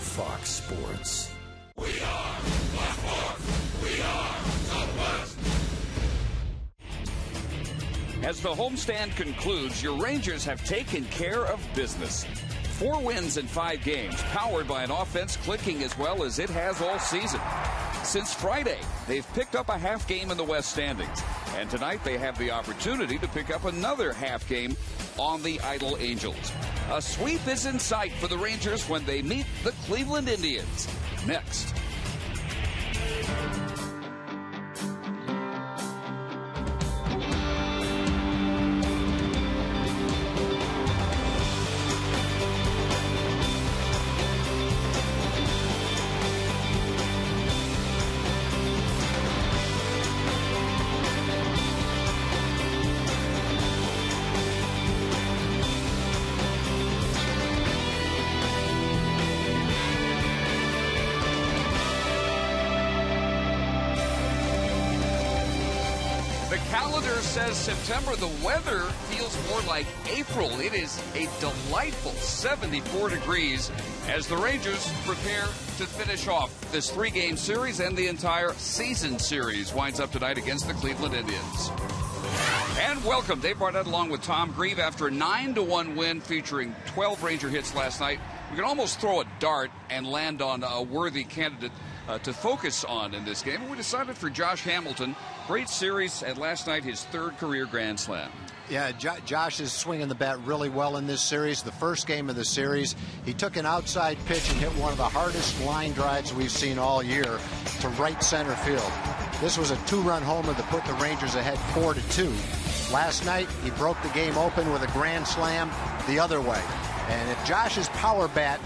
Fox Sports. We are Blackmore. We are Southwest. As the homestand concludes, your Rangers have taken care of business. 4 wins in 5 games, powered by an offense clicking as well as it has all season. Since Friday, they've picked up a half game in the West standings. And tonight they have the opportunity to pick up another half game on the Idle Angels. A sweep is in sight for the Rangers when they meet the Cleveland Indians. Next. Calendar says September. The weather feels more like April. It is a delightful 74 degrees as the Rangers prepare to finish off this 3-game series, and the entire season series winds up tonight against the Cleveland Indians. And welcome, Dave Barnett along with Tom Grieve after a 9-1 win featuring 12 Ranger hits last night. We can almost throw a dart and land on a worthy candidate to focus on in this game. We decided for Josh Hamilton. Great series, and last night his 3rd career Grand Slam. Yeah, Josh is swinging the bat really well in this series. The first game of the series, he took an outside pitch and hit one of the hardest line drives we've seen all year to right center field. This was a 2-run homer that put the Rangers ahead 4-2. Last night, he broke the game open with a grand slam the other way. And if Josh's power bat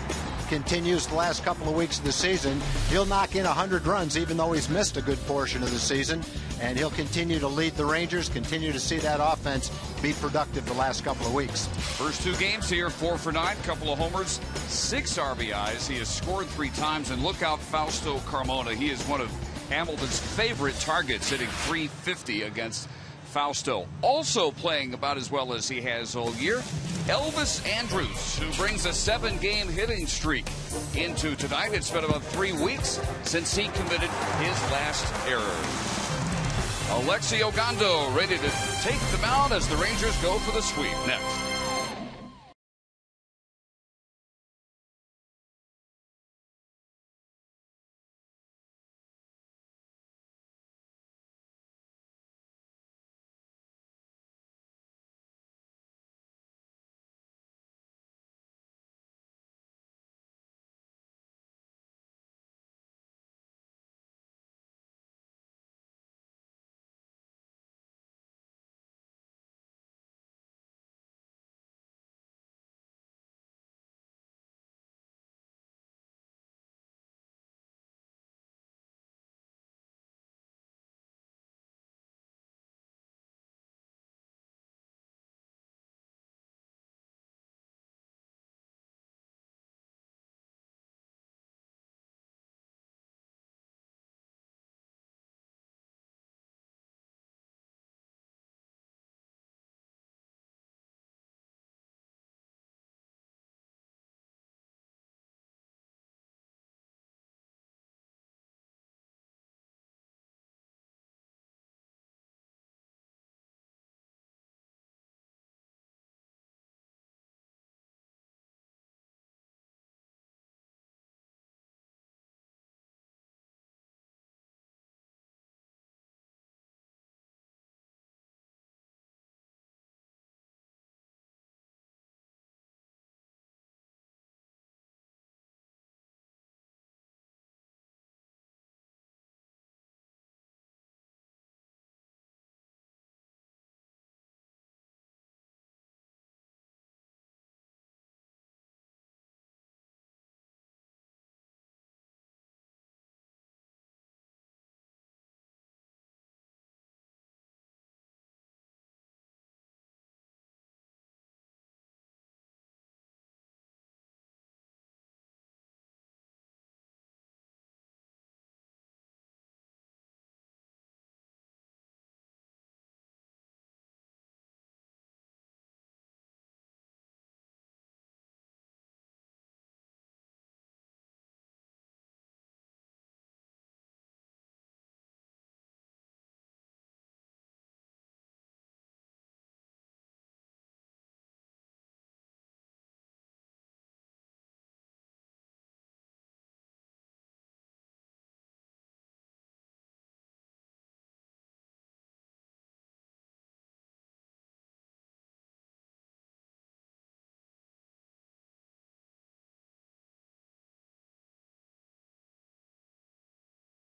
continues the last couple of weeks of the season, he'll knock in 100 runs, even though he's missed a good portion of the season. And he'll continue to lead the Rangers, continue to see that offense be productive the last couple of weeks. First 2 games here, 4 for 9, couple of homers, 6 RBIs. He has scored 3 times, and look out Fausto Carmona. He is one of Hamilton's favorite targets, hitting .350 against Fausto. Also playing about as well as he has all year, Elvis Andrus, who brings a 7-game hitting streak into tonight. It's been about 3 weeks since he committed his last error. Alexi Ogando ready to take the mound as the Rangers go for the sweep. Next.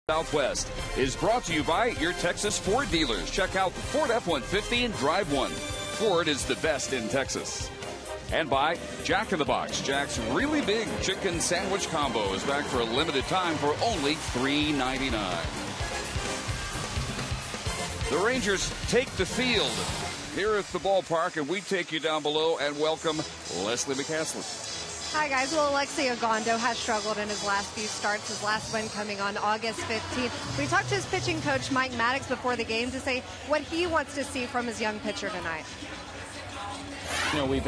Southwest is brought to you by your Texas Ford dealers. Check out the Ford F-150 and drive one. Ford is the best in Texas. And by Jack in the Box. Jack's really big chicken sandwich combo is back for a limited time for only $3.99. The Rangers take the field here at the ballpark, and we take you down below and welcome Leslie McCaslin. Hi, guys. Well, Alexi Ogando has struggled in his last few starts, his last one coming on August 15th. We talked to his pitching coach, Mike Maddox, before the game to say what he wants to see from his young pitcher tonight. You know, he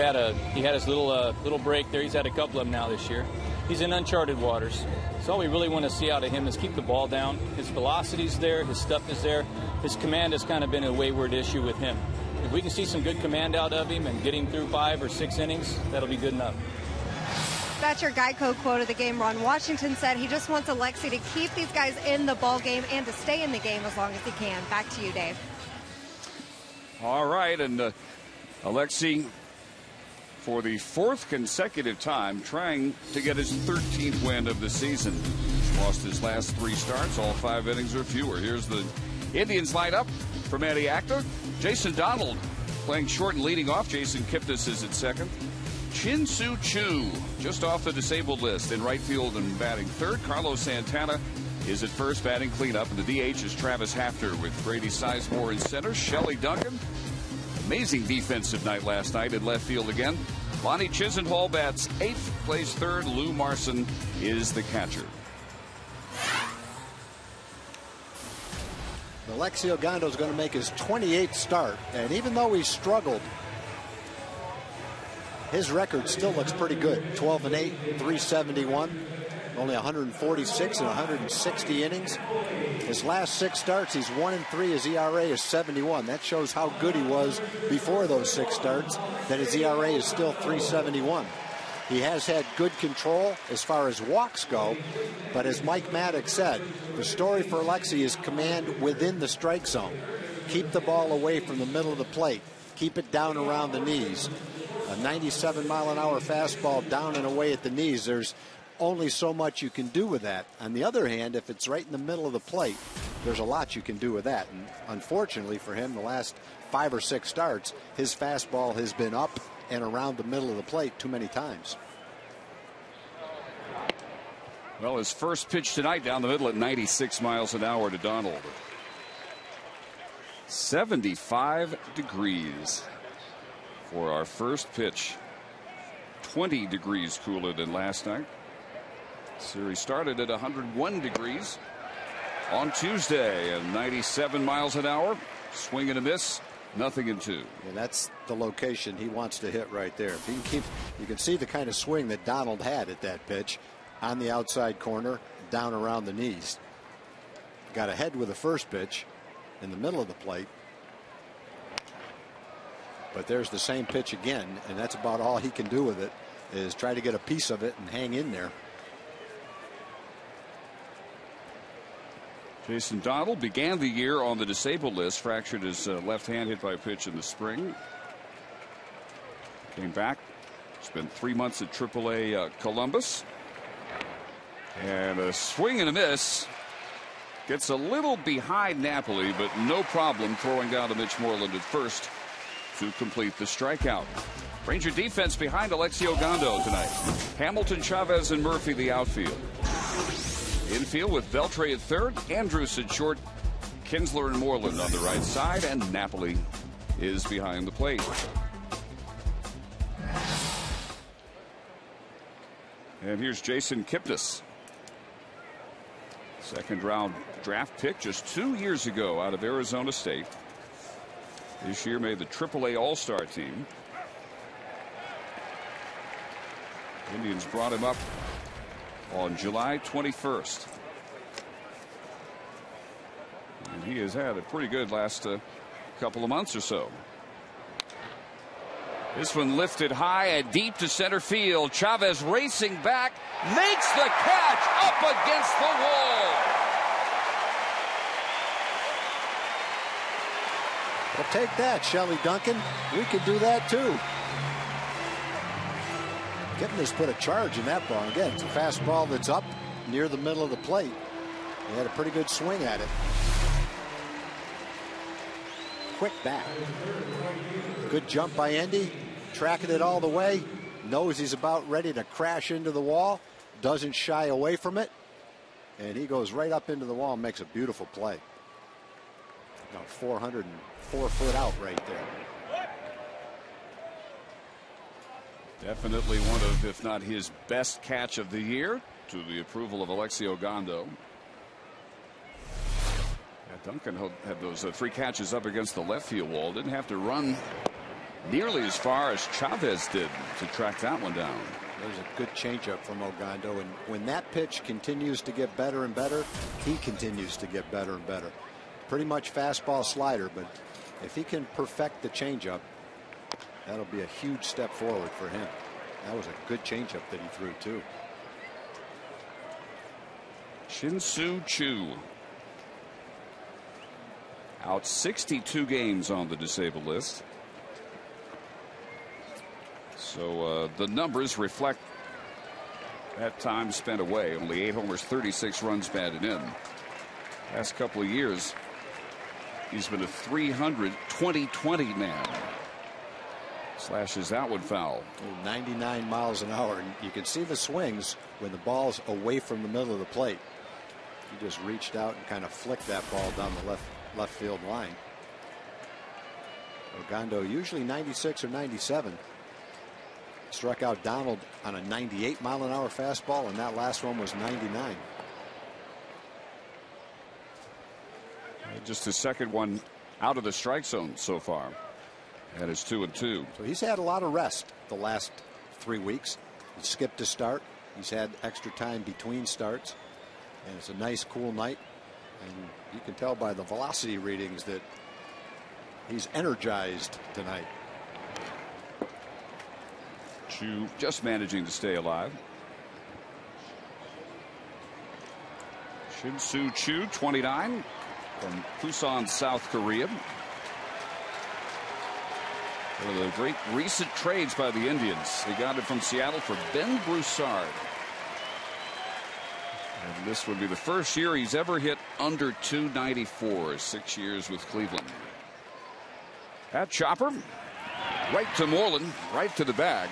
had his little break there. He's had a couple of them now this year. He's in uncharted waters. So all we really want to see out of him is keep the ball down. His velocity's there. His stuff is there. His command has kind of been a wayward issue with him. If we can see some good command out of him and get him through 5 or 6 innings, that'll be good enough. That's your Geico quote of the game. Ron Washington said he just wants Alexi to keep these guys in the ball game and to stay in the game as long as he can. Back to you, Dave. All right, and Alexi, for the 4th consecutive time, trying to get his 13th win of the season. Lost his last 3 starts, all 5 innings or fewer. Here's the Indians lineup for Manny Acta. Jason Donald playing short and leading off. Jason Kipnis is at second. Chin-Soo Choo just off the disabled list in right field and batting third. Carlos Santana is at first, batting cleanup. And the DH is Travis Hafter with GRADY Sizemore in center. Shelley Duncan, amazing defensive night last night in left field again. Lonnie Chisenhall bats 8th, plays 3rd. Lou Marson is the catcher. Alexi Ogando is going to make his 28th start, and even though he struggled, his record still looks pretty good. 12-8, 371, only 146 and 160 innings. His last 6 starts, he's 1-3. His ERA is 71. That shows how good he was before those 6 starts, that his ERA is still 371. He has had good control as far as walks go, but as Mike Maddox said, the story for Alexi is command within the strike zone. Keep the ball away from the middle of the plate. Keep it down around the knees. A 97-mile-an-hour fastball down and away at the knees, there's only so much you can do with that. On the other hand, if it's right in the middle of the plate, there's a lot you can do with that. And unfortunately for him, the last 5 or 6 starts, his fastball has been up and around the middle of the plate too many times. Well, his first pitch tonight down the middle at 96 miles an hour to Donald. 75 degrees for our first pitch. 20 degrees cooler than last night. Series started at 101 degrees on Tuesday and 97 miles an hour. Swing and a miss. Nothing in 2. And that's the location he wants to hit right there. If he can keep, you can see the kind of swing that Donald had at that pitch, on the outside corner, down around the knees. Got ahead with the first pitch in the middle of the plate. But there's the same pitch again, and that's about all he can do with it, is try to get a piece of it and hang in there. Jason Donald began the year on the disabled list, fractured his left hand, hit by a pitch in the spring. Came back, spent 3 months at AAA Columbus. And a swing and a miss. Gets a little behind Napoli, but no problem throwing down to Mitch Moreland at first to complete the strikeout. Ranger defense behind Alexi Ogando tonight. Hamilton, Chavez, and Murphy the outfield. Infield with Beltre at third, Andrus at short, Kinsler and Moreland on the right side, and Napoli is behind the plate. And here's Jason Kipnis. Second round draft pick just 2 years ago out of Arizona State. This year made the AAA All-Star team. Indians brought him up on July 21st. And he has had a pretty good last couple of months or so. This one lifted high and deep to center field. Chavez racing back, makes the catch up against the wall. Well, take that, Shelley Duncan. We could do that too. KIPNIS put a charge in that ball. Again, it's a fastball that's up near the middle of the plate. He had a pretty good swing at it. Quick bat. Good jump by Endy. Tracking it all the way. Knows he's about ready to crash into the wall. Doesn't shy away from it. And he goes right up into the wall and makes a beautiful play. About 404 foot out right there. Definitely one of, if not his best catch of the year, to the approval of Alexio Gondo. Yeah, Duncan had those 3 catches up against the left field wall. Didn't have to run nearly as far as Chavez did to track that one down. There's a good changeup from Ogando, and when that pitch continues to get better and better, he continues to get better and better. Pretty much fastball slider, but if he can perfect the changeup, that'll be a huge step forward for him. That was a good changeup that he threw too. Shin-Soo Choo out 62 games on the disabled list. So the numbers reflect that time spent away. Only 8 homers, 36 runs batted in. Last couple of years, he's been a 300 20-20 man. Slashes that one foul. 99 miles an hour, and you can see the swings when the ball's away from the middle of the plate. He just reached out and kind of flicked that ball down the left field line. Ogando usually 96 or 97. Struck out Donald on a 98 mile an hour fastball, and that last one was 99. Just his second one out of the strike zone so far. And it's 2-2. So he's had a lot of rest the last 3 weeks. He skipped a start. He's had extra time between starts. And it's a nice cool night. And you can tell by the velocity readings that he's energized tonight. Chu just managing to stay alive. Shin-Soo Choo, 29, from Busan, South Korea. One of the great recent trades by the Indians. They got it from Seattle for Ben Broussard. And this would be the first year he's ever hit under 294. 6 years with Cleveland. That chopper right to Moreland, right to the bag.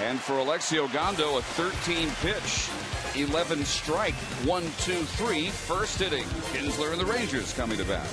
And for Alexio Gondo, a 13 pitch, 11 strike, 1-2-3 first inning. Kinsler and the Rangers coming to bat.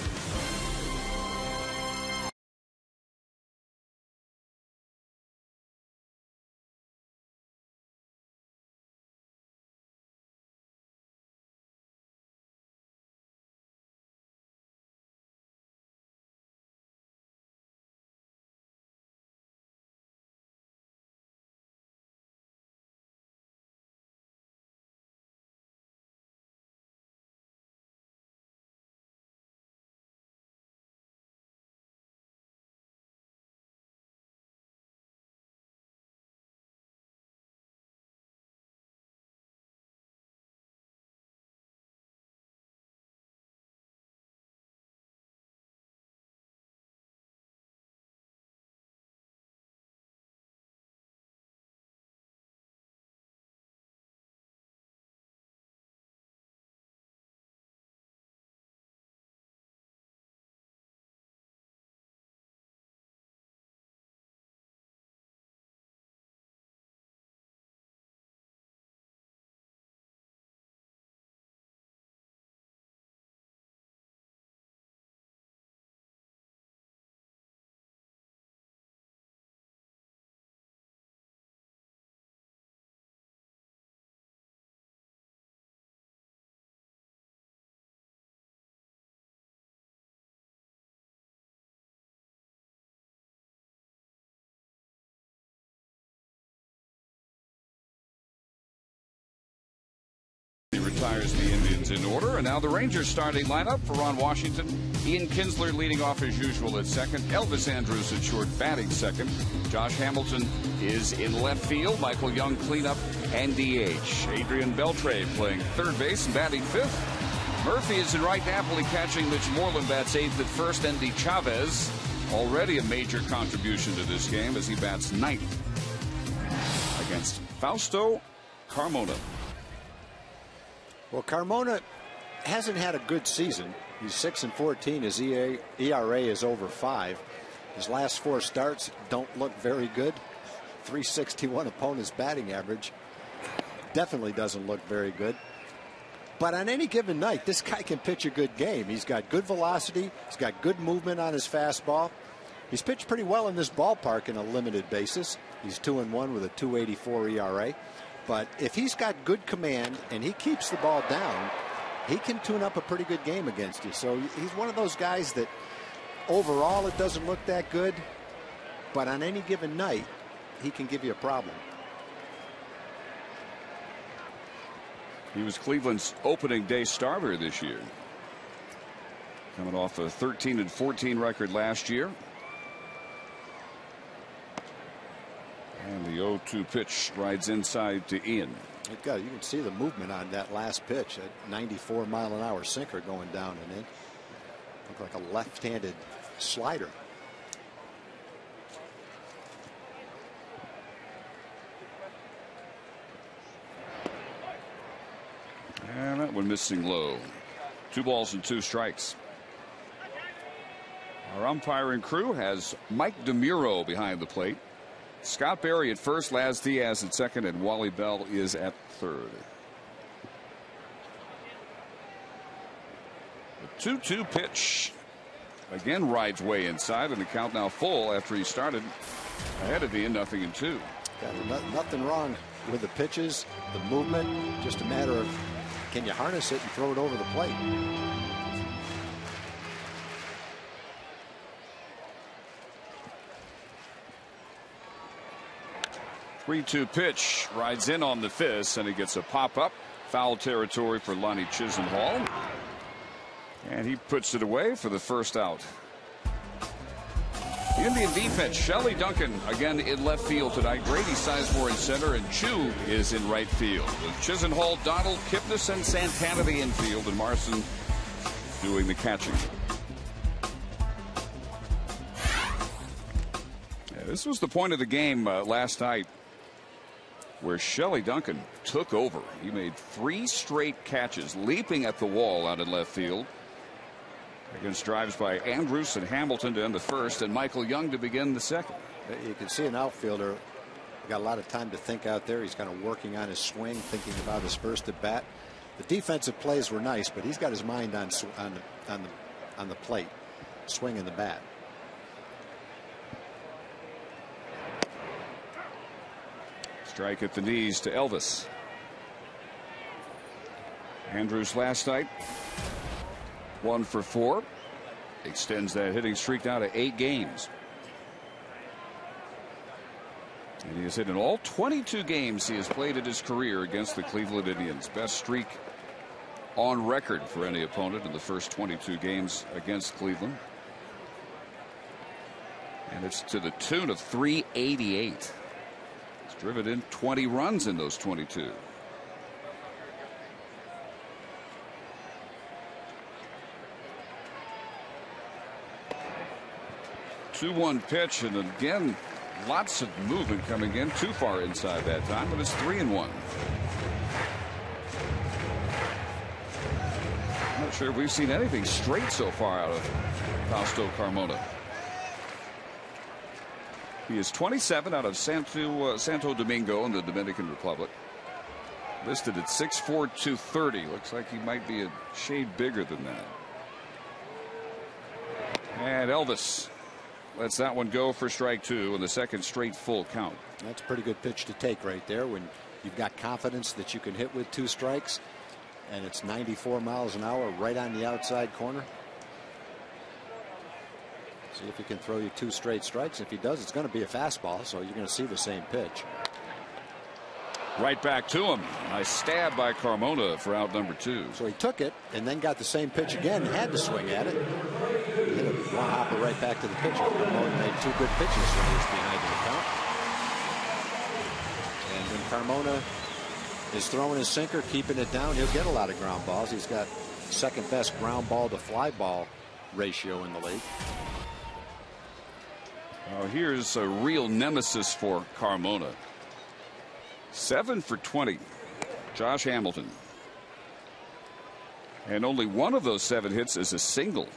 He retires the Indians in order, and now the Rangers starting lineup for Ron Washington. Ian Kinsler leading off as usual at second. Elvis Andrus at short batting second. Josh Hamilton is in left field. Michael Young cleanup and DH. Adrian Beltre playing third base and batting fifth. Murphy is in right. Napoli catching. Mitch Moreland bats eighth at first. Endy Chavez already a major contribution to this game as he bats ninth against Fausto Carmona. Well, Carmona hasn't had a good season. He's 6-14. His ERA is over 5. His last 4 starts don't look very good. 361 opponent's batting average. Definitely doesn't look very good. But on any given night, this guy can pitch a good game. He's got good velocity. He's got good movement on his fastball. He's pitched pretty well in this ballpark in a limited basis. He's 2-1 with a 2.84 ERA. But if he's got good command and he keeps the ball down, he can tune up a pretty good game against you. So he's one of those guys that overall it doesn't look that good, but on any given night he can give you a problem. He was Cleveland's opening day starter this year, coming off a 13-14 record last year. And the 0-2 pitch rides inside to Ian. You can see the movement on that last pitch. A 94-mile-an-hour sinker going down and in. Looked like a left-handed slider. And that one missing low. 2 balls and 2 strikes. Our umpiring crew has Mike DeMuro behind the plate. Scott Berry at first, Laz Diaz at second, and Wally Bell is at third. The 2-2 pitch again rides way inside, and the count now full after he started ahead of Ian, 0-2. Nothing wrong with the pitches, the movement, just a matter of can you harness it and throw it over the plate. 3-2 pitch rides in on the fist, and he gets a pop-up. Foul territory for Lonnie Chisenhall. And he puts it away for the first out. Indian defense, Shelley Duncan again in left field tonight. Grady Sizemore in center, and Chu is in right field. With Chisenhall, Donald, Kipnis, and Santana the infield, and Marson doing the catching. Yeah, this was the point of the game last night, where Shelley Duncan took over. He made 3 straight catches, leaping at the wall out in left field, against drives by Andrus and Hamilton to end the first, and Michael Young to begin the second. You can see an outfielder got a lot of time to think out there. He's kind of working on his swing, thinking about his first at bat. The defensive plays were nice, but he's got his mind on the plate, swinging the bat. Strike at the knees to Elvis. Andrus last night 1 for 4, extends that hitting streak now to 8 games. And he has hit in all 22 games he has played in his career against the Cleveland Indians. Best streak on record for any opponent in the first 22 games against Cleveland. And it's to the tune of 388. He's driven in 20 runs in those 22. 2-1 pitch, and again lots of movement coming in. Too far inside that time, but it's 3-1. I'm not sure if we've seen anything straight so far out of Fausto Carmona. He is 27 out of Santo Domingo in the Dominican Republic. Listed at 6'4", 230. Looks like he might be a shade bigger than that. And Elvis lets that one go for strike 2 and the second straight full count. That's a pretty good pitch to take right there when you've got confidence that you can hit with 2 strikes, and it's 94 miles an hour right on the outside corner. See if he can throw you 2 straight strikes. If he does, it's going to be a fastball, so you're going to see the same pitch. Right back to him. Nice stab by Carmona for out number 2. So he took it and then got the same pitch again, had to swing at it. Hit a one hopper right back to the pitcher. Carmona made 2 good pitches when he was behind in the count. And when Carmona is throwing his sinker, keeping it down, he'll get a lot of ground balls. He's got second best ground ball to fly ball ratio in the league. Well, here's a real nemesis for Carmona. 7 for 20. Josh Hamilton. And only one of those 7 hits is a single.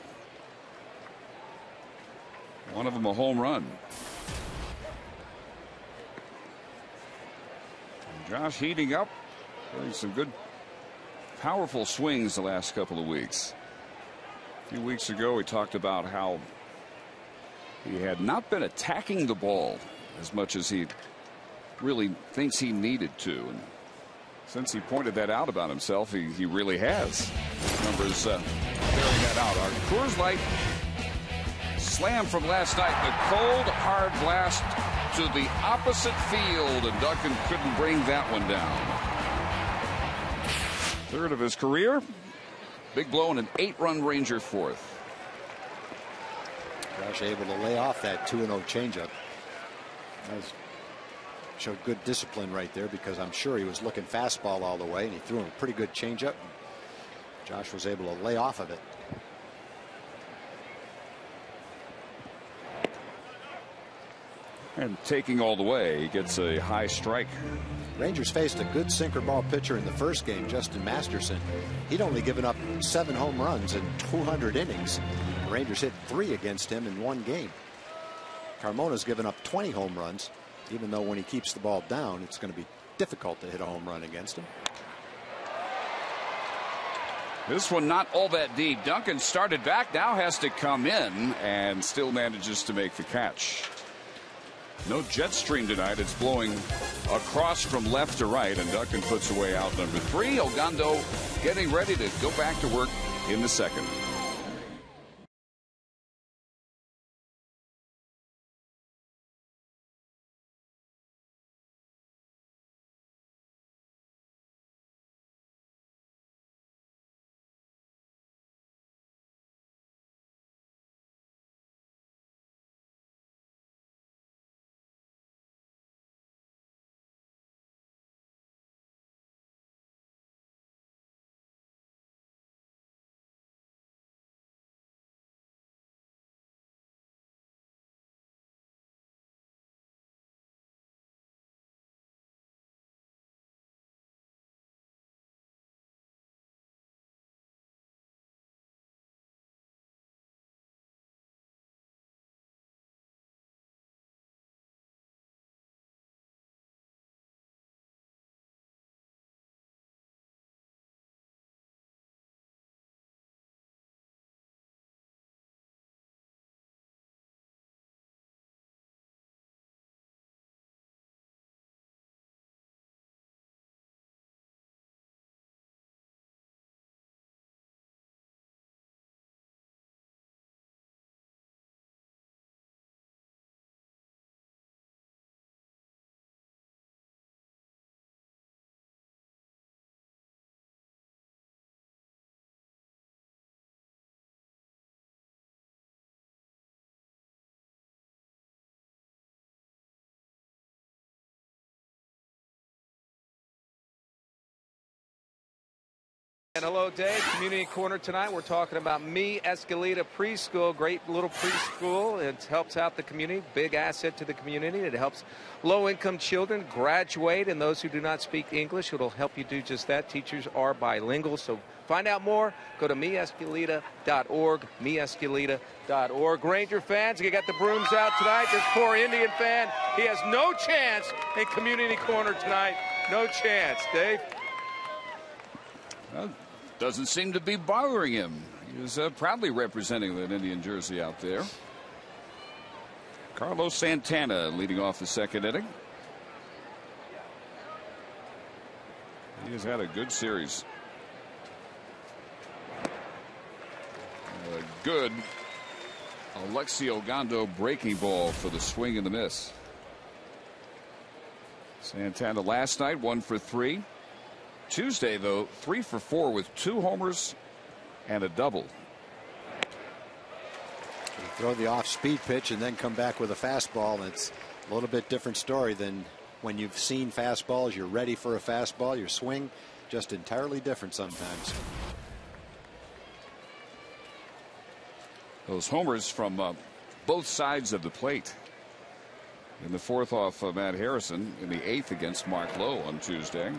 One of them a home run. And Josh heating up. Getting some good, powerful swings the last couple of weeks. A few weeks ago, we talked about how he had not been attacking the ball as much as he really thinks he needed to. And since he pointed that out about himself, he really has. Numbers bearing that out. Our Coors Light slam from last night. The cold, hard blast to the opposite field, and Duncan couldn't bring that one down. 3rd of his career. Big blow and an 8-run Ranger 4th. Josh able to lay off that 2-0 changeup. Showed good discipline right there, because I'm sure he was looking fastball all the way, and he threw him a pretty good changeup. Josh was able to lay off of it. And taking all the way, he gets a high strike. Rangers faced a good sinker ball pitcher in the first game, Justin Masterson. He'd only given up 7 home runs in 200 innings. The Rangers hit 3 against him in 1 game. Carmona's given up 20 home runs, even though when he keeps the ball down, it's going to be difficult to hit a home run against him. This one not all that deep. Duncan started back, now has to come in, and still manages to make the catch. No jet stream tonight. It's blowing across from left to right, and Duncan puts away out number 3. Ogando getting ready to go back to work in the 2nd. And hello, Dave. Community Corner tonight. We're talking about Me Escalita Preschool. Great little preschool. It helps out the community. Big asset to the community. It helps low-income children graduate, and those who do not speak English, it'll help you do just that. Teachers are bilingual. So find out more. Go to meescalita.org. Meescalita.org. Ranger fans, you got the brooms out tonight. This poor Indian fan, he has no chance in Community Corner tonight. No chance, Dave. Well, doesn't seem to be bothering him. He was proudly representing that Indian jersey out there. Carlos Santana leading off the 2nd inning. He has had a good series. A good Alexi Ogando breaking ball for the swing and the miss. Santana last night 1 for 3. Tuesday, though, 3 for 4 with 2 homers and a double. You throw the off-speed pitch and then come back with a fastball, and it's a little bit different story than when you've seen fastballs. You're ready for a fastball. Your swing just entirely different sometimes. Those homers from both sides of the plate. In the 4th off Matt Harrison, in the 8th against Mark Lowe on Tuesday.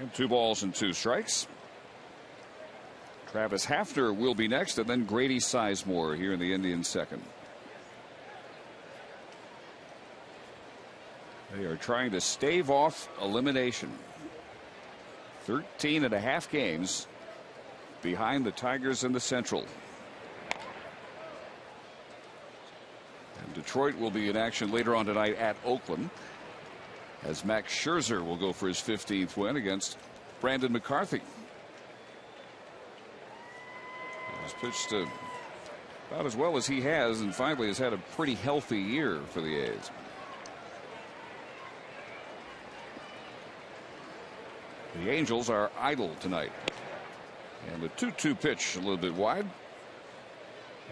And 2 balls and 2 strikes. Travis Hafner will be next, and then Grady Sizemore here in the Indians' second. They are trying to stave off elimination. 13.5 games behind the Tigers in the Central. And Detroit will be in action later on tonight at Oakland, as Max Scherzer will go for his 15th win against Brandon McCarthy. He's pitched about as well as he has, and finally has had a pretty healthy year for the A's. The Angels are idle tonight. And the 2-2 pitch a little bit wide.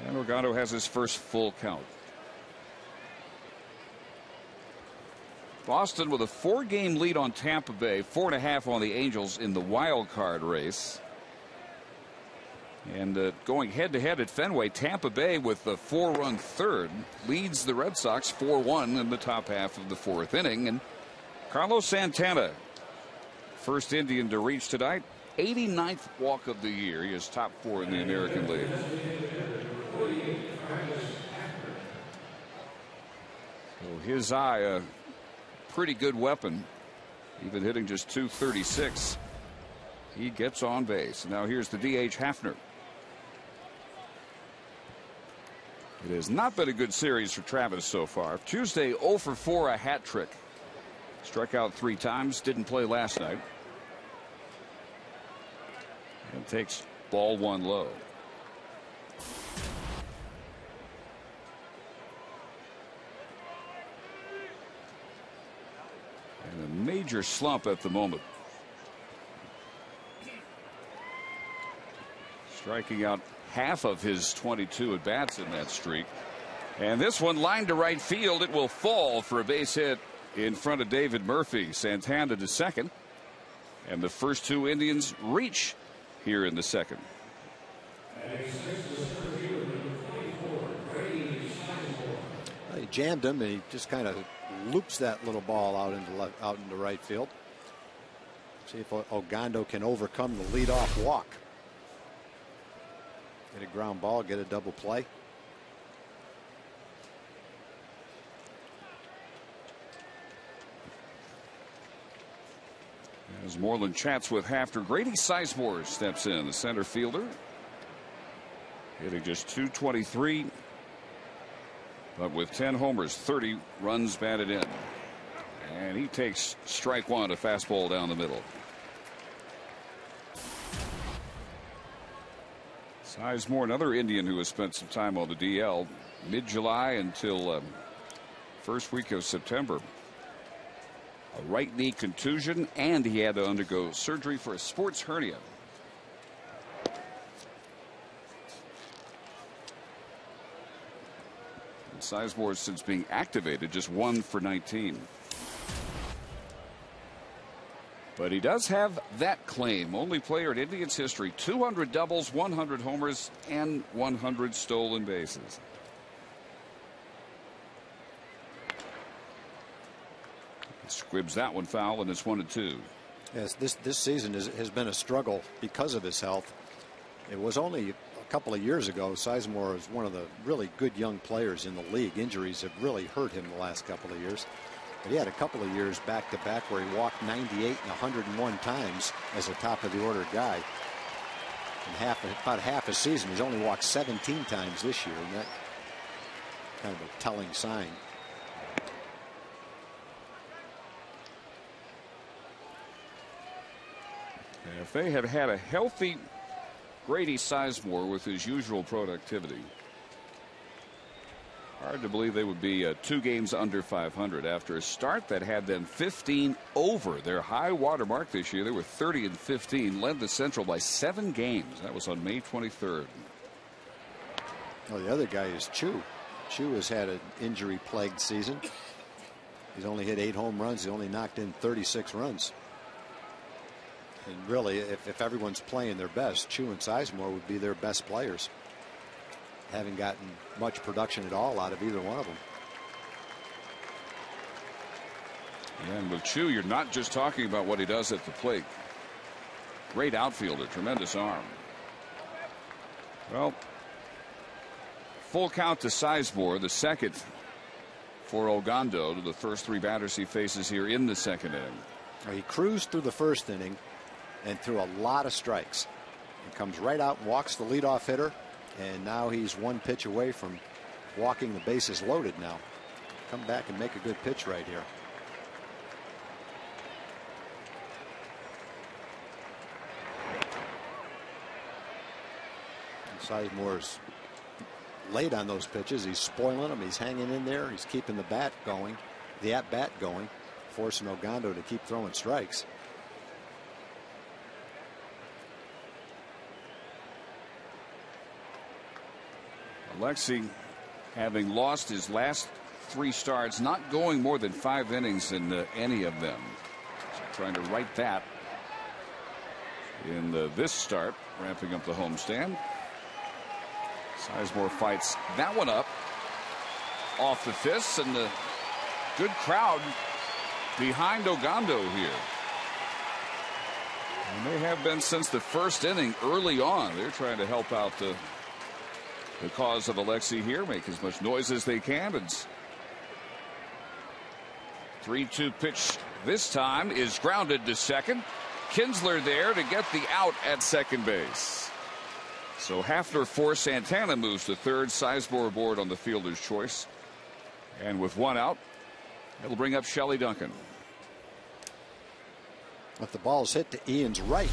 And Orgando has his first full count. Boston with a 4-game lead on Tampa Bay, 4.5 on the Angels in the wild card race. And going head to head at Fenway, Tampa Bay with the 4-run third leads the Red Sox 4-1 in the top half of the 4th inning. And Carlos Santana, first Indian to reach tonight, 89th walk of the year. He is top 4 in the American League. So his eye, a pretty good weapon, even hitting just .236. He gets on base. Now here's the DH Hafner. It has not been a good series for Travis so far. Tuesday 0 for 4, a hat trick. Struck out 3 times, didn't play last night. And takes ball 1 low. And a major slump at the moment. Striking out half of his 22 at bats in that streak. And this one lined to right field. It will fall for a base hit in front of David Murphy. Santana to second. And the first 2 Indians reach here in the second. He jammed him, and he just kind of loops that little ball out into right field. See if Ogando can overcome the leadoff walk. Get a ground ball, get a double play. As Moreland chats with Hafner, Grady Sizemore steps in, the center fielder. Hitting just .223, but with 10 homers, 30 runs batted in. And he takes strike 1, a fastball down the middle. Sizemore, another Indian who has spent some time on the DL, mid-July until first week of September. A right knee contusion, and he had to undergo surgery for a sports hernia. And Sizemore, since being activated, just 1 for 19. But he does have that claim. Only player in Indians history, 200 doubles, 100 homers, and 100 stolen bases. Squibs that one foul, and it's 1-2. Yes, this season has been a struggle because of his health. It was only a couple of years ago Sizemore was one of the really good young players in the league. Injuries have really hurt him the last couple of years. But he had a couple of years back to back where he walked 98 and 101 times as a top of the order guy. In about half a season, he's only walked 17 times this year, and that kind of a telling sign. And if they had had a healthy Grady Sizemore with his usual productivity, hard to believe they would be 2 games under 500 after a start that had them 15 over their high water mark this year. They were 30-15, led the Central by 7 games. That was on May 23rd. Oh, the other guy is Chu. Chu has had an injury-plagued season. He's only hit 8 home runs. He only knocked in 36 runs. And really, if everyone's playing their best, Chu and Sizemore would be their best players. Haven't gotten much production at all out of either one of them. And with Chu, you're not just talking about what he does at the plate. Great outfielder, tremendous arm. Well, full count to Sizemore, the second for Ogando, to the first 3 batters he faces here in the second inning. He cruised through the first inning and threw a lot of strikes. He comes right out and walks the leadoff hitter, and now he's 1 pitch away from walking the bases loaded now. Come back and make a good pitch right here. Sizemore's late on those pitches. He's spoiling them. He's hanging in there. He's keeping the bat going, the at bat going, forcing Ogando to keep throwing strikes. Alexi, having lost his last 3 starts, not going more than 5 innings in any of them. So trying to right that in this start, ramping up the homestand. Sizemore fights that one up off the fists, and the good crowd behind Ogando here. And they have been since the first inning early on. They're trying to help out the cause of Alexi here, make as much noise as they can. It's 3-2 pitch this time is grounded to second. Kinsler there to get the out at second base. So Hafner for Santana moves to third. Sizemore aboard on the fielder's choice. And with 1 out, it'll bring up Shelley Duncan. If the ball's hit to Ian's right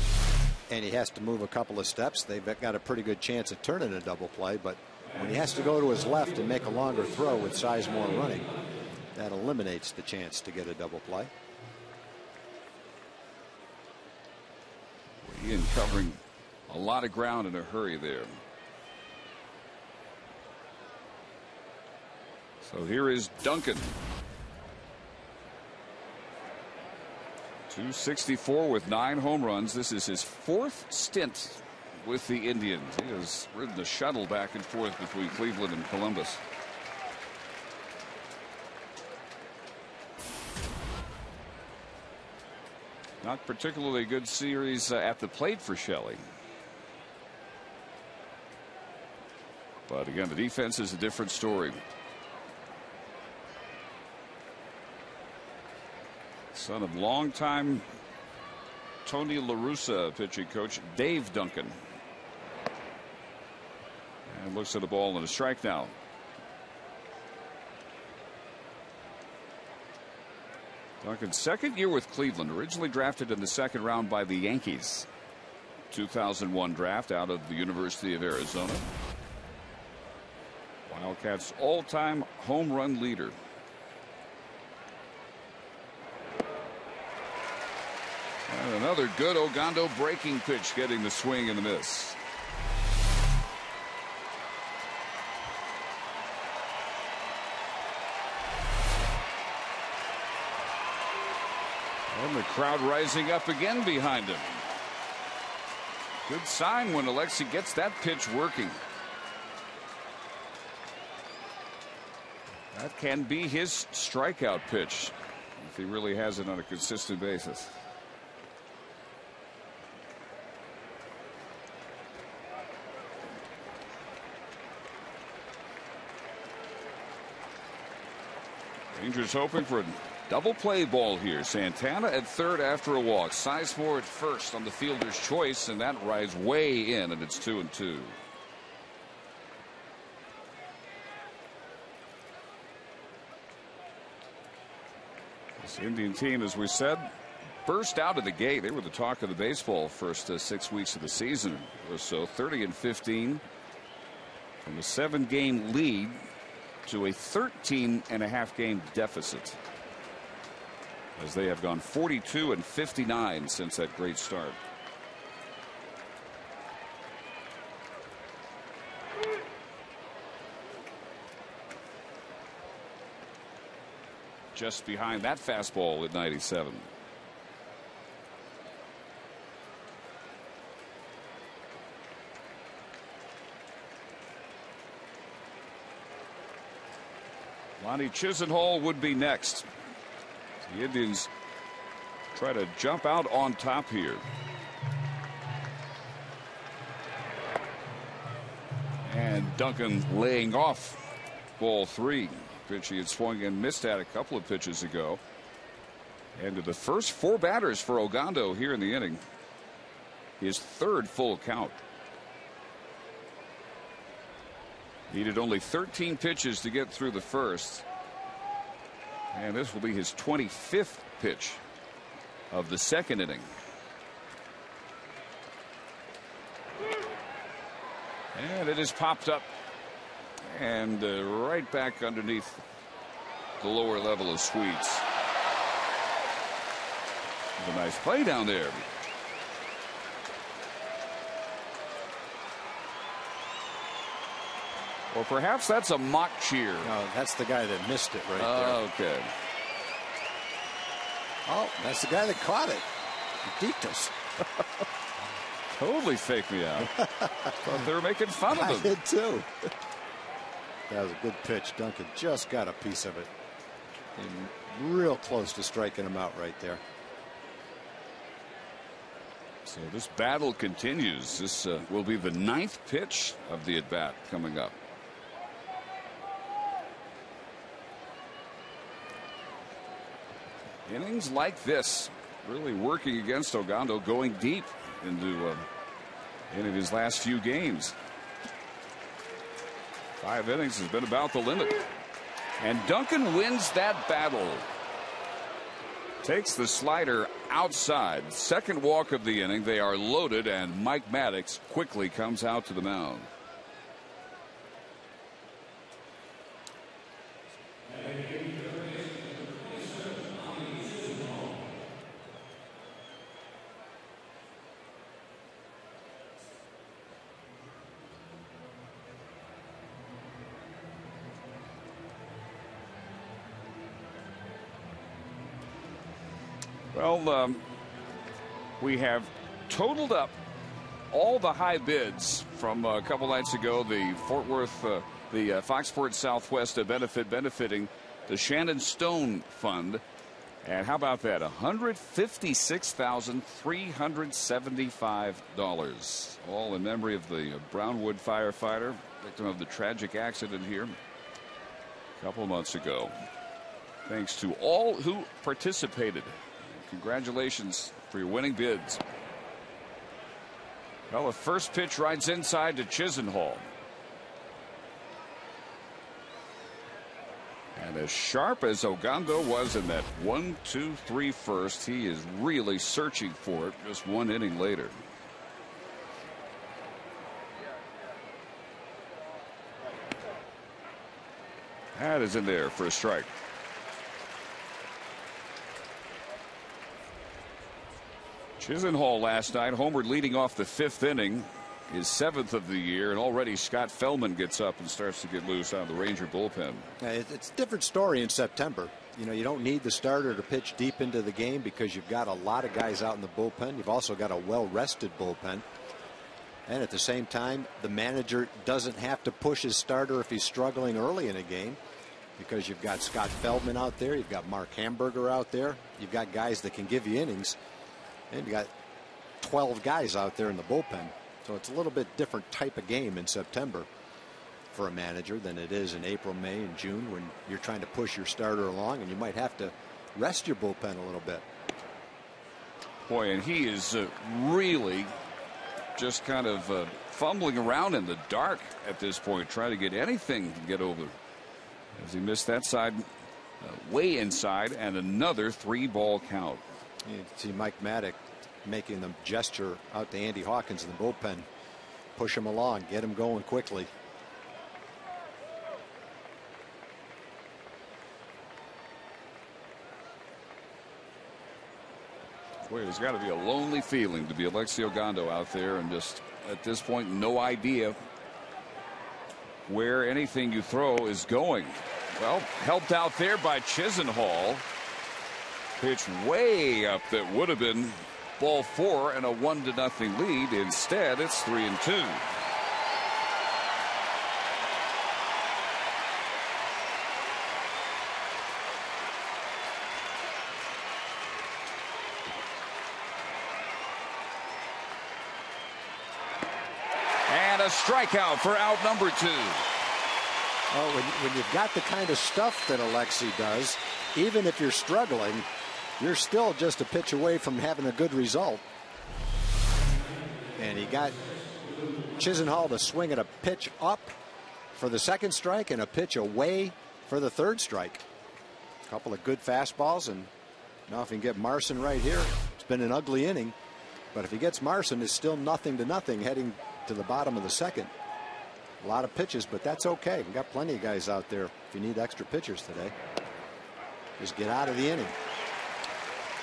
and he has to move a couple of steps, they've got a pretty good chance of turning a double play. But when he has to go to his left and make a longer throw with Sizemore running, that eliminates the chance to get a double play. Ian covering a lot of ground in a hurry there. So here is Duncan. 264 with 9 home runs. This is his 4th stint with the Indians. He has ridden the shuttle back and forth between Cleveland and Columbus. Not particularly good series at the plate for Shelley. But again, the defense is a different story. Son of longtime Tony La Russa pitching coach Dave Duncan. And looks at the ball and a strike now. Duncan's second year with Cleveland, originally drafted in the 2nd round by the Yankees. 2001 draft out of the University of Arizona. Wildcats all-time home run leader. And another good Ogando breaking pitch, getting the swing and the miss. And the crowd rising up again behind him. Good sign when Alexi gets that pitch working. That can be his strikeout pitch if he really has it on a consistent basis. Rangers hoping for a double play ball here. Santana at third after a walk. Sizemore at first on the fielder's choice, and that rides way in, and it's 2-2. This Indian team, as we said, burst out of the gate. They were the talk of the baseball first 6 weeks of the season or so. 30-15 from a 7-game lead to a 13.5 game deficit, as they have gone 42-59 since that great start. Just behind that fastball at 97. Lonnie Chisenhall would be next. The Indians try to jump out on top here. And Duncan laying off ball 3. Pitch he had swung and missed at a couple of pitches ago. And to the first 4 batters for Ogando here in the inning. His 3rd full count. Needed only 13 pitches to get through the first. And this will be his 25th pitch of the 2nd inning. And it is popped up and right back underneath the lower level of Sweets. A nice play down there. Or perhaps that's a mock cheer. No, that's the guy that missed it right there. Okay. Oh, that's the guy that caught it. Dictus. Totally faked me out. Thought they were making fun of him. I did too. That was a good pitch. Duncan just got a piece of it. And real close to striking him out right there. So this battle continues. This will be the 9th pitch of the at-bat coming up. Innings like this really working against Ogando, going deep into his last few games. 5 innings has been about the limit. And Duncan wins that battle. Takes the slider outside. 2nd walk of the inning. They are loaded, and Mike Maddox quickly comes out to the mound. Well, we have totaled up all the high bids from a couple nights ago. The Fort Worth, the Fox Sports Southwest benefit benefiting the Shannon Stone Fund. And how about that? $156,375. All in memory of the Brownwood firefighter, victim of the tragic accident here a couple of months ago. Thanks to all who participated. Congratulations for your winning bids. Well, the first pitch rides inside to Chisenhall. And as sharp as Ogando was in that 1-2-3 first, he is really searching for it just 1 inning later. That is in there for a strike. Chisenhall last night homered leading off the 5th inning, his 7th of the year, and already Scott Feldman gets up and starts to get loose out of the Ranger bullpen. It's a different story in September. You know, you don't need the starter to pitch deep into the game because you've got a lot of guys out in the bullpen. You've also got a well-rested bullpen. And at the same time, the manager doesn't have to push his starter if he's struggling early in a game, because you've got Scott Feldman out there, you've got Mark Hamburger out there, you've got guys that can give you innings. And you got 12 guys out there in the bullpen. So it's a little bit different type of game in September for a manager than it is in April, May, and June, when you're trying to push your starter along and you might have to rest your bullpen a little bit. Boy, and he is really just kind of fumbling around in the dark at this point, trying to get anything to get over, as he missed that side way inside, and another 3-ball count. You see Mike Maddox making the gesture out to Andy Hawkins in the bullpen. Push him along, get him going quickly. Boy, there's got to be a lonely feeling to be Alexi Ogando out there, and just at this point, no idea where anything you throw is going. Well, helped out there by Chisenhall. Pitch way up that would have been ball 4 and a 1-0 lead. Instead, it's 3-2. And a strikeout for out number 2. Well, when you've got the kind of stuff that Alexei does, even if you're struggling, you're still just a pitch away from having a good result. And he got Chisenhall to swing at a pitch up for the second strike and a pitch away for the third strike. A couple of good fastballs, and now if he can get Marson right here, it's been an ugly inning, but if he gets Marson, it's still 0-0 heading to the bottom of the second. A lot of pitches, but that's okay. We've got plenty of guys out there if you need extra pitchers today. Just get out of the inning.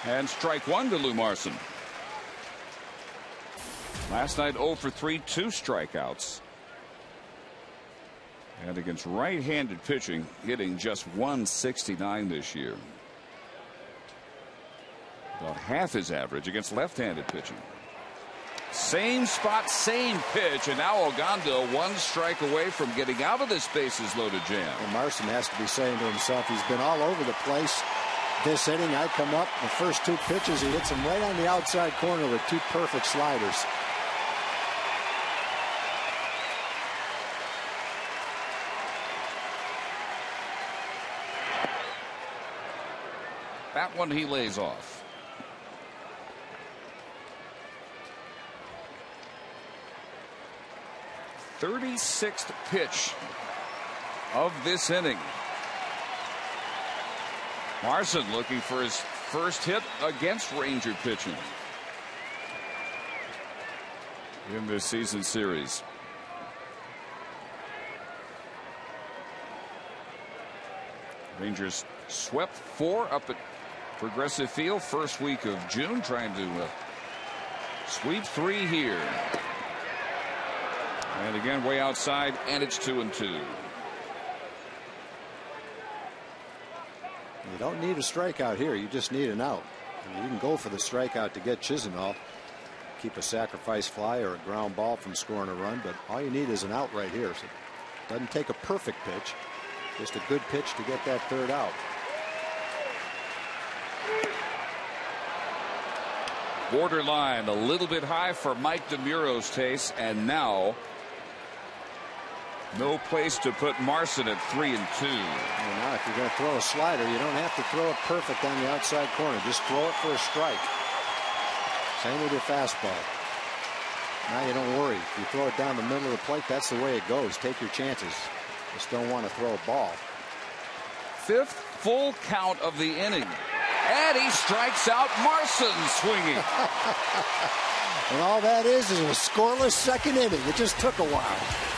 And strike 1 to Lou Marson. Last night 0 for 3, 2 strikeouts. And against right-handed pitching, hitting just 169 this year. About half his average against left-handed pitching. Same spot, same pitch, and now Ogando 1 strike away from getting out of this bases loaded jam. Well, Marson has to be saying to himself, he's been all over the place this inning. I come up, the first 2 pitches, he hits them right on the outside corner with 2 perfect sliders. That one he lays off. 36th pitch of this inning. Marson looking for his first hit against Ranger pitching in this season series. Rangers swept 4 up at Progressive Field first week of June, trying to sweep 3 here. And again, way outside, and it's 2-2. You don't need a strikeout here. You just need an out. I mean, you can go for the strikeout to get Chisenhall, keep a sacrifice fly or a ground ball from scoring a run, but all you need is an out right here. So it doesn't take a perfect pitch, just a good pitch to get that third out. Borderline a little bit high for Mike DeMuro's taste, and now no place to put Marson at 3-2. Well, now if you're going to throw a slider, you don't have to throw it perfect on the outside corner. Just throw it for a strike. Same with your fastball. Now you don't worry. If you throw it down the middle of the plate, that's the way it goes. Take your chances. Just don't want to throw a ball. 5th full count of the inning. And he strikes out Marson swinging. And all that is a scoreless second inning. It just took a while.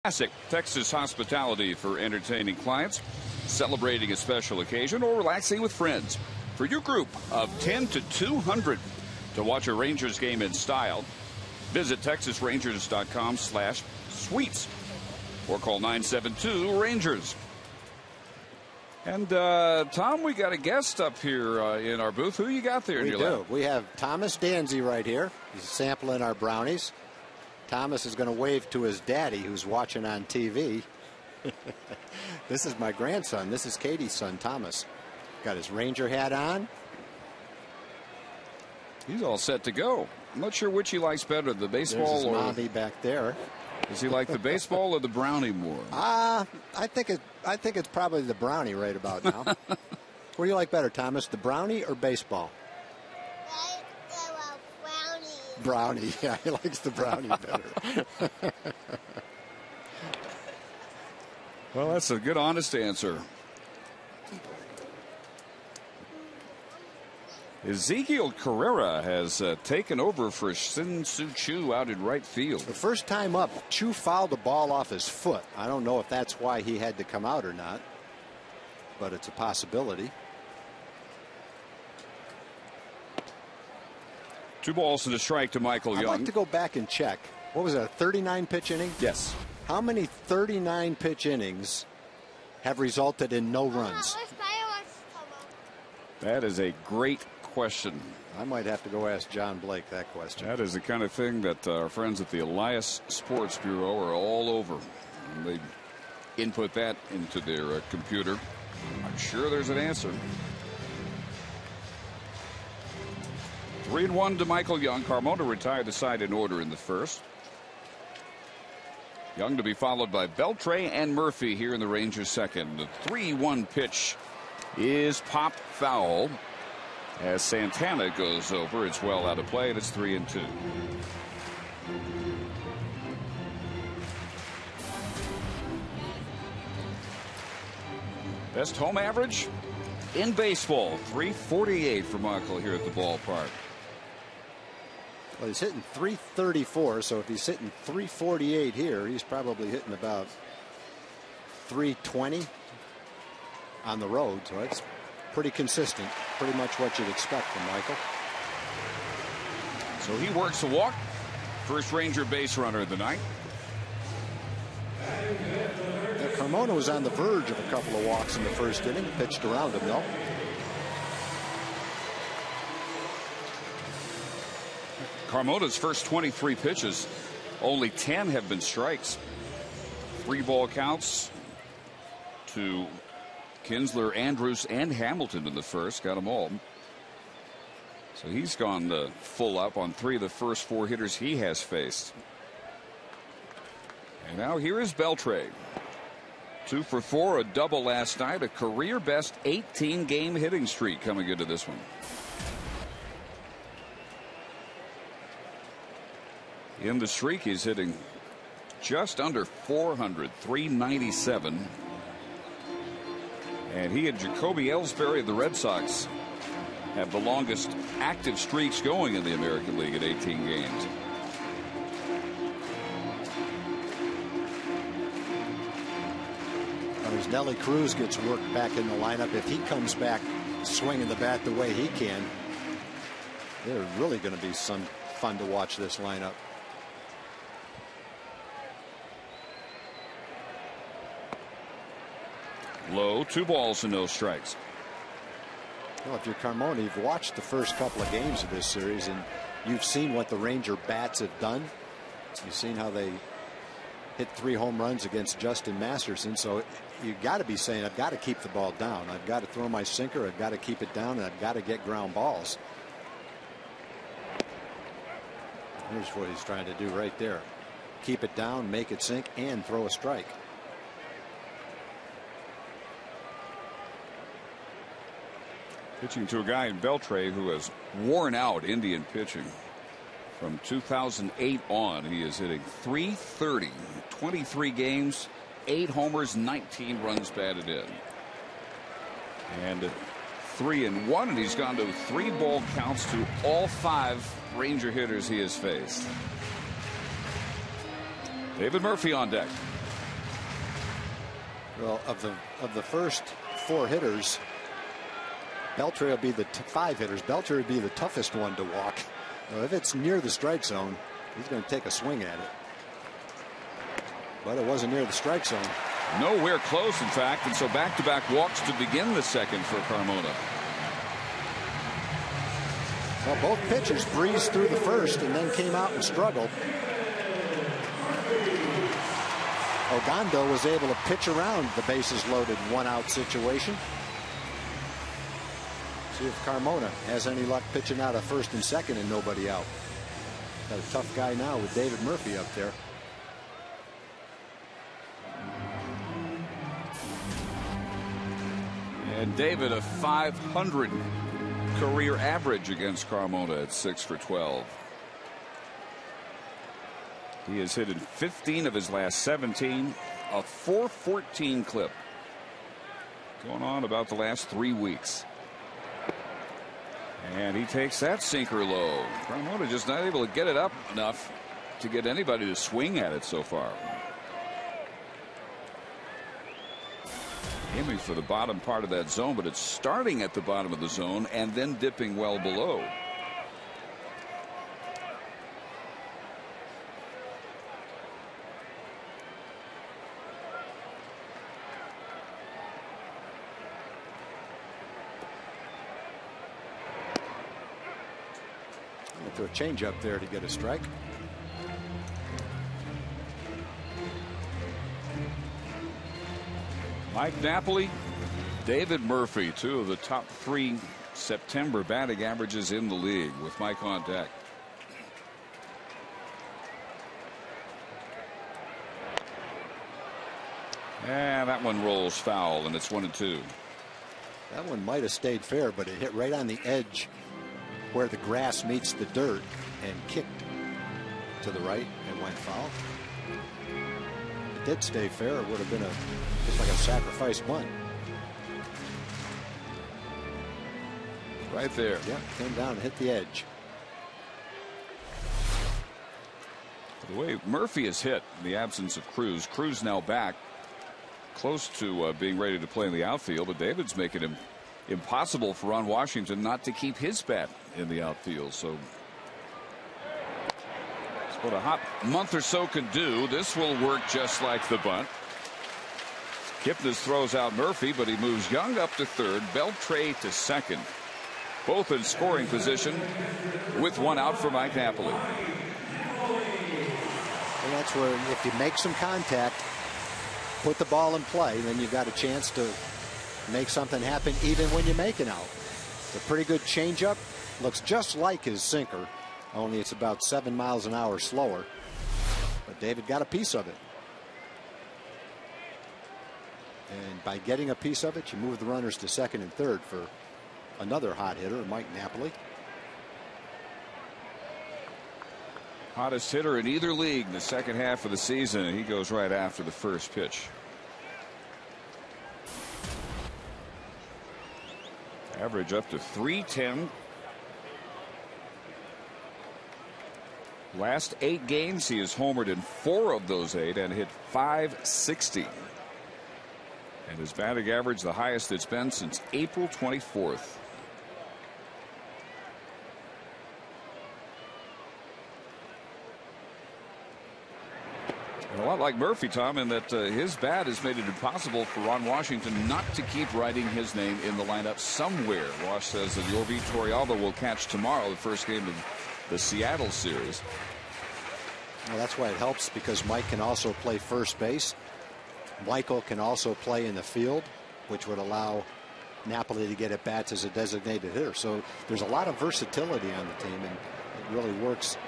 Classic Texas hospitality for entertaining clients, celebrating a special occasion, or relaxing with friends. For your group of 10 to 200 to watch a Rangers game in style, visit TexasRangers.com/suites or call 972-RANGERS. And Tom, we got a guest up here in our booth. Who you got there? We do. We have Thomas Danzy right here. He's sampling our brownies. Thomas is going to wave to his daddy, who's watching on TV. This is my grandson. This is Katie's son, Thomas. Got his Ranger hat on. He's all set to go. I'm not sure which he likes better, the baseball There's his or mommy back there. Does he like the baseball or the brownie more? I think it's probably the brownie right about now. What do you like better, Thomas, the brownie or baseball? Brownie. Yeah, he likes the brownie better. Well, that's a good, honest answer. Ezekiel Carrera has taken over for Sin Soo Choo out in right field. The first time up, Choo fouled the ball off his foot. I don't know if that's why he had to come out or not, but it's a possibility. 2 balls and a strike to Michael Young. I'd like to go back and check. What was it, a 39 pitch inning? Yes. How many 39 pitch innings have resulted in no runs? That is a great question. I might have to go ask John Blake that question. That is the kind of thing that our friends at the Elias Sports Bureau are all over. And they input that into their computer. I'm sure there's an answer. 3-1 to Michael Young. Carmona retired the side in order in the first. Young to be followed by Beltre and Murphy here in the Rangers second. The 3-1 pitch is popped foul as Santana goes over. It's well out of play, and it's 3-2. Best home average in baseball, .348 for Michael here at the ballpark. Well, he's hitting .334, so if he's hitting .348 here, he's probably hitting about .320 on the road. So it's pretty consistent, pretty much what you'd expect from Michael. So he works a walk. First Ranger base runner of the night. Now, Carmona was on the verge of a couple of walks in the first inning. Pitched around him, though. Carmona's first 23 pitches, only 10 have been strikes. 3 ball counts to Kinsler, Andrus, and Hamilton in the first. Got them all. So he's gone full up on 3 of the first 4 hitters he has faced. And now here is Beltre. 2 for 4, a double last night, a career best 18-game hitting streak coming into this one. In the streak, he's hitting just under 400, 397. And he and Jacoby Ellsbury of the Red Sox have the longest active streaks going in the American League at 18 games. As Nelly Cruz gets worked back in the lineup, if he comes back swinging the bat the way he can, they're really going to be some fun to watch this lineup. Low, 2 balls and no strikes. Well, if you're Carmona, you've watched the first couple of games of this series, and you've seen what the Ranger bats have done. You've seen how they hit 3 home runs against Justin Masterson. So you got to be saying, I've got to keep the ball down. I've got to throw my sinker. I've got to keep it down, and I've got to get ground balls. Here's what he's trying to do right there. Keep it down, make it sink, and throw a strike. Pitching to a guy in Beltre who has worn out Indian pitching. From 2008 on, he is hitting .330, 23 games, 8 homers, 19 runs batted in. And 3-1, and he's gone to 3 ball counts to all 5 Ranger hitters he has faced. David Murphy on deck. Well, of the first 4 hitters, Beltre will be the 5 hitters. Beltre would be the toughest one to walk. If it's near the strike zone, he's going to take a swing at it. But it wasn't near the strike zone. Nowhere close, in fact, and so back-to-back walks to begin the second for Carmona. Well, both pitchers breezed through the first and then came out and struggled. Ogando was able to pitch around the bases loaded 1-out situation. See if Carmona has any luck pitching out of first and second and nobody out. Got a tough guy now with David Murphy up there. And David, a 500 career average against Carmona at 6 for 12. He has hit in 15 of his last 17, a .414 clip. Going on about the last 3 weeks. And he takes that sinker low. Carmona just not able to get it up enough to get anybody to swing at it so far. Aiming for the bottom part of that zone, but it's starting at the bottom of the zone and then dipping well below. To a change up there to get a strike. Mike Napoli, David Murphy, 2 of the top 3 September batting averages in the league, with Mike on deck. And that one rolls foul, and it's 1-2. That one might have stayed fair, but it hit right on the edge where the grass meets the dirt and kicked to the right and went foul. It did stay fair. It would have been just like a sacrifice bunt. Right there. Yeah, came down and hit the edge. The way Murphy is hit in the absence of Cruz. Cruz now back close to being ready to play in the outfield, but David's making him impossible for Ron Washington not to keep his bat in the outfield. So that's what a hot month or so can do. This will work just like the bunt. KIPNIS throws out Murphy, but he moves Young up to third, Beltre to second, both in scoring position with 1 out for Mike Napoli. And that's where, if you make some contact, put the ball in play, then you've got a chance to make something happen even when you make an out. It's a pretty good changeup. Looks just like his sinker, only it's about 7 miles an hour slower. But David got a piece of it. And by getting a piece of it, you move the runners to second and third for another hot hitter, Mike Napoli. Hottest hitter in either league in the second half of the season, and he goes right after the first pitch. Average up to .310. Last 8 games, he has homered in 4 of those 8 and hit .560. And his batting average, the highest it's been since April 24th. A lot like Murphy, Tom, in that his bat has made it impossible for Ron Washington not to keep writing his name in the lineup somewhere. Wash says that Yorvi Torrealba will catch tomorrow, the first game of the Seattle series. Well, that's why it helps, because Mike can also play first base. Michael can also play in the field, which would allow Napoli to get at bats as a designated hitter. So there's a lot of versatility on the team, and it really works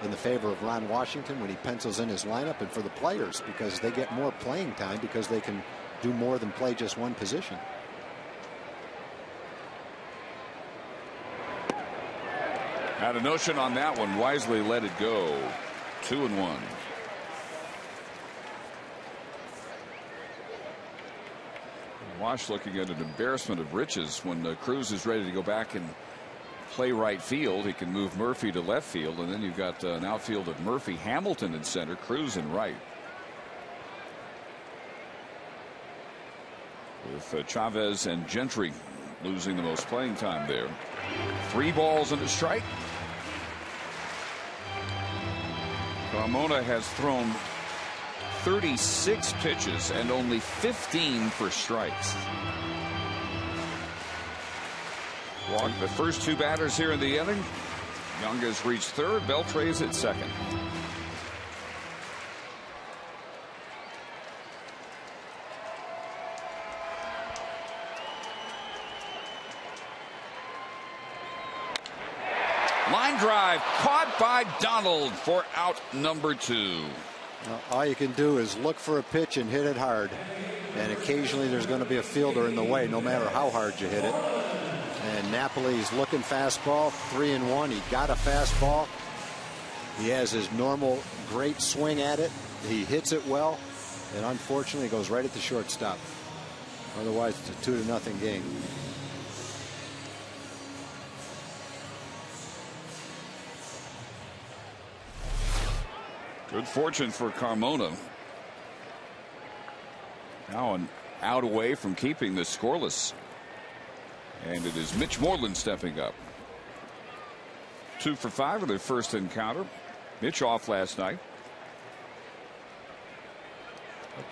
in the favor of Ron Washington when he pencils in his lineup, and for the players, because they get more playing time because they can do more than play just one position. Had a notion on that one, wisely let it go. 2-1. Wash looking at an embarrassment of riches when Cruz is ready to go back and play right field. He can move Murphy to left field, and then you've got an outfield of Murphy, Hamilton in center, Cruz in right. with Chavez and Gentry losing the most playing time there. 3 balls and a strike. Carmona has thrown 36 pitches and only 15 for strikes. Walked the first 2 batters here in the inning. Young has reached third. Beltre is at second. Line drive caught by Donald for out number 2. All you can do is look for a pitch and hit it hard. And occasionally there's going to be a fielder in the way, no matter how hard you hit it. And Napoli's looking fastball, 3-1. He got a fastball. He has his normal great swing at it. He hits it well. And unfortunately goes right at the shortstop. Otherwise it's a 2-0 game. Good fortune for Carmona. Now an out away from keeping this scoreless. And it is Mitch Moreland stepping up. 2 for 5 in their first encounter. Mitch off last night.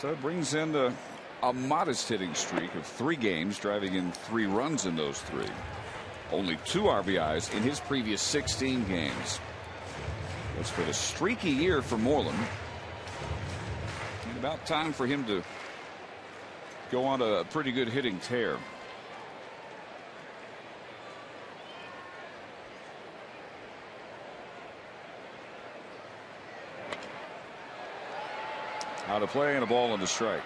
But brings in a modest hitting streak of 3 games, driving in 3 runs in those 3. Only 2 RBIs in his previous 16 games. It's been a streaky year for Moreland. And about time for him to go on a pretty good hitting tear. Out of play and a ball on the strike.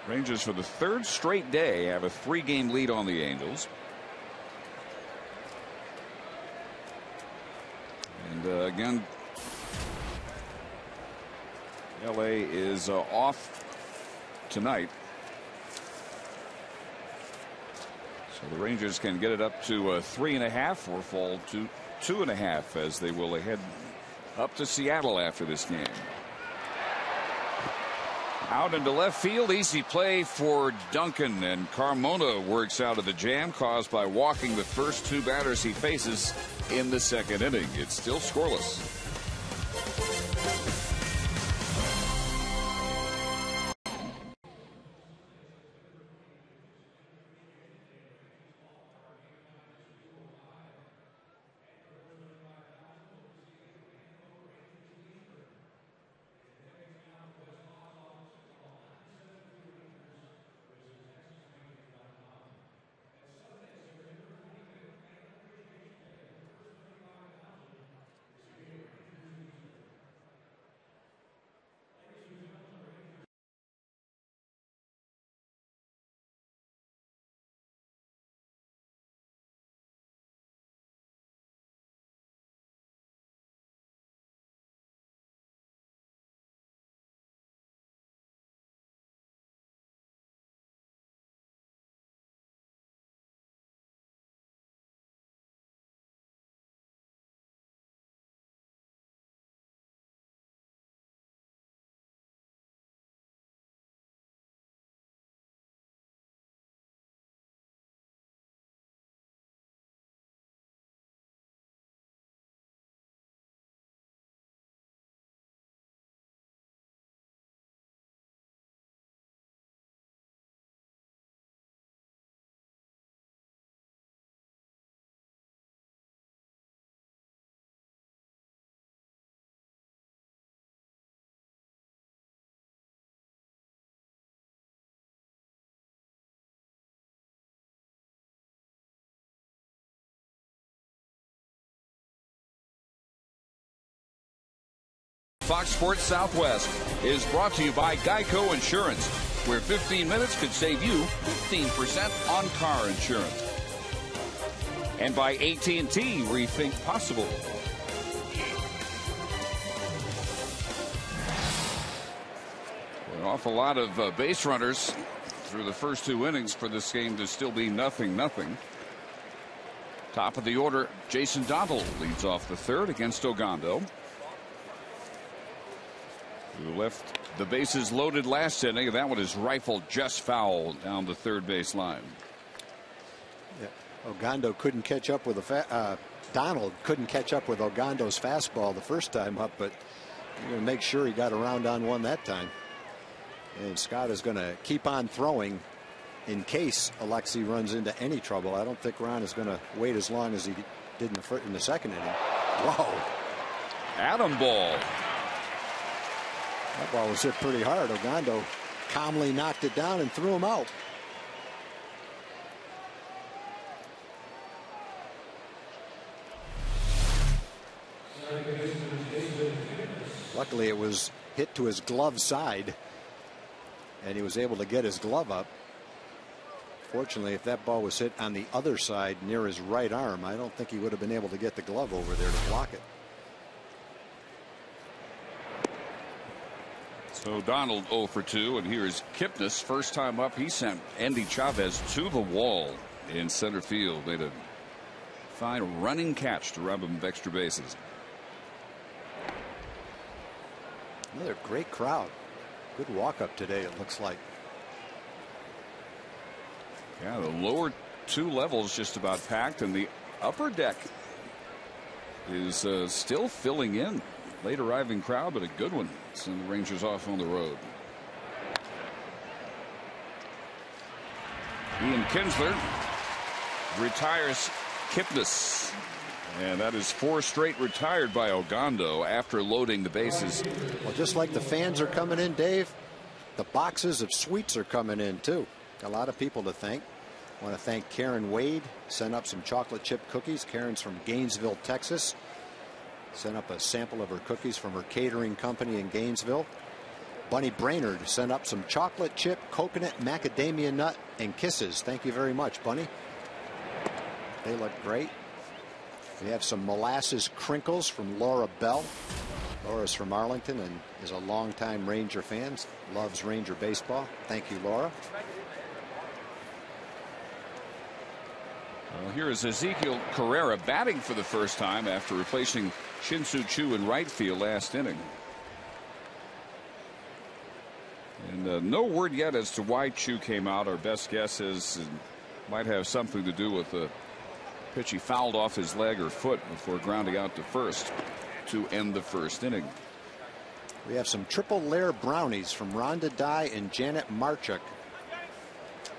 Rangers for the 3rd straight day have a 3-game lead on the Angels. And again, LA is off tonight. So the Rangers can get it up to 3.5 or fall to 2.5 as they will head up to Seattle after this game. Out into left field, easy play for Duncan, and Carmona works out of the jam caused by walking the first 2 batters he faces in the 2nd inning. It's still scoreless. Fox Sports Southwest is brought to you by Geico Insurance, where 15 minutes could save you 15% on car insurance. And by AT&T, rethink possible. An awful lot of base runners through the first 2 innings for this game to still be 0-0. Top of the order, Jason Donald leads off the 3rd against Ogando. who left the bases loaded last inning, and that one is rifled just foul down the third base line. Yeah. Ogando couldn't catch up with Donald couldn't catch up with Ogando's fastball the first time up, but you're going to make sure he got around on one that time. And Scott is going to keep on throwing in case Alexi runs into any trouble. I don't think Ron is going to wait as long as he did in the second inning. Whoa. Atom ball. That ball was hit pretty hard. Ogando calmly knocked it down and threw him out. Luckily, it was hit to his glove side, and he was able to get his glove up. Fortunately, if that ball was hit on the other side near his right arm, I don't think he would have been able to get the glove over there to block it. So Donald 0 for 2, and here's Kipnis. First time up, he sent Andy Chavez to the wall in center field. Made a fine running catch to rob him of extra bases. Another great crowd. Good walk up today, it looks like. Yeah, the lower two levels just about packed, and the upper deck is still filling in. Late arriving crowd, but a good one. Send the Rangers off on the road. Ian Kinsler retires Kipnis. And that is 4 straight retired by Ogando after loading the bases. Well, just like the fans are coming in, Dave, the boxes of sweets are coming in too. A lot of people to thank. I want to thank Karen Wade. Sent up some chocolate chip cookies. Karen's from Gainesville, Texas. Sent up a sample of her cookies from her catering company in Gainesville. Bunny Brainerd sent up some chocolate chip, coconut, macadamia nut, and kisses. Thank you very much, Bunny. They look great. We have some molasses crinkles from Laura Bell. Laura's from Arlington and is a longtime Ranger fan. Loves Ranger baseball. Thank you, Laura. Well, here is Ezekiel Carrera batting for the first time after replacing Shin-Soo Choo in right field last inning. And no word yet as to why Choo came out. Our best guess is it might have something to do with the pitch he fouled off his leg or foot before grounding out to first to end the first inning. We have some triple layer brownies from Rhonda Dye and Janet Marchuk.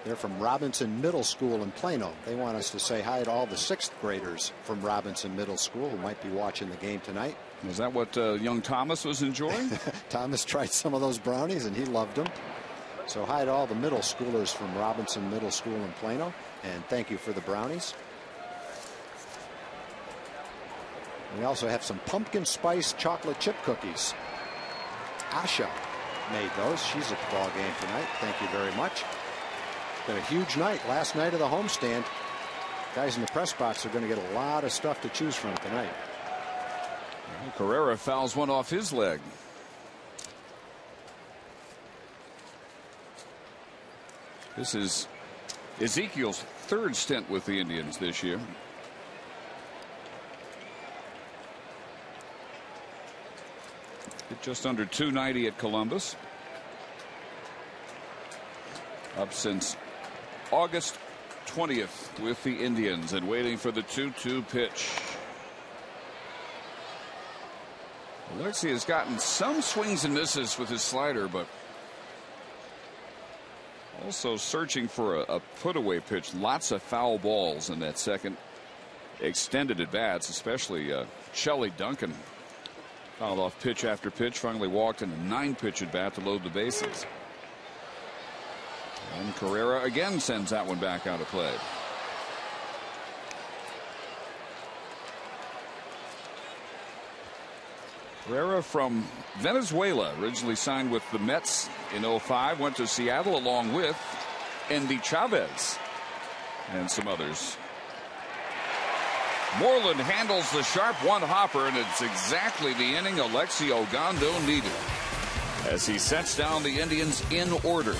They're from Robinson Middle School in Plano. They want us to say hi to all the 6th graders from Robinson Middle School who might be watching the game tonight. Is that what young Thomas was enjoying? Thomas tried some of those brownies and he loved them. So hi to all the middle schoolers from Robinson Middle School in Plano, and thank you for the brownies. We also have some pumpkin spice chocolate chip cookies. Asha made those. She's at the ball game tonight. Thank you very much. It's been a huge night. Last night of the homestand. Guys in the press box are going to get a lot of stuff to choose from tonight. Carrera fouls one off his leg. This is Ezekiel's 3rd stint with the Indians this year. Just under 290 at Columbus. Up since August 20th with the Indians and waiting for the 2-2 pitch. Alexi has gotten some swings and misses with his slider, but also searching for a put-away pitch. Lots of foul balls in that second extended at bats, especially Shelley Duncan. Fouled off pitch after pitch, finally walked in a 9-pitch at bat to load the bases. And Carrera again sends that one back out of play. Carrera from Venezuela, originally signed with the Mets in 05, went to Seattle along with Andy Chavez and some others. Moreland handles the sharp one hopper, and it's exactly the inning Alexi Ogando needed as he sets down the Indians in order.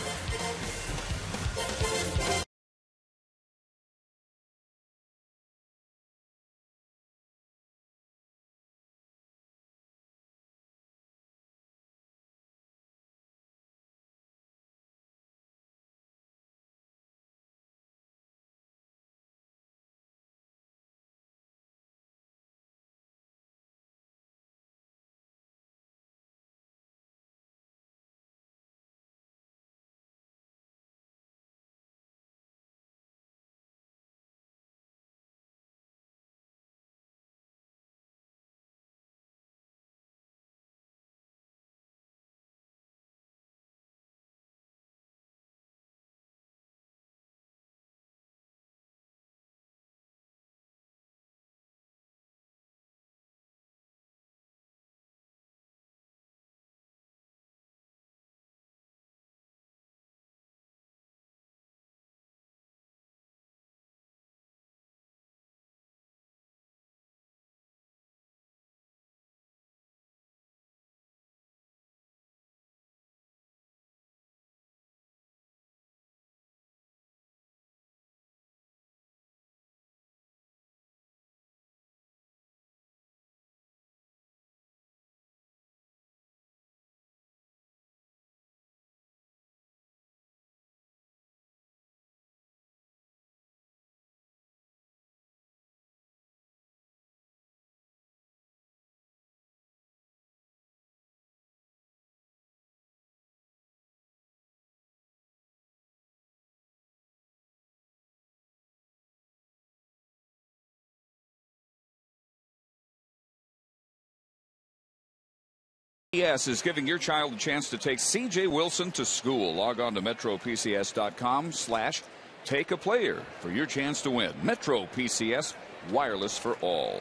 PCS is giving your child a chance to take CJ Wilson to school. Log on to metropcs.com/take-a-player for your chance to win. Metro PCS, wireless for all.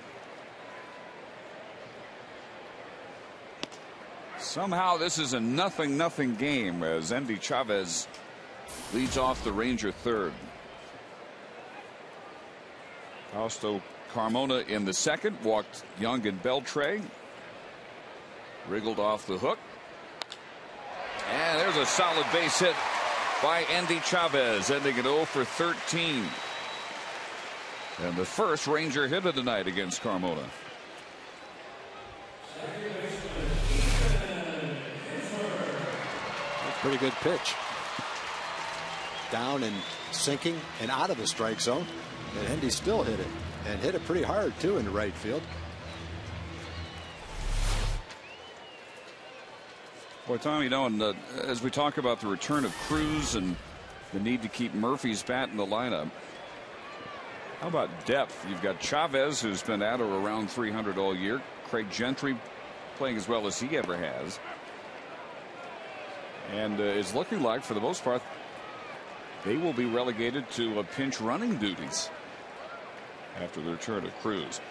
Somehow this is a 0-0 game as Andy Chavez leads off the Ranger third. Fausto Carmona in the second, walked Young and Beltre. Wriggled off the hook. And there's a solid base hit by Andy Chavez, ending it 0 for 13. And the first Ranger hit of the night against Carmona. Pretty good pitch. Down and sinking and out of the strike zone. And Andy still hit it. And hit it pretty hard, too, in the right field. Boy, Tom, you know, and as we talk about the return of Cruz and the need to keep Murphy's bat in the lineup, how about depth? You've got Chavez, who's been at or around 300 all year. Craig Gentry playing as well as he ever has. And it's looking like, for the most part, they will be relegated to pinch running duties after the return of Cruz.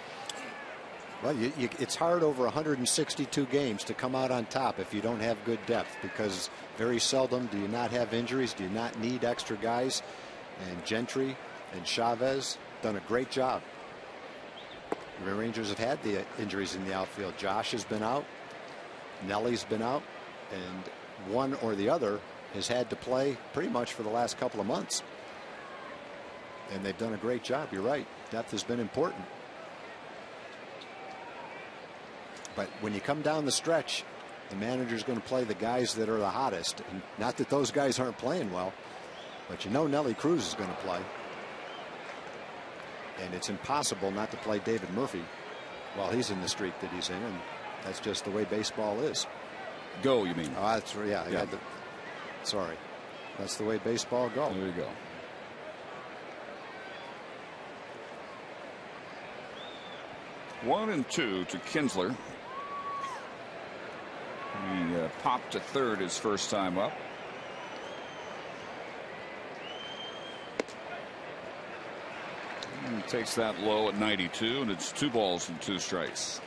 Well, it's hard over 162 games to come out on top if you don't have good depth, because very seldom do you not have injuries, do you not need extra guys. And Gentry and Chavez done a great job. The Rangers have had the injuries in the outfield. Josh has been out, Nelly's been out, and one or the other has had to play pretty much for the last couple of months. And they've done a great job. You're right. Depth has been important. But when you come down the stretch, the manager's going to play the guys that are the hottest. And not that those guys aren't playing well, but you know Nelly Cruz is going to play. And it's impossible not to play David Murphy while he's in the streak that he's in. And that's just the way baseball is. Go, you mean? Oh, that's yeah. I had to, sorry, that's the way baseball goes. There you go. One and two to Kinsler. He popped to third his first time up. And takes that low at 92, and it's 2 balls and 2 strikes.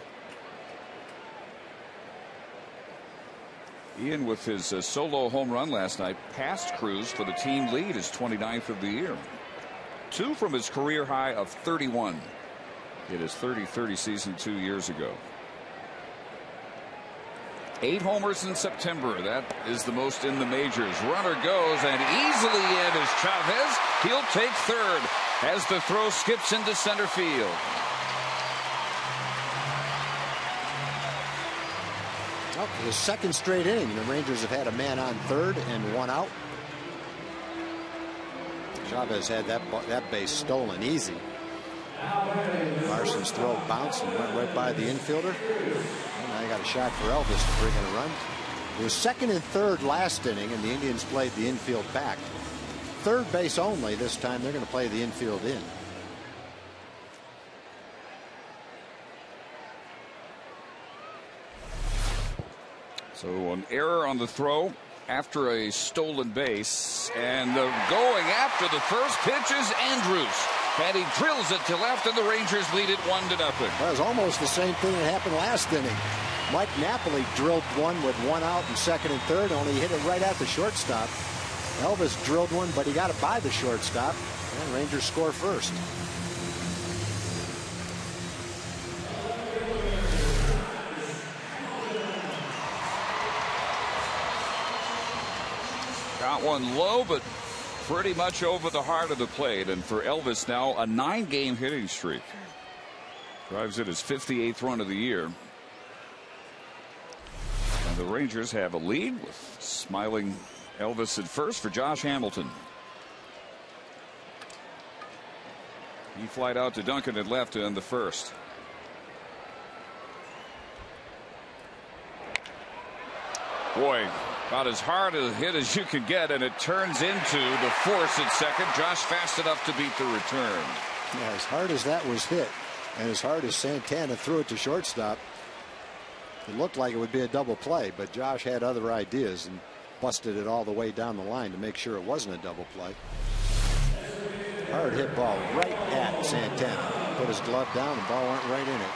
Ian, with his solo home run last night, passed Cruz for the team lead, his 29th of the year. 2 from his career high of 31 in his 30-30 season 2 years ago. 8 homers in September. That is the most in the majors. Runner goes, and easily in is Chavez. He'll take third as the throw skips into center field. Well, for the second straight inning, the Rangers have had a man on third and 1 out. Chavez had that base stolen easy. Larson's throw bounced and went right by the infielder. And now you got a shot for Elvis to bring in a run. It was second and third last inning, and the Indians played the infield back. Third base only this time. They're going to play the infield in. So an error on the throw after a stolen base, and going after the first pitch is Andrews, and he drills it to left, and the Rangers lead it 1-0. That was almost the same thing that happened last inning. Mike Napoli drilled one with 1 out in second and third, only hit it right at the shortstop. Elvis drilled one, but he got it by the shortstop, and Rangers score first. Got one low, but pretty much over the heart of the plate. And for Elvis now, a 9-game hitting streak. Drives it his 58th run of the year. And the Rangers have a lead with smiling Elvis at first for Josh Hamilton. He flied out to Duncan at left to end the first. Boy, about as hard a hit as you could get, and it turns into the force at second. Josh fast enough to beat the return. Yeah, as hard as that was hit, and as hard as Santana threw it to shortstop, It looked like it would be a double play, but Josh had other ideas and busted it all the way down the line to make sure it wasn't a double play. Hard hit ball right at Santana. Put his glove down, the ball went right in it.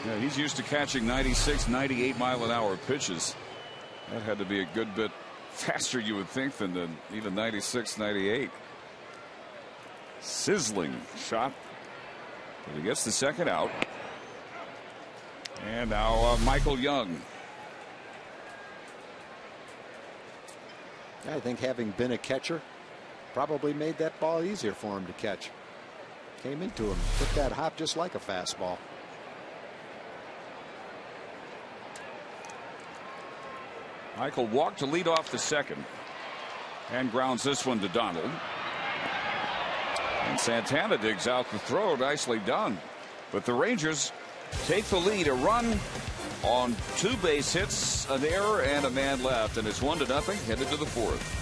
Yeah, he's used to catching 96, 98 mile-an-hour pitches. That had to be a good bit faster, you would think, than even 96, 98. Sizzling shot. But he gets the second out. And now Michael Young. I think having been a catcher probably made that ball easier for him to catch. Came into him, took that hop just like a fastball. Michael walked to lead off the second and grounds this one to Donald. And Santana digs out the throw. Nicely done. But the Rangers take the lead. A run on 2 base hits, an error, and a man left. And it's 1-0 headed to the 4th.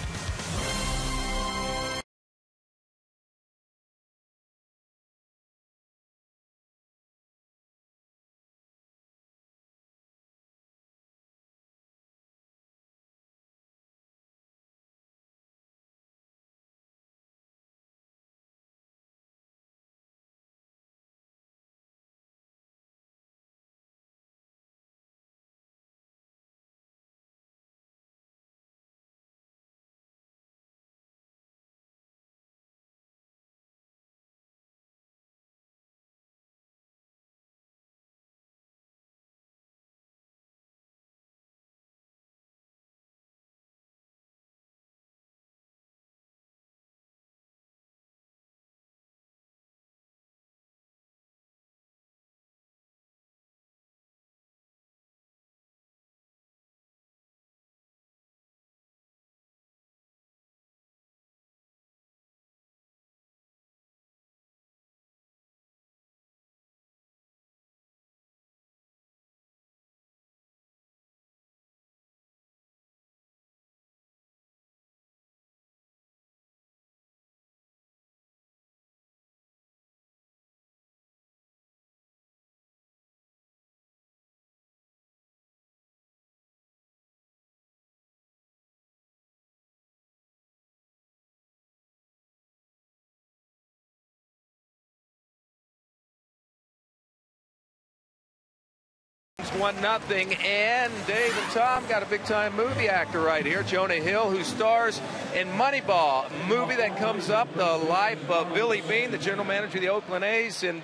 It's 1-0, and Dave and Tom got a big-time movie actor right here, Jonah Hill, who stars in Moneyball, a movie that comes up, the life of Billy Beane, the general manager of the Oakland A's, and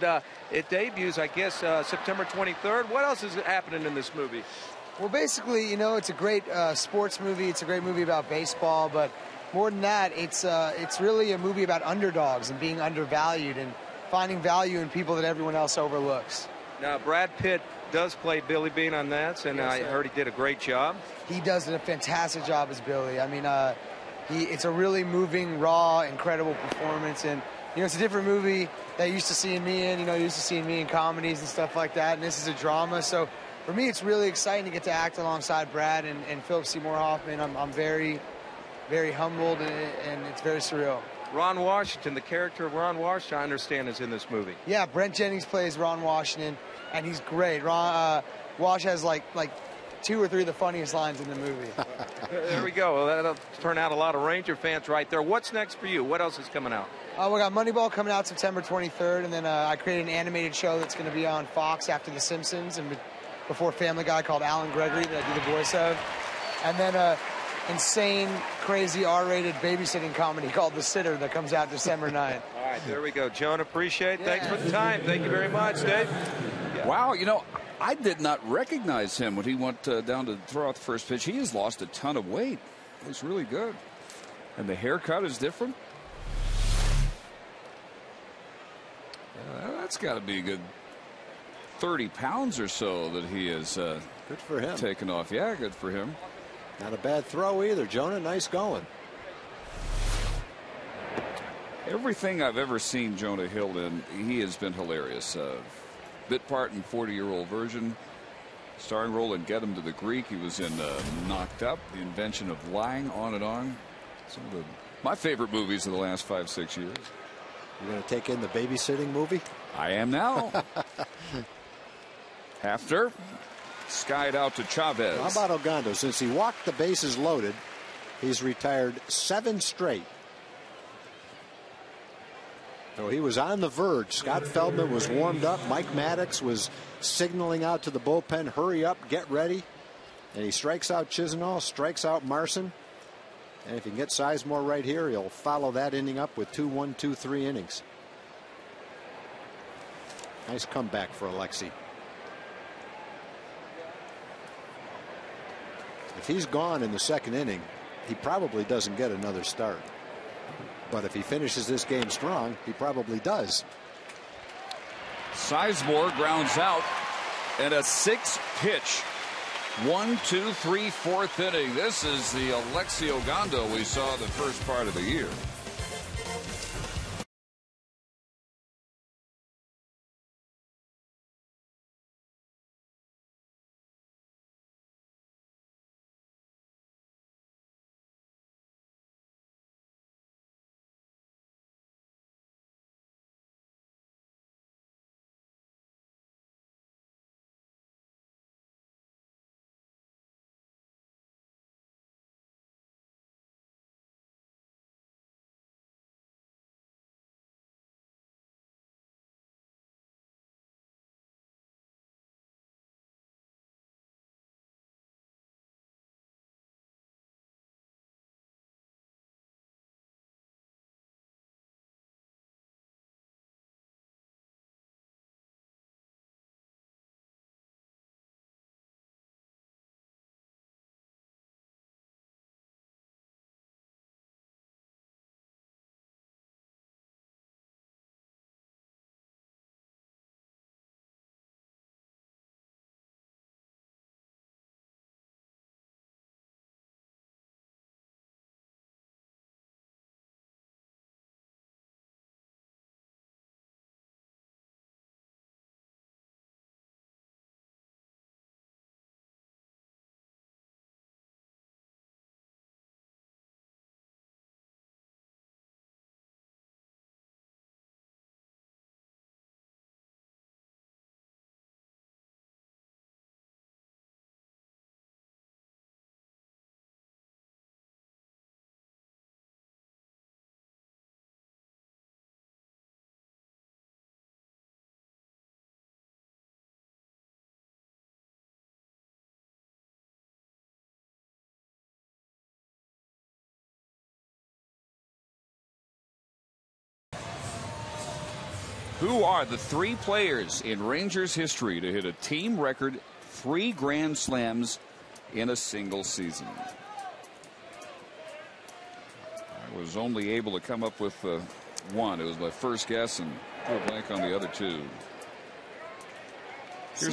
it debuts, I guess, September 23rd. What else is happening in this movie? Well, basically, you know, it's a great sports movie. It's a great movie about baseball, but more than that, it's really a movie about underdogs and being undervalued and finding value in people that everyone else overlooks. Now, Brad Pitt does play Billy Beane on that, and yes, I heard he did a great job. He does a fantastic job as Billy. I mean, it's a really moving, raw, incredible performance, and you know, it's a different movie that you're used to seeing me in. You know, you're used to seeing me in comedies and stuff like that, and this is a drama. So for me, it's really exciting to get to act alongside Brad and Philip Seymour Hoffman. I'm very, very humbled, and it's very surreal. Ron Washington, the character of Ron Washington, I understand, is in this movie. Yeah, Brent Jennings plays Ron Washington, and he's great. Wash has like 2 or 3 of the funniest lines in the movie. There we go. Well, that'll turn out a lot of Ranger fans right there. What's next for you? What else is coming out? We got Moneyball coming out September 23rd, and then I created an animated show that's going to be on Fox after The Simpsons and before Family Guy called Alan Gregory that I do the voice of. And then insane, crazy, R-rated babysitting comedy called The Sitter that comes out December 9th. All right, there we go. Jonah, appreciate it. Thanks for the time. Thank you very much, Dave. Yeah. Wow, you know, I did not recognize him when he went down to throw out the first pitch. He has lost a ton of weight. He's really good. And the haircut is different. That's got to be a good 30 pounds or so that he has good for him. Taken off. Yeah, good for him. Not a bad throw either, Jonah. Nice going. Everything I've ever seen Jonah Hill in, he has been hilarious. Bit part in 40-Year-Old Virgin, starring role in Get Him to the Greek. He was in Knocked Up, The Invention of Lying, on and on. Some of my favorite movies of the last 5-6 years. You're going to take in the babysitting movie? I am now. Hafner skied out to Chavez. How about Ogando? Since he walked the bases loaded, he's retired 7 straight. So he was on the verge. Scott Feldman was warmed up. Mike Maddox was signaling out to the bullpen, hurry up, get ready. And he strikes out Chisenhall, strikes out Marson. And if he can get Sizemore right here, he'll follow that inning up with 2 1, 2, 3 innings. Nice comeback for Alexi. If he's gone in the 2nd inning, he probably doesn't get another start. But if he finishes this game strong, he probably does. Sizemore grounds out, and a 6-pitch 1, 2, 3, 4th inning. This is the Alexi Ogando we saw the first part of the year. Who are the 3 players in Rangers history to hit a team record 3 grand slams in a single season? I was only able to come up with 1. It was my first guess and drew a blank on the other 2. Here's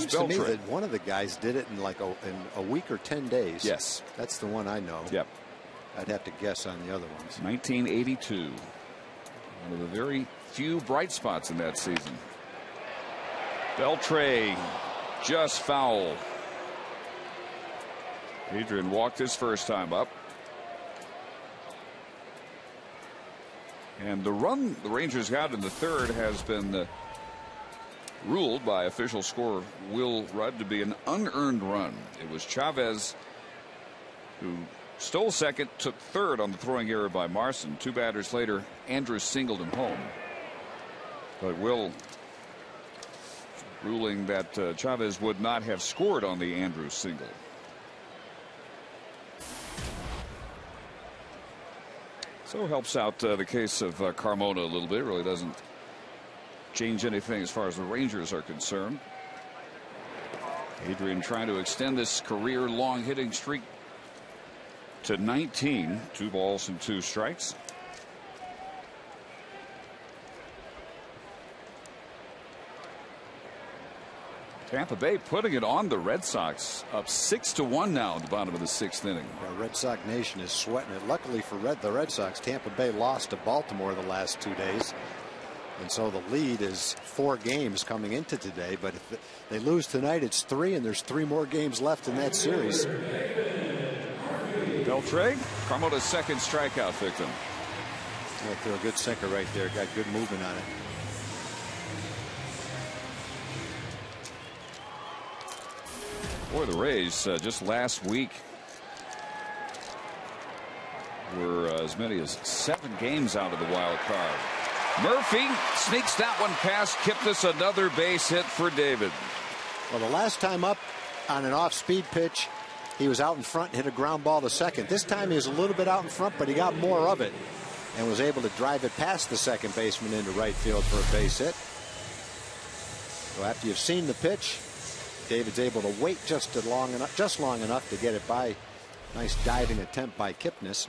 Seems to me Beltre. that one of the guys did it in like in a week or 10 days. Yes. That's the one I know. Yep. I'd have to guess on the other ones. 1982. One of the very few bright spots in that season. Beltre just foul. Adrian walked his first time up. And the run the Rangers got in the 3rd has been ruled by official scorer Will Rudd to be an unearned run. It was Chavez who stole 2nd, took 3rd on the throwing error by Marson. 2 batters later, Andrews singled him home. But Will ruling that Chavez would not have scored on the Andrews single. So helps out the case of Carmona a little bit. Really doesn't change anything as far as the Rangers are concerned. Adrian trying to extend this career long hitting streak to 19. 2 balls and 2 strikes. Tampa Bay putting it on the Red Sox, up 6-1 now at the bottom of the 6th inning. Yeah, Red Sox Nation is sweating it. Luckily for the Red Sox, Tampa Bay lost to Baltimore the last 2 days. And so the lead is 4 games coming into today. But if they lose tonight, it's 3, and there's 3 more games left in that series. Beltre, Carmona's 2nd strikeout victim. Yeah, threw a good sinker right there. Got good movement on it. Boy, the Rays just last week were as many as 7 games out of the wild card. Murphy sneaks that one past Kipnis. Another base hit for David. Well, the last time up on an off-speed pitch, he was out in front and hit a ground ball to second. This time he was a little bit out in front, but he got more of it and was able to drive it past the second baseman into right field for a base hit. So after you've seen the pitch, David's able to wait just long enough to get it by. Nice diving attempt by Kipnis.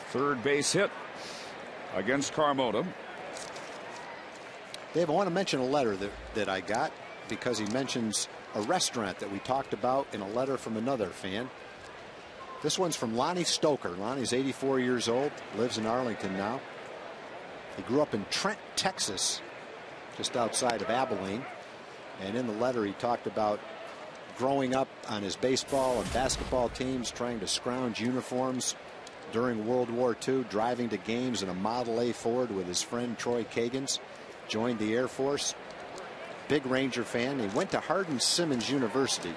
Third base hit against Carmona. Dave, I want to mention a letter that I got because he mentions a restaurant that we talked about in a letter from another fan. This one's from Lonnie Stoker. Lonnie's 84 years old, lives in Arlington now. He grew up in Trent, Texas, just outside of Abilene. And in the letter, he talked about growing up on his baseball and basketball teams, trying to scrounge uniforms during World War II, driving to games in a Model A Ford with his friend Troy Kagans. Joined the Air Force. Big Ranger fan. He went to Hardin-Simmons University.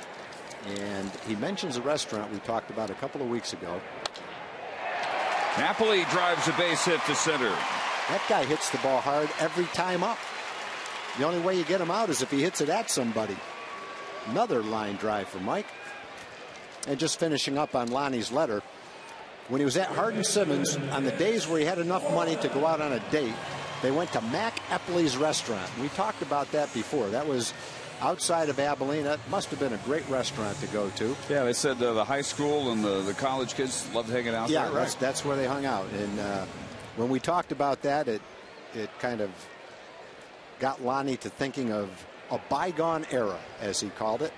And he mentions a restaurant we talked about a couple of weeks ago. Napoli drives a base hit to center. That guy hits the ball hard every time up. The only way you get him out is if he hits it at somebody. Another line drive for Mike. And just finishing up on Lonnie's letter. When he was at Hardin-Simmons, on the days where he had enough money to go out on a date, they went to Mac Epley's restaurant. We talked about that before. That was outside of Abilene. That must have been a great restaurant to go to. Yeah, they said the high school and the college kids loved hanging out there. Yeah, that's where they hung out. And when we talked about that, it kind of got Lonnie to thinking of a bygone era, as he called it,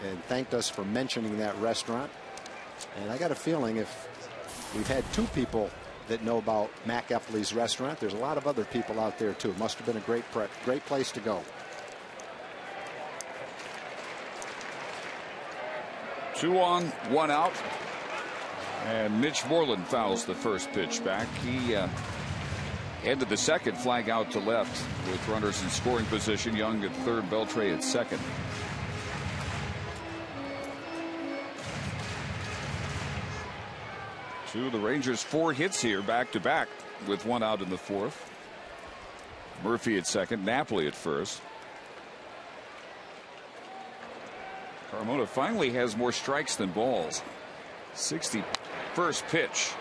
and thanked us for mentioning that restaurant. And I got a feeling if we've had 2 people that know about Mac Epley's restaurant, there's a lot of other people out there too. It must have been a great place to go. 2 on, 1 out. And Mitch Moreland fouls the first pitch back. He ended the second, flag out to left with runners in scoring position. Young at third, Beltre at second. The Rangers 4 hits here back to back with 1 out in the 4th. Murphy at second, Napoli at first. Carmona finally has more strikes than balls. 61st pitch.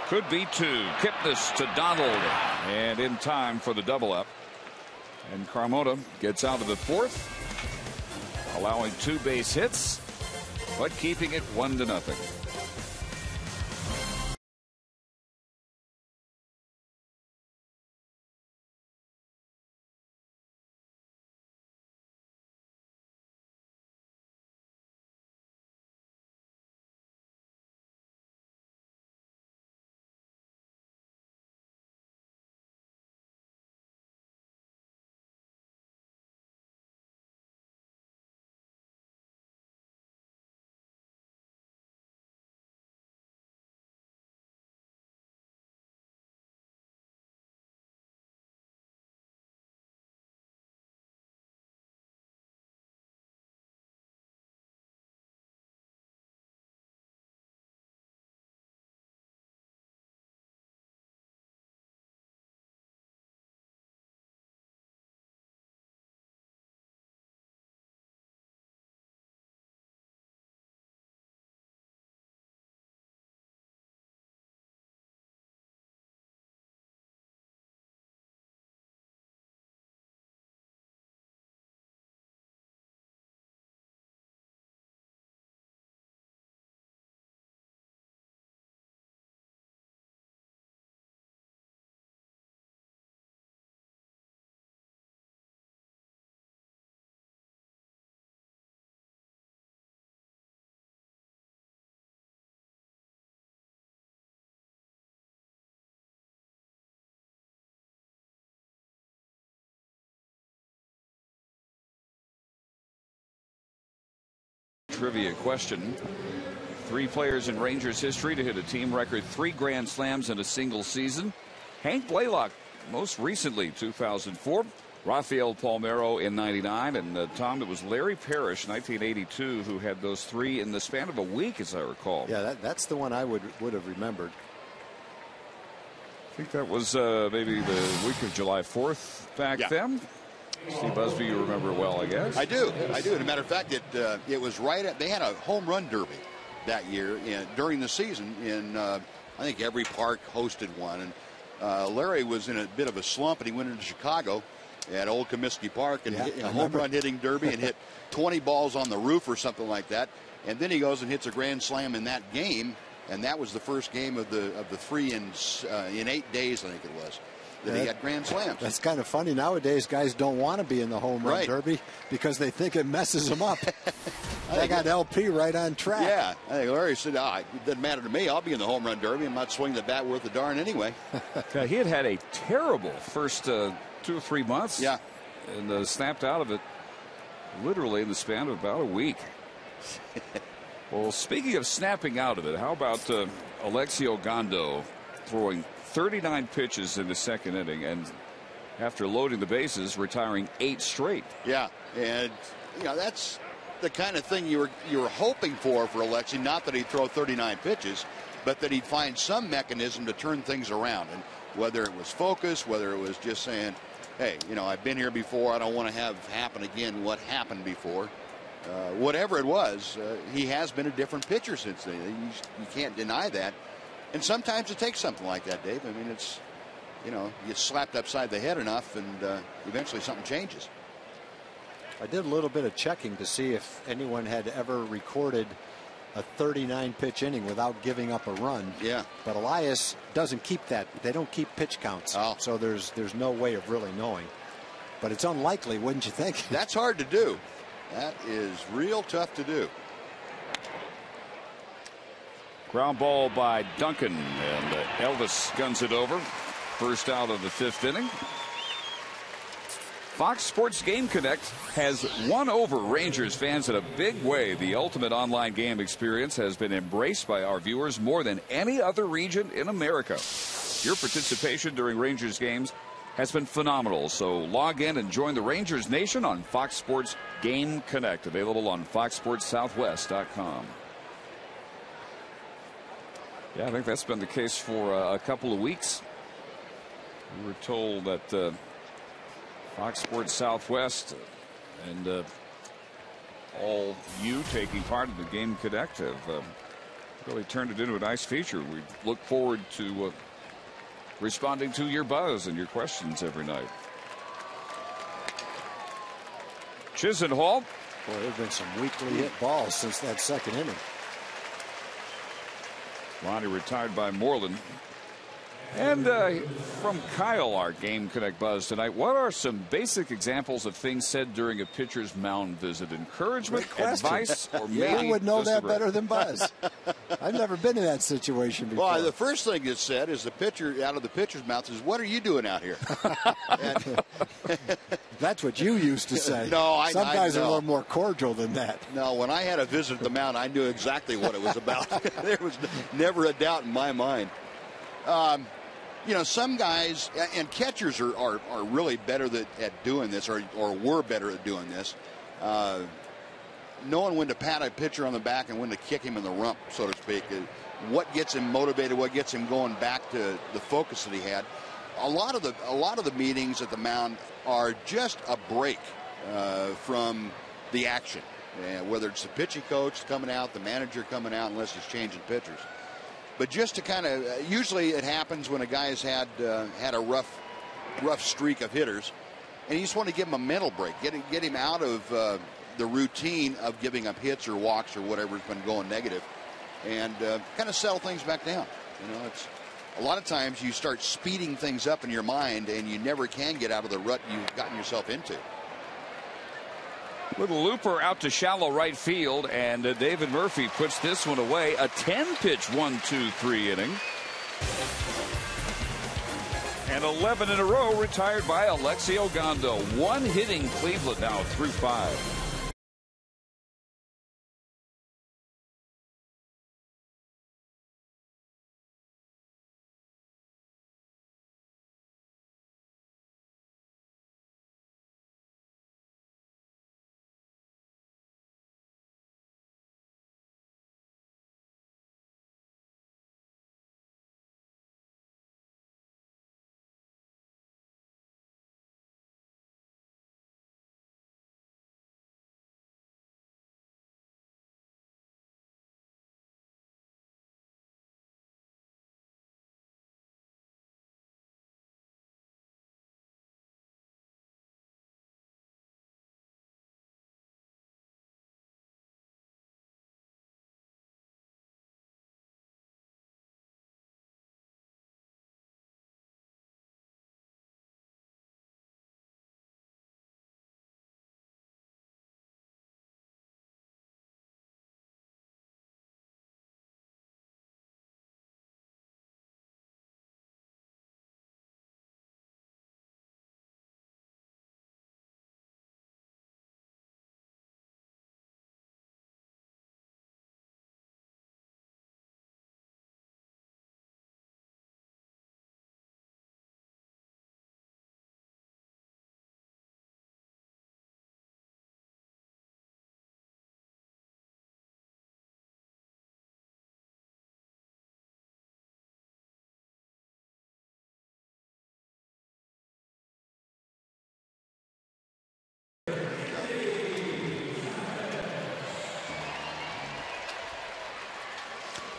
Could be 2. Kipnis to Donald. And in time for the double up. And Carmona gets out of the 4th, allowing 2 base hits, but keeping it 1-0. Trivia question. 3 players in Rangers history to hit a team record 3 Grand Slams in a single season. Hank Blaylock most recently 2004. Rafael Palmeiro in 99, and Tom, it was Larry Parrish, 1982, who had those 3 in the span of a week, as I recall. Yeah, that's the one I would have remembered. I think that was maybe the week of July 4th back then. Steve Busby, you remember it well, I guess. I do. As a matter of fact, it was right at, they had a home run derby that year during the season in, I think every park hosted one. And Larry was in a bit of a slump, and he went into Chicago at Old Comiskey Park and hit a home run hitting derby and hit 20 balls on the roof or something like that. And then he goes and hits a grand slam in that game, and that was the first game of the 3 in 8 days, I think it was, that he had grand slams. That's kind of funny. Nowadays, guys don't want to be in the home run derby because they think it messes them up. They got LP right on track. Yeah, I think Larry said, it doesn't matter to me. I'll be in the home run derby. I'm not swinging the bat worth a darn anyway. He had a terrible first 2 or 3 months. Yeah. And snapped out of it literally in the span of about a week. Well, speaking of snapping out of it, how about Alexio Gondo throwing 39 pitches in the second inning, and after loading the bases, retiring 8 straight. Yeah, and that's the kind of thing you were hoping for Alexi. Not that he'd throw 39 pitches, but that he'd find some mechanism to turn things around. And whether it was focus, whether it was just saying, hey, I've been here before, I don't want to have happen again what happened before. Whatever it was, he has been a different pitcher since then. You can't deny that. And sometimes it takes something like that, Dave. I mean, it's, you get slapped upside the head enough, and eventually something changes. I did a little bit of checking to see if anyone had ever recorded a 39 pitch inning without giving up a run. Yeah. But Elias doesn't keep that. They don't keep pitch counts. Oh. So there's no way of really knowing. But it's unlikely, wouldn't you think? That's hard to do. That is real tough to do. Ground ball by Duncan, and Elvis guns it over. First out of the 5th inning. Fox Sports Game Connect has won over Rangers fans in a big way. The ultimate online game experience has been embraced by our viewers more than any other region in America. Your participation during Rangers games has been phenomenal. So log in and join the Rangers Nation on Fox Sports Game Connect, available on foxsportssouthwest.com. Yeah, I think that's been the case for a couple of weeks. We were told that Fox Sports Southwest and all you taking part in the Game Connect have really turned it into a nice feature. We look forward to responding to your buzz and your questions every night. Chisenhall. Boy, there have been some weakly hit balls since that second inning. Lonnie retired by Moreland. And from Kyle, our Game Connect buzz tonight, what are some basic examples of things said during a pitcher's mound visit? Encouragement, advice, or maybe you would know that better than Buzz. Buzz. I've never been in that situation before. Well, the first thing that's said is the pitcher out of the pitcher's mouth is, "What are you doing out here?" That's what you used to say. No, some guys are a no. little more cordial than that. No, when I had a visit at the mound, I knew exactly what it was about. There was never a doubt in my mind. Some guys and catchers are really better at doing this, or were better at doing this. Knowing when to pat a pitcher on the back and when to kick him in the rump, so to speak. What gets him motivated, what gets him going back to the focus that he had. A lot of the meetings at the mound are just a break from the action. Whether it's the pitching coach coming out, the manager coming out, unless he's changing pitchers. But just to kind of, usually it happens when a guy has had a rough streak of hitters, and you just want to give him a mental break, get him out of the routine of giving up hits or walks or whatever's been going negative, and kind of settle things back down. It's a lot of times you start speeding things up in your mind, and you never can get out of the rut you've gotten yourself into. Little looper out to shallow right field, and David Murphy puts this one away. A 10-pitch 1-2-3 inning. And 11 in a row retired by Alexio Gondo. One hitting Cleveland now through 5.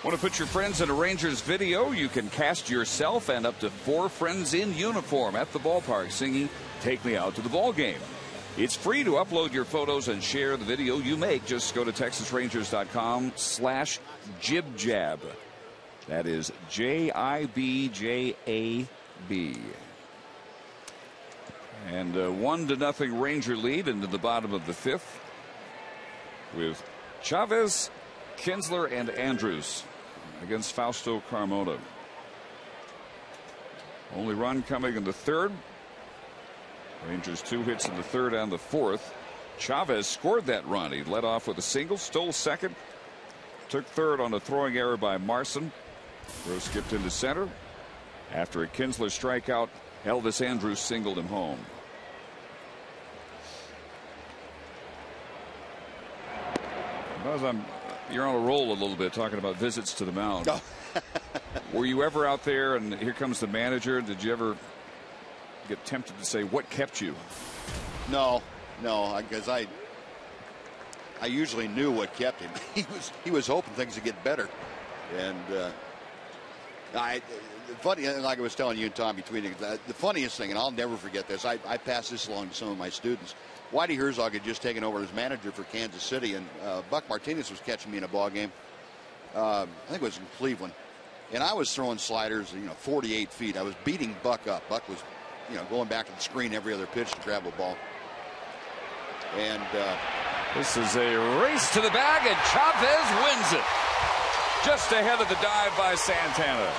Want to put your friends in a Rangers video? You can cast yourself and up to 4 friends in uniform at the ballpark singing "Take Me Out to the Ball Game." It's free to upload your photos and share the video you make. Just go to TexasRangers.com/JibJab. That is JIBJAB. And 1-0 Ranger lead into the bottom of the 5th with Chavez, Kinsler, and Andrews against Fausto Carmona. Only run coming in the 3rd. Rangers 2 hits in the 3rd and the 4th. Chavez scored that run. He led off with a single, stole 2nd, took 3rd on a throwing error by Marson. Throw skipped into center. After a Kinsler strikeout, Elvis Andrus singled him home. Buzz, you're on a roll a little bit talking about visits to the mound. Oh. Were you ever out there and here comes the manager? Did you ever get tempted to say, what kept you? No, because I usually knew what kept him. He was hoping things would get better. And funny, like I was telling you and Tom between the funniest thing, and I'll never forget this, I passed this along to some of my students. Whitey Herzog had just taken over as manager for Kansas City, and Buck Martinez was catching me in a ball game. I think it was in Cleveland, and I was throwing sliders, 48 feet. I was beating Buck up. Buck was, going back to the screen every other pitch to grab a ball. And this is a race to the bag, and Chavez wins it. Just ahead of the dive by Santana.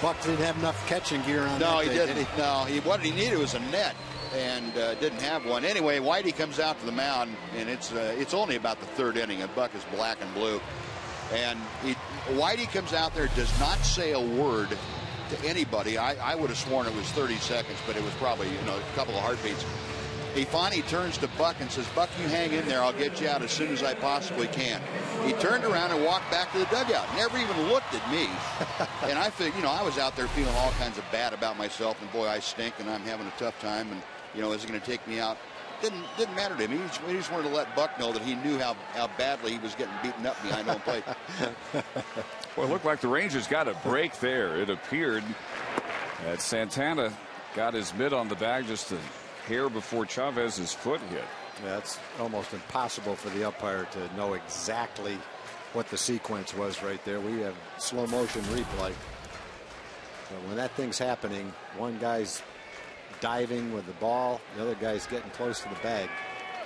Buck didn't have enough catching gear on. No, he didn't. No, what he needed was a net, and didn't have one. Anyway, Whitey comes out to the mound, and it's only about the 3rd inning, and Buck is black and blue. And Whitey comes out there, does not say a word to anybody. I would have sworn it was 30 seconds, but it was probably a couple of heartbeats. He finally turns to Buck and says, "Buck, you hang in there. I'll get you out as soon as I possibly can." He turned around and walked back to the dugout. Never even looked at me. And I figured, I was out there feeling all kinds of bad about myself. And boy, I stink, and I'm having a tough time. And is he going to take me out? Didn't matter to him. He just wanted to let Buck know that he knew how badly he was getting beaten up behind home plate. Well, it looked like the Rangers got a break there. It appeared that Santana got his mitt on the bag just a hair before Chavez's foot hit. Yeah, it's almost impossible for the umpire to know exactly what the sequence was right there. We have slow motion replay. So when that thing's happening, one guy's diving with the ball, the other guy's getting close to the bag.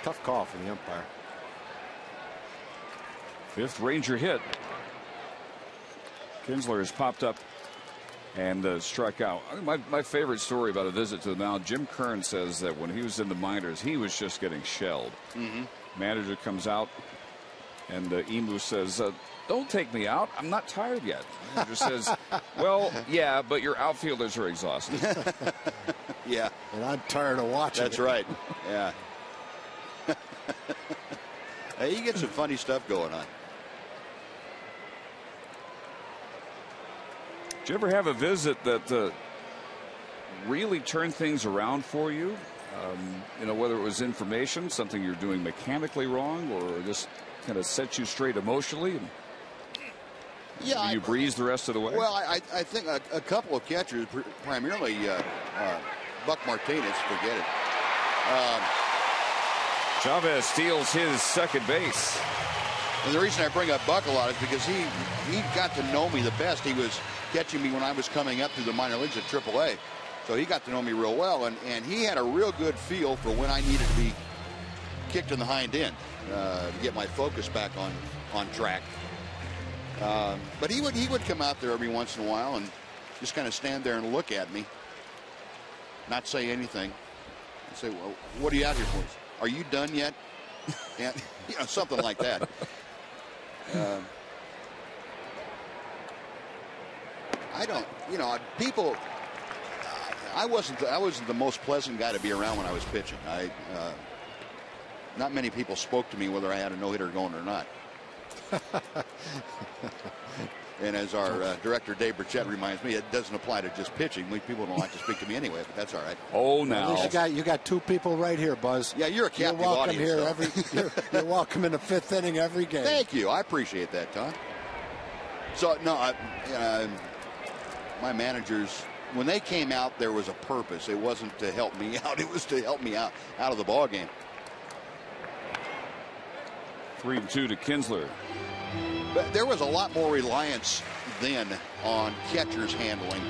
Tough call from the umpire. 5th Ranger hit. Kinsler has popped up and struck out. My favorite story about a visit to the mound, Jim Kern says that when he was in the minors, he was just getting shelled. Manager comes out, and Emu says, "Don't take me out. I'm not tired yet." Manager says, "Well, yeah, but your outfielders are exhausted." Yeah. And I'm tired of watching. That's right. Yeah. Hey, you get some funny stuff going on. Did you ever have a visit that really turned things around for you? Whether it was information, something you're doing mechanically wrong, or just kind of set you straight emotionally? Yeah. You breeze the rest of the way? Well, I think a couple of catchers, primarily Buck Martinez, forget it. Chavez steals his 2nd base. And the reason I bring up Buck a lot is because he got to know me the best. He was catching me when I was coming up through the minor leagues at AAA. So he got to know me real well, and he had a real good feel for when I needed to be kicked in the hind end to get my focus back on track. But he would come out there every once in a while and just kind of stand there and look at me, not say anything, and say, "Well, what are you out here for? Are you done yet?" And something like that. I don't, people. I wasn't the most pleasant guy to be around when I was pitching. Not many people spoke to me whether I had a no-hitter going or not. And as our director Dave Burchett reminds me, it doesn't apply to just pitching. People don't like to speak to me anyway, but that's all right. Oh, now at least you got 2 people right here, Buzz. Yeah, you're a captive you're welcome audience. Here you're welcome in the 5th inning every game. Thank you. I appreciate that, Todd. So no, my managers, when they came out, there was a purpose. It wasn't to help me out. It was to help me out of the ball game. 3-2 to Kinsler. But there was a lot more reliance then on catchers handling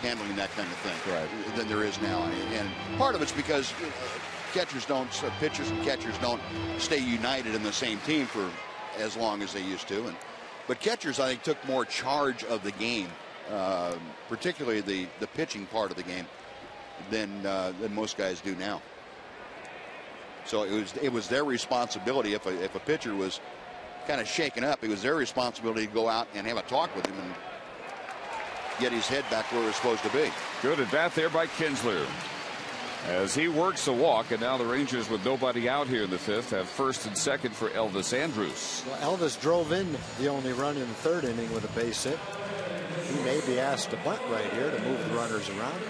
that kind of thing, right, than there is now. And part of it's because pitchers and catchers don't stay united in the same team for as long as they used to. But catchers, I think, took more charge of the game, particularly the pitching part of the game, than most guys do now. So it was their responsibility. If a pitcher was kind of shaken up, it was their responsibility to go out and have a talk with him and get his head back where it was supposed to be. Good at bat there by Kinsler as he works a walk, and now the Rangers, with nobody out here in the 5th, have 1st and 2nd for Elvis Andrus. Well, Elvis drove in the only run in the 3rd inning with a base hit. He may be asked to bunt right here to move the runners around.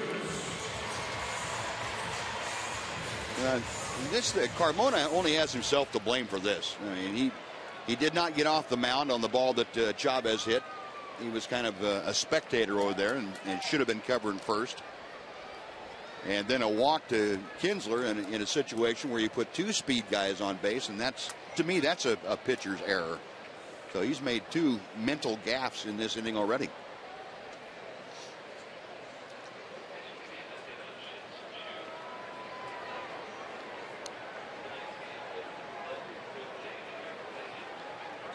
Carmona only has himself to blame for this. I mean, he did not get off the mound on the ball that Chavez hit. He was kind of a spectator over there and should have been covering first. And then a walk to Kinsler in a situation where you put 2 speed guys on base, and to me that's a pitcher's error. So he's made 2 mental gaffes in this inning already.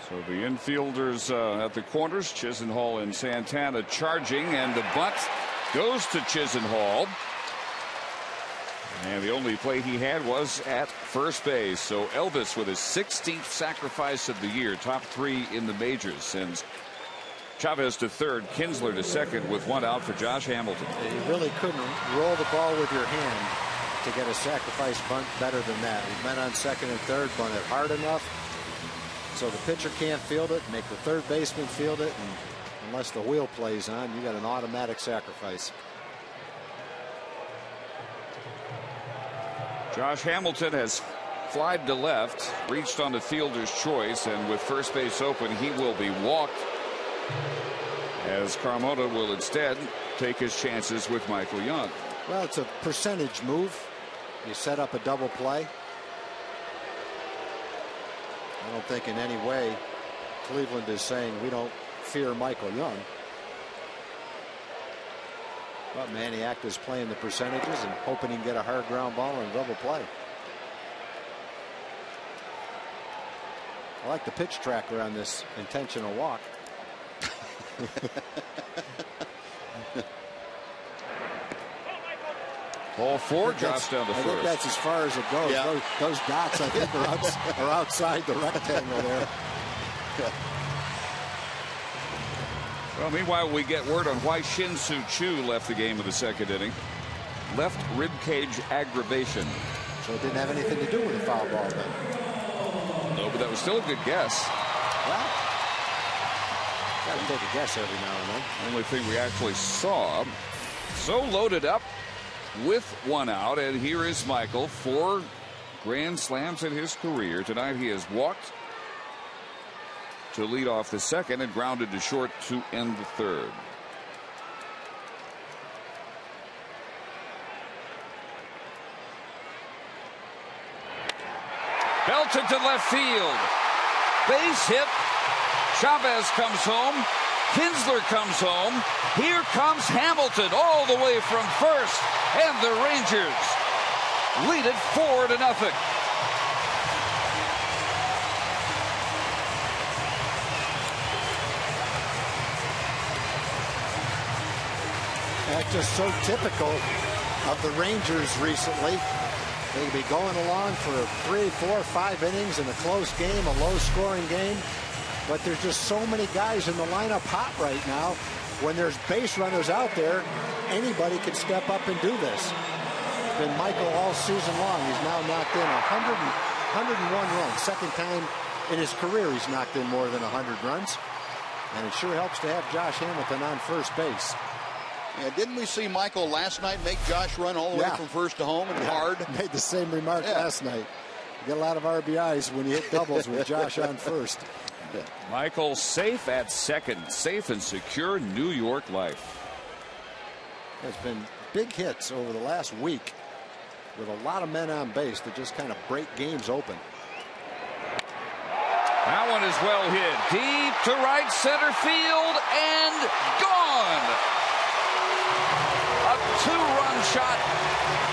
So the infielders at the corners, Chisenhall and Santana charging, and the bunt goes to Chisenhall. And the only play he had was at first base. So Elvis with his 16th sacrifice of the year, top 3 in the majors, sends Chavez to 3rd, Kinsler to 2nd with 1 out for Josh Hamilton. You really couldn't roll the ball with your hand to get a sacrifice bunt better than that. He went on 2nd and 3rd, bunted hard enough so the pitcher can't field it, make the 3rd baseman field it, and unless the wheel plays on, you got an automatic sacrifice. Josh Hamilton has flied to left, reached on the fielder's choice, and with first base open, he will be walked, as Carmona will instead take his chances with Michael Young. Well, it's a percentage move. You set up a double play. I don't think in any way Cleveland is saying we don't fear Michael Young. But Maniac is playing the percentages and hoping he can get a hard ground ball and double play. I like the pitch tracker on this intentional walk. Ball 4 drops down to 1st. I think that's as far as it goes. Yeah. Those dots, I think, are outside the rectangle there. Well, meanwhile, we get word on why Shin-Soo Choo left the game in the 2nd inning. Left rib cage aggravation. So it didn't have anything to do with the foul ball then. No, but that was still a good guess. Well, got to take a guess every now and then. The only thing we actually saw. So loaded up with 1 out, and here is Michael. 4 grand slams in his career. Tonight he has walked to lead off the 2nd and grounded to short to end the 3rd. Belted to left field. Base hit. Chavez comes home. Kinsler comes home. Here comes Hamilton all the way from first. And the Rangers lead it 4-0. That's just so typical of the Rangers recently. They'll be going along for 3, 4, 5 innings in a close game, a low-scoring game. But there's just so many guys in the lineup hot right now. When there's base runners out there, anybody can step up and do this. It's been Michael all season long. He's now knocked in 101 runs. 2nd time in his career he's knocked in more than 100 runs. And it sure helps to have Josh Hamilton on first base. Yeah, didn't we see Michael last night make Josh run all the way from first to home and hard? Made the same remark last night. You get a lot of RBIs when you hit doubles with Josh on first. Michael safe at second. Safe and secure New York life. There's been big hits over the last week with a lot of men on base that just kind of break games open. That one is well hit. Deep to right center field and gone. A two-run shot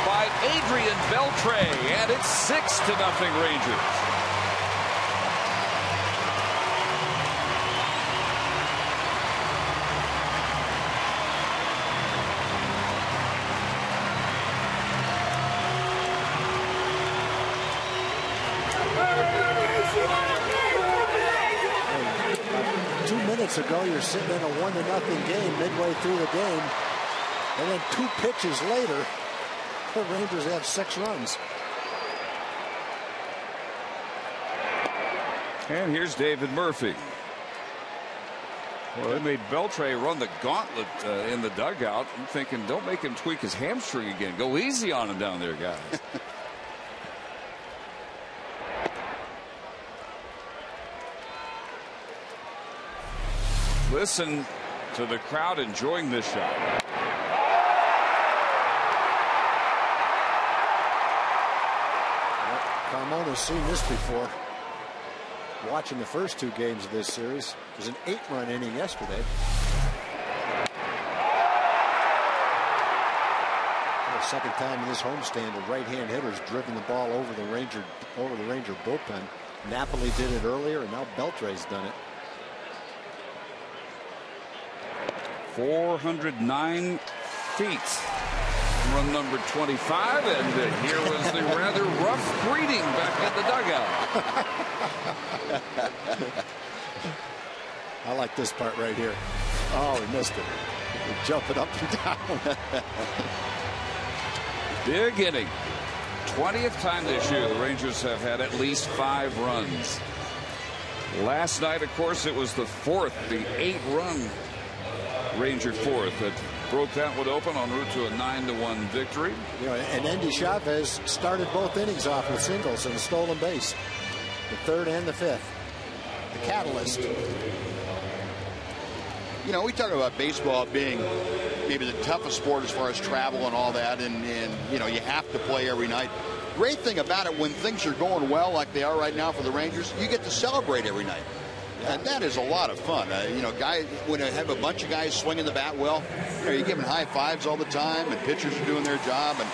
by Adrian Beltre, and it's 6-0 Rangers. Hey, 2 minutes ago, you're sitting in a 1-0 game midway through the game. And then 2 pitches later, the Rangers have 6 runs. And here's David Murphy. Well, they made Beltre run the gauntlet in the dugout. I'm thinking, don't make him tweak his hamstring again. Go easy on him down there, guys. Listen to the crowd enjoying this shot. Carmona's seen this before. Watching the first 2 games of this series. It was an 8-run inning yesterday. The second time in this homestand, a right-hand hitter's driven the ball over the Ranger bullpen. Napoli did it earlier, and now Beltre's done it. 409 feet. Run number 25, and here was the rather rough greeting back in the dugout. I like this part right here. Oh, he missed it. He's jumping up and down. Big inning. 20th time this year the Rangers have had at least 5 runs. Last night, of course, it was the 4th, the 8-run Ranger 4th that broke that one open en route to a 9-1 victory. You know, and Andy Chavez started both innings off with singles and a stolen base. The 3rd and the 5th. The catalyst. You know, we talk about baseball being maybe the toughest sport as far as travel and all that, and you know, you have to play every night. Great thing about it, when things are going well like they are right now for the Rangers, you get to celebrate every night. And that is a lot of fun. You know, guys, when you have a bunch of guys swinging the bat well, you know, you're giving high fives all the time, and pitchers are doing their job, and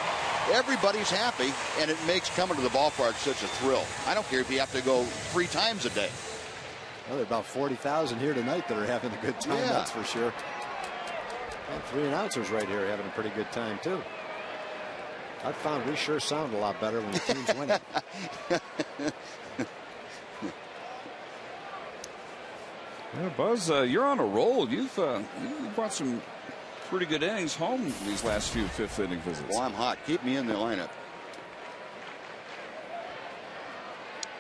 everybody's happy, and it makes coming to the ballpark such a thrill. I don't care if you have to go 3 times a day. Well, there are about 40,000 here tonight that are having a good time, that's for sure. And 3 announcers right here having a pretty good time, too. I've found we sure sound a lot better when the team's winning. Yeah, Buzz, you're on a roll. You've brought some pretty good innings home these last few 5th inning visits. Well, I'm hot. Keep me in the lineup.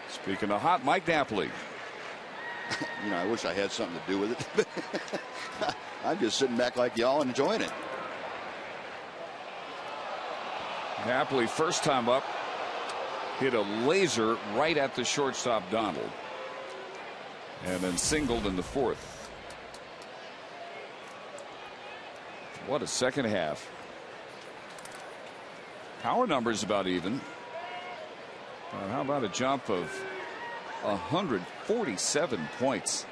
Speaking of hot, Mike Napoli. You know, I wish I had something to do with it. I'm just sitting back like y'all and enjoying it. Napoli, first time up, hit a laser right at the shortstop Donald, and then singled in the 4th. What a second half. Power numbers about even. How about a jump of 147 points?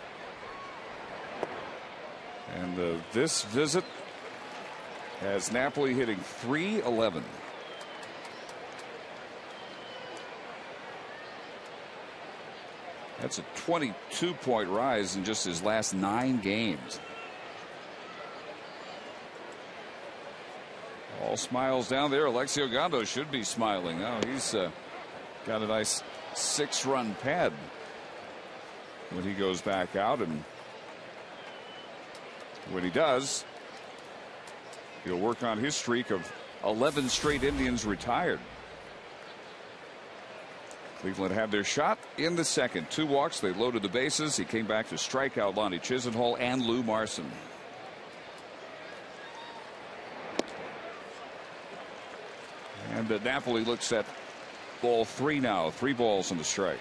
And this visit has Napoli hitting .311. That's a 22-point rise in just his last 9 games. All smiles down there. Alexio Gondo should be smiling. Now he's got a nice 6-run pad when he goes back out, and when he does, he'll work on his streak of 11 straight Indians retired. Cleveland had their shot in the second. 2 walks. They loaded the bases. He came back to strike out Lonnie Chisenhall and Lou Marson. And Napoli looks at ball 3 now. 3 balls and a strike.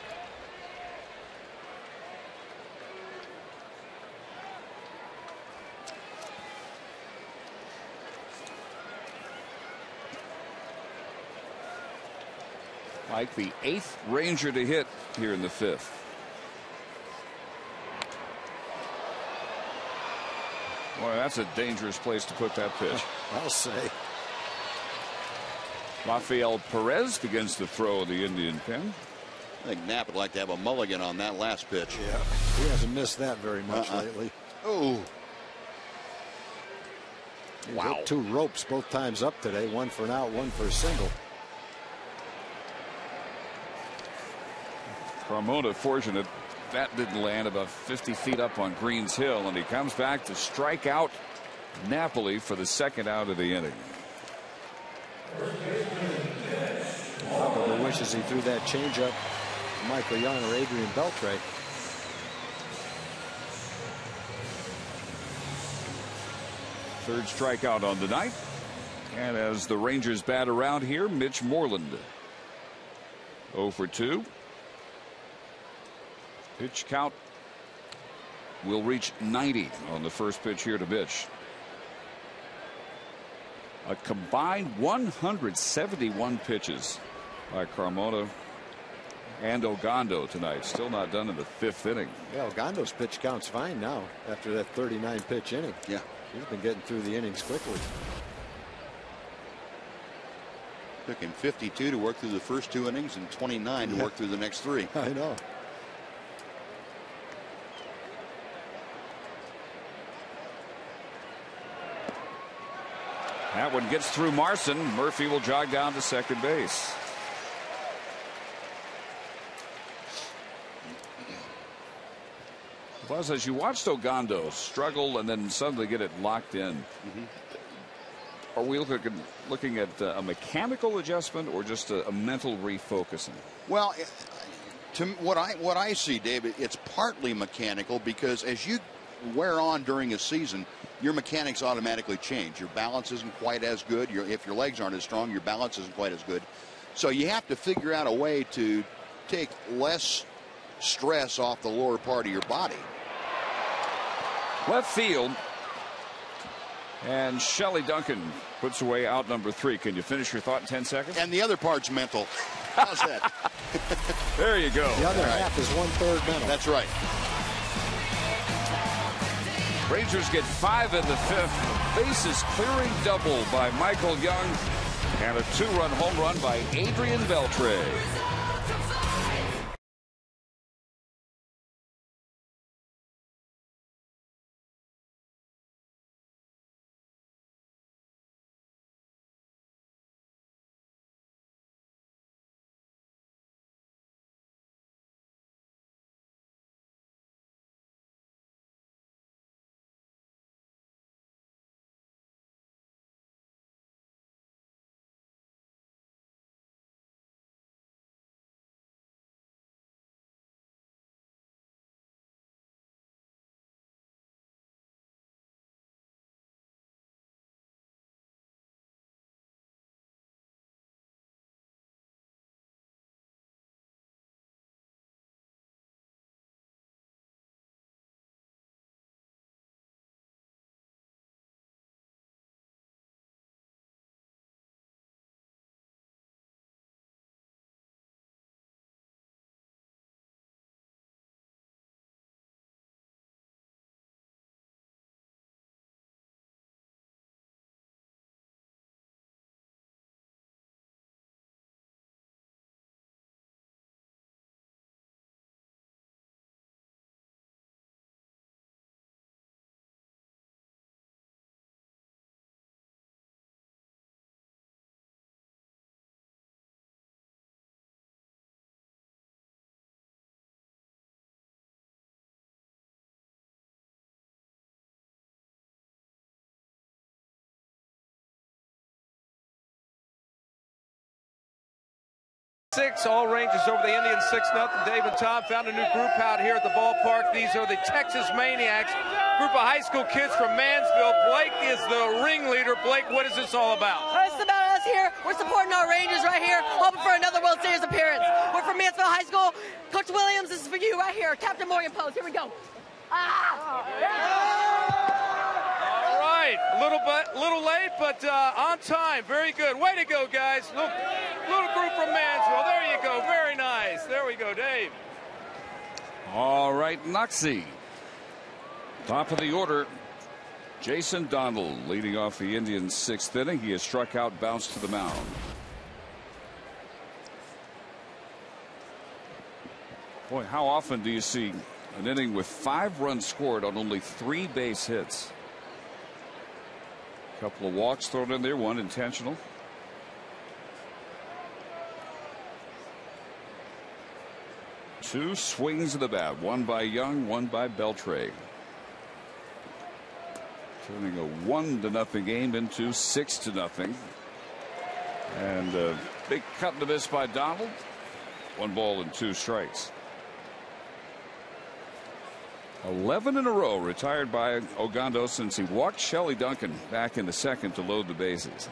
Like the 8th Ranger to hit here in the 5th. Boy, that's a dangerous place to put that pitch. I'll say. Rafael Perez begins to throw the Indian pen. I think Knapp would like to have a mulligan on that last pitch. Yeah, he hasn't missed that very much lately. Oh. Wow. Hit 2 ropes both times up today. 1 for an out, 1 for a single. Carmona fortunate that didn't land about 50 feet up on Greens Hill, and he comes back to strike out Napoli for the 2nd out of the inning. Probably wishes he threw that changeup to Michael Young or Adrian Beltre. Third strikeout on the night. And as the Rangers bat around here, Mitch Moreland 0 for 2. Pitch count will reach 90 on the first pitch here to Mitch. A combined 171 pitches by Carmona and Ogando tonight. Still not done in the 5th inning. Yeah, Ogando's pitch count's fine now after that 39 pitch inning. Yeah. He's been getting through the innings quickly. Took him 52 to work through the first 2 innings and 29 to work through the next 3. I know. That one gets through Marson. Murphy will jog down to second base. Plus, as you watched Ogando struggle and then suddenly get it locked in, are we looking at a mechanical adjustment or just a mental refocusing? Well, to what I see, David, it's partly mechanical because as you wear on during a season, your mechanics automatically change. Your balance isn't quite as good. If your legs aren't as strong, your balance isn't quite as good. So you have to figure out a way to take less stress off the lower part of your body. Left field. And Shelley Duncan puts away out number 3. Can you finish your thought in 10 seconds? And the other part's mental. How's that? There you go. The other half is 1/3 mental. That's right. Rangers get 5 in the 5th. Bases clearing double by Michael Young. And a 2-run home run by Adrian Beltre. 6. All Rangers over the Indians 6-0. Dave and Tom found a new group out here at the ballpark. These are the Texas Maniacs, group of high school kids from Mansfield. Blake is the ringleader. Blake, what is this all about? It's about us here. We're supporting our Rangers right here, hoping for another World Series appearance. We're from Mansfield High School. Coach Williams, this is for you right here. Captain Morgan pose. Here we go. All right, a little late, but on time. Very good. Way to go, guys. Little group from Mansfield. There you go. Very nice. There we go, Dave. All right, Noxie. Top of the order. Jason Donald leading off the Indians' 6th inning. He has struck out, bounced to the mound. Boy, how often do you see an inning with 5 runs scored on only 3 base hits? A couple of walks thrown in there, 1 intentional. Two swings of the bat, 1 by Young, 1 by Beltre. Turning a 1-0 game into 6-0. And a big cut and a miss by Donald. 1 ball and 2 strikes. 11 in a row retired by Ogando since he walked Shelley Duncan back in the 2nd to load the bases.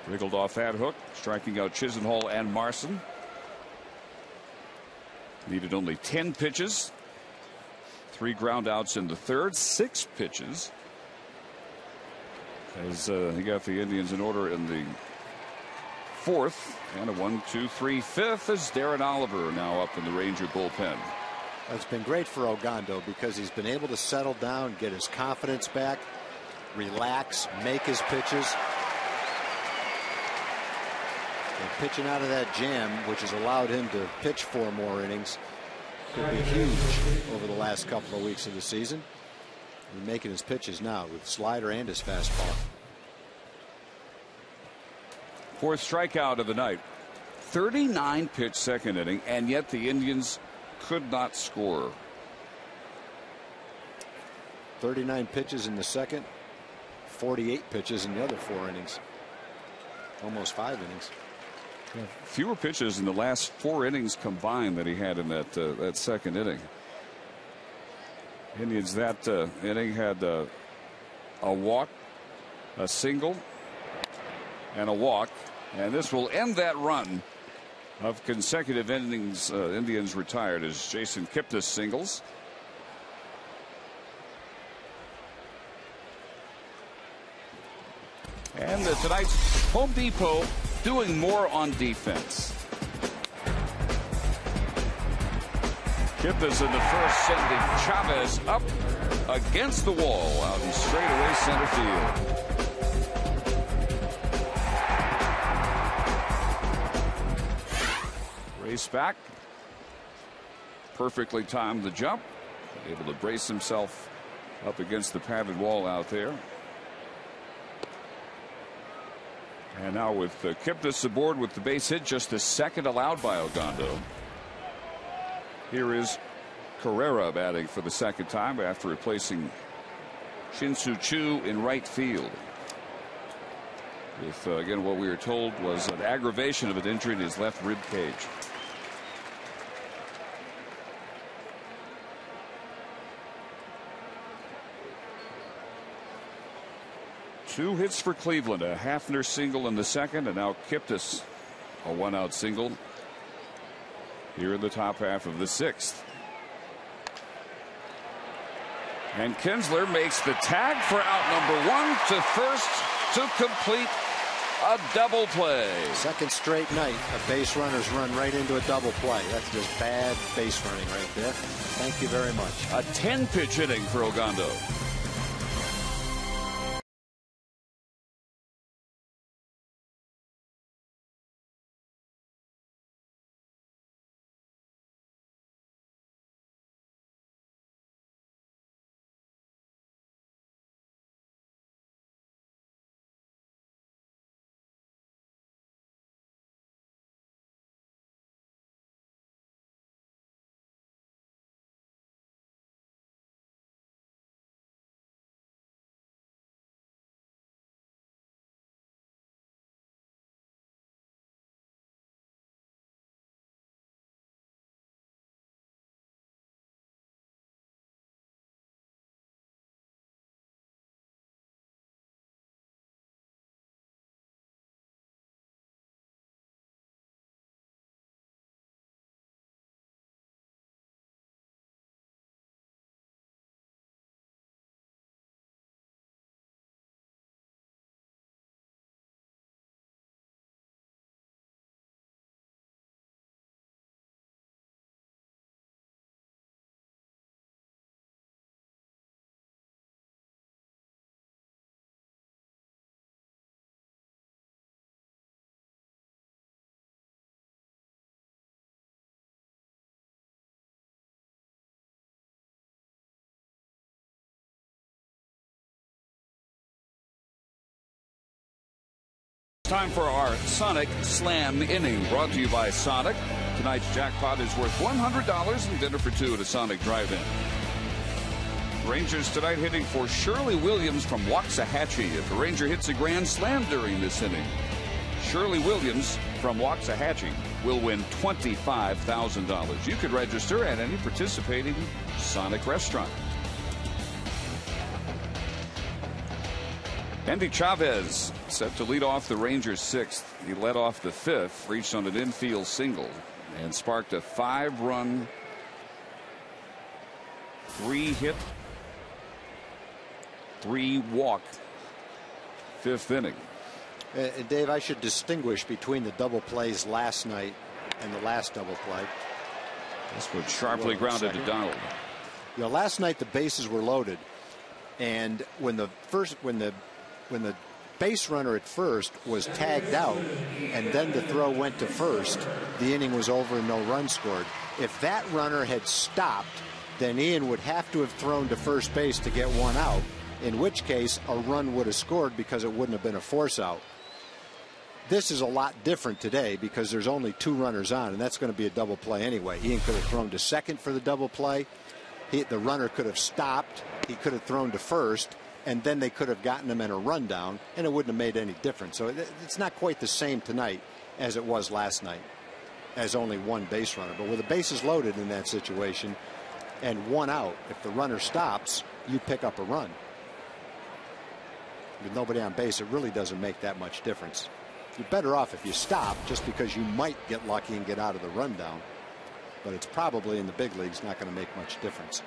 Wriggled off that hook, striking out Chisenhall and Marson. Needed only 10 pitches. 3 ground outs in the 3rd, 6 pitches. As he got the Indians in order in the 4th, and a 1-2-3 5th as Darren Oliver now up in the Ranger bullpen. It's been great for Ogando because he's been able to settle down, get his confidence back, relax, make his pitches. And pitching out of that jam, which has allowed him to pitch 4 more innings, could be huge over the last couple of weeks of the season. He's making his pitches now with slider and his fastball. 4th strikeout of the night. 39 pitch 2nd inning, and yet the Indians could not score. 39 pitches in the 2nd, 48 pitches in the other 4 innings. Almost 5 innings. Fewer pitches in the last 4 innings combined that he had in that 2nd inning. Indians that inning had a walk, a single, and a walk, and this will end that run of consecutive innings. Indians retired as Jason KIPNIS singles. And tonight's Home Depot doing more on defense. KIPNIS in the 1st, sending Chavez up against the wall out in straightaway center field. Race back. Perfectly timed the jump. Able to brace himself up against the padded wall out there. And now with KIPNIS aboard with the base hit, just the 2nd allowed by Ogando. Here is Carrera batting for the 2nd time after replacing Shin-Soo Choo in right field. With again what we were told was an aggravation of an injury in his left rib cage. Two hits for Cleveland, a Hafner single in the 2nd, and now KIPNIS a 1-out single here in the top half of the 6th. And Kinsler makes the tag for out number 1 to first to complete a double play. 2nd straight night, a base runner's run right into a double play. That's just bad base running right there. Thank you very much. A 10-pitch inning for Ogando. Time for our Sonic Slam inning, brought to you by Sonic. Tonight's jackpot is worth $100 and dinner for two at a Sonic drive-in. Rangers tonight hitting for Shirley Williams from Waxahachie. If a Ranger hits a grand slam during this inning, Shirley Williams from Waxahachie will win $25,000. You could register at any participating Sonic restaurant. Andy Chavez set to lead off the Rangers' sixth. He led off the fifth, reached on an infield single, and sparked a 5-run, 3-hit, 3-walk fifth inning. Dave, I should distinguish between the double plays last night and the last double play. This was sharply grounded to Donald. You know, last night the bases were loaded, and when the base runner at first was tagged out and then the throw went to first, the inning was over and no run scored. If that runner had stopped, then Ian would have to have thrown to first base to get one out, in which case a run would have scored because it wouldn't have been a force out. This is a lot different today because there's only 2 runners on, and that's going to be a double play anyway. Ian could have thrown to second for the double play. The runner could have stopped. He could have thrown to first, and then they could have gotten him in a rundown, and it wouldn't have made any difference. So it's not quite the same tonight as it was last night, as only 1 base runner. But with the bases loaded in that situation and 1 out, if the runner stops, you pick up a run. With nobody on base, it really doesn't make that much difference. You're better off if you stop, just because you might get lucky and get out of the rundown. But it's probably in the big leagues not going to make much difference.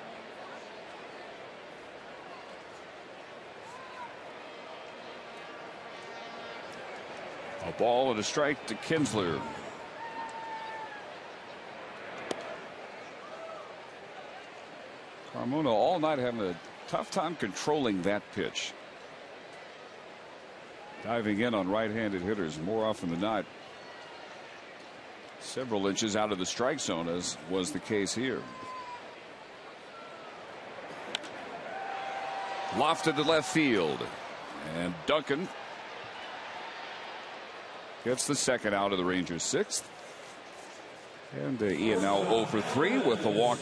A ball and a strike to Kinsler. Carmona all night having a tough time controlling that pitch. Diving in on right-handed hitters more often than not. Several inches out of the strike zone, as was the case here. Lofted to left field. And Duncan gets the second out of the Rangers' sixth. And Ian now 0 for 3 with a walk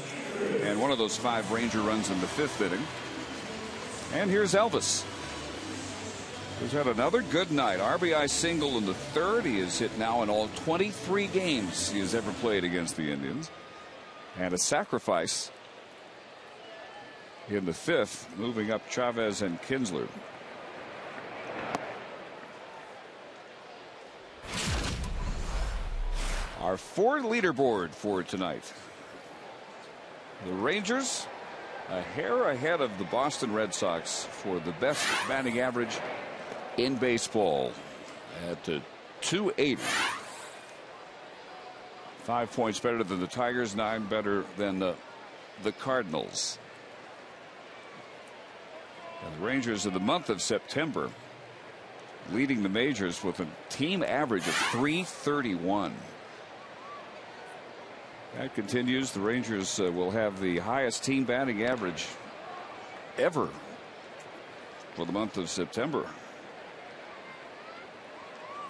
and one of those 5 Ranger runs in the fifth inning. And here's Elvis, who's had another good night. RBI single in the third. He has hit now in all 23 games he has ever played against the Indians. And a sacrifice in the fifth, moving up Chavez and Kinsler. Our Ford leaderboard for tonight. The Rangers a hair ahead of the Boston Red Sox for the best batting average in baseball at 280. 5 points better than the Tigers, 9 better than the Cardinals. And the Rangers in the month of September leading the majors with a team average of 331. That continues. The Rangers will have the highest team batting average ever for the month of September.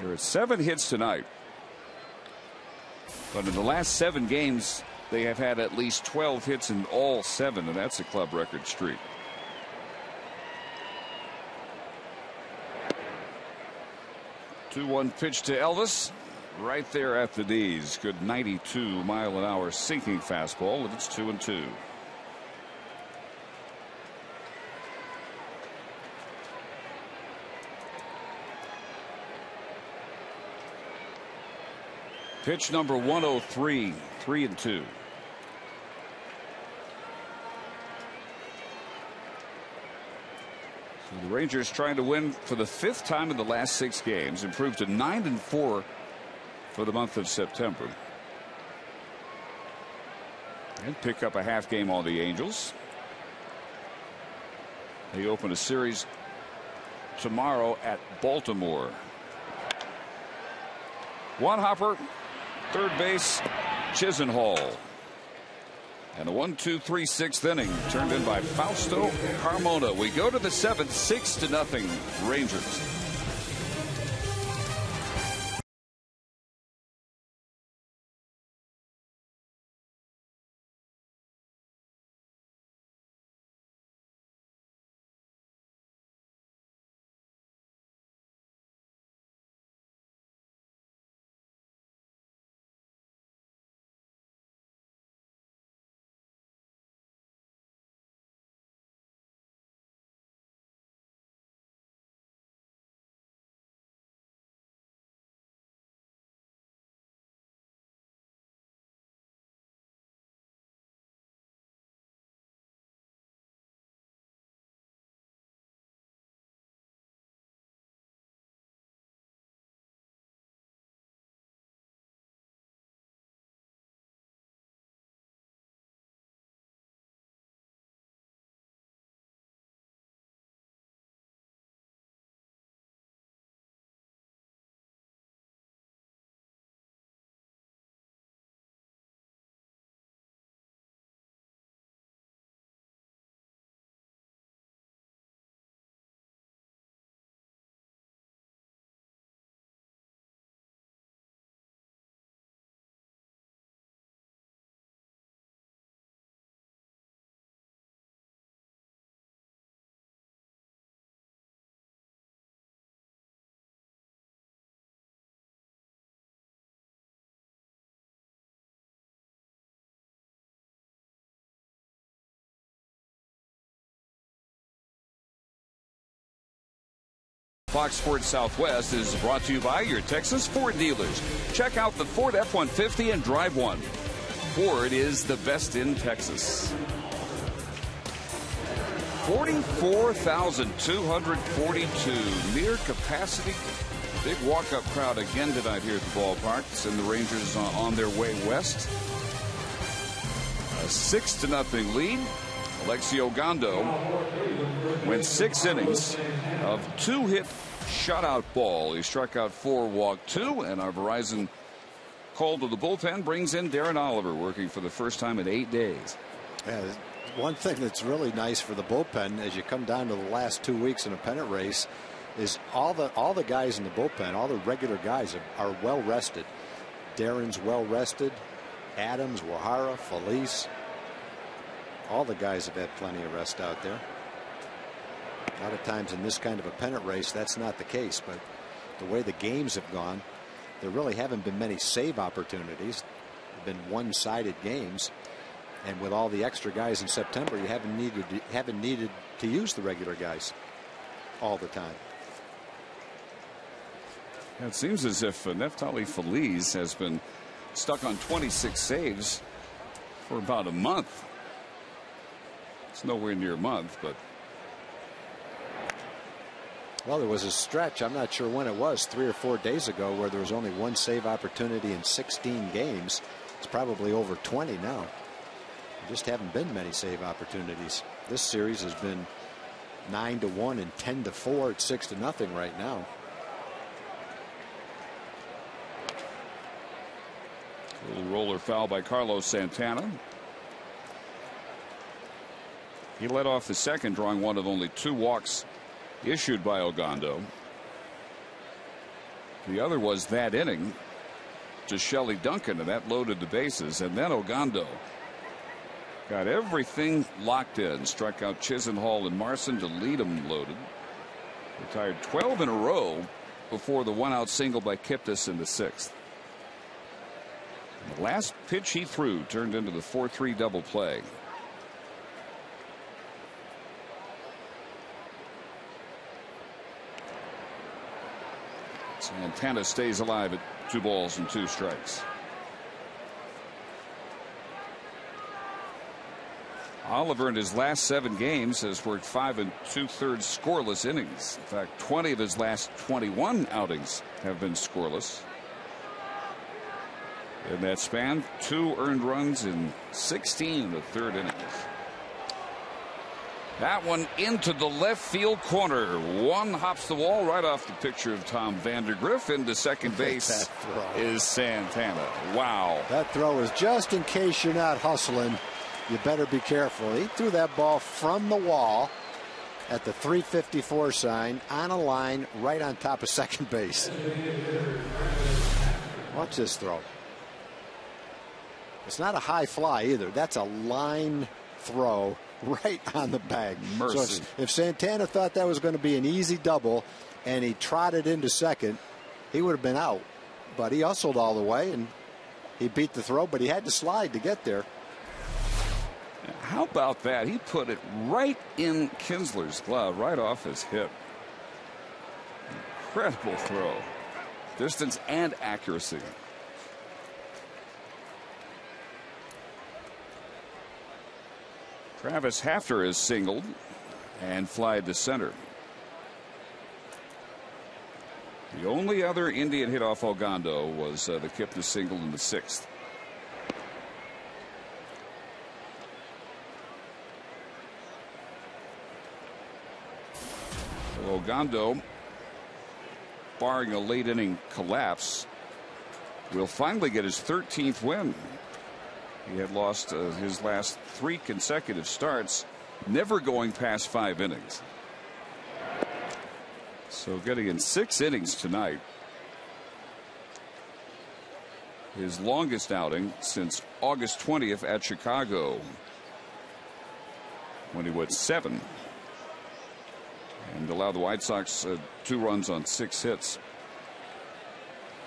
There are 7 hits tonight, but in the last 7 games they have had at least 12 hits in all 7, and that's a club record streak. The 2-1 pitch to Elvis. Right there at the knees. Good 92-mile-an-hour sinking fastball, and it's 2-2. Pitch number 103, 3-2. So the Rangers trying to win for the 5th time in the last 6 games, improved to 9-4 for the month of September, and pick up a half game on the Angels. They open a series tomorrow at Baltimore. One hopper, third base, Chisenhall. And a 1-2-3 6th inning turned in by Fausto Carmona. We go to the 7th, 6-0 Rangers. Fox Sports Southwest is brought to you by your Texas Ford dealers. Check out the Ford F-150 and drive one. Ford is the best in Texas. 44,242 near capacity. Big walk-up crowd again tonight here at the ballpark. Send the Rangers on their way west. A 6-0 lead. Alexi Ogando went 6 innings of 2-hit shutout ball. He struck out 4, walked 2, and our Verizon call to the bullpen brings in Darren Oliver, working for the first time in 8 days. Yeah, one thing that's really nice for the bullpen as you come down to the last 2 weeks in a pennant race is all the guys in the bullpen, all the regular guys are well rested. Darren's well rested. Adams, Wahara, Felice. All the guys have had plenty of rest out there. A lot of times in this kind of a pennant race, that's not the case. But the way the games have gone, there really haven't been many save opportunities. They've been one-sided games. And with all the extra guys in September, you haven't needed to use the regular guys all the time. It seems as if Neftali Feliz has been stuck on 26 saves for about a month. It's nowhere near a month, but. Well, there was a stretch, I'm not sure when it was, 3 or 4 days ago, where there was only 1 save opportunity in 16 games. It's probably over 20 now. There just haven't been many save opportunities. This series has been 9-1 and 10-4 at 6-0 right now. A little roller foul by Carlos Santana. He led off the second, drawing one of only 2 walks issued by Ogando. The other was that inning to Shelley Duncan, and that loaded the bases. And then Ogando got everything locked in. Struck out Chisenhall and Marson to lead them loaded. Retired 12 in a row before the 1-out single by KIPNIS in the 6th. The last pitch he threw turned into the 4-3 double play. Santana stays alive at 2 balls and 2 strikes. Oliver in his last 7 games has worked 5 2/3 scoreless innings. In fact, 20 of his last 21 outings have been scoreless. In that span, 2 earned runs in 16 in the 3rd innings. That one into the left field corner. One hops the wall right off the picture of Tom Vandergriff. Into second base is Santana. Wow. That throw is just in case you're not hustling. You better be careful. He threw that ball from the wall at the 354 sign on a line right on top of second base. Watch this throw. It's not a high fly either. That's a line throw right on the bag. Mercy. So if Santana thought that was going to be an easy double and he trotted into second, he would have been out. But he hustled all the way and he beat the throw, but he had to slide to get there. How about that? He put it right in Kinsler's glove, right off his hip. Incredible throw. Distance and accuracy. Travis Hafter is singled and flied to center. The only other Indian hit off Ogando was the KIPNIS single in the 6th. Ogando, barring a late inning collapse, will finally get his 13th win. He had lost his last 3 consecutive starts, never going past 5 innings. So getting in 6 innings tonight. His longest outing since August 20th at Chicago, when he went 7 and allowed the White Sox 2 runs on 6 hits.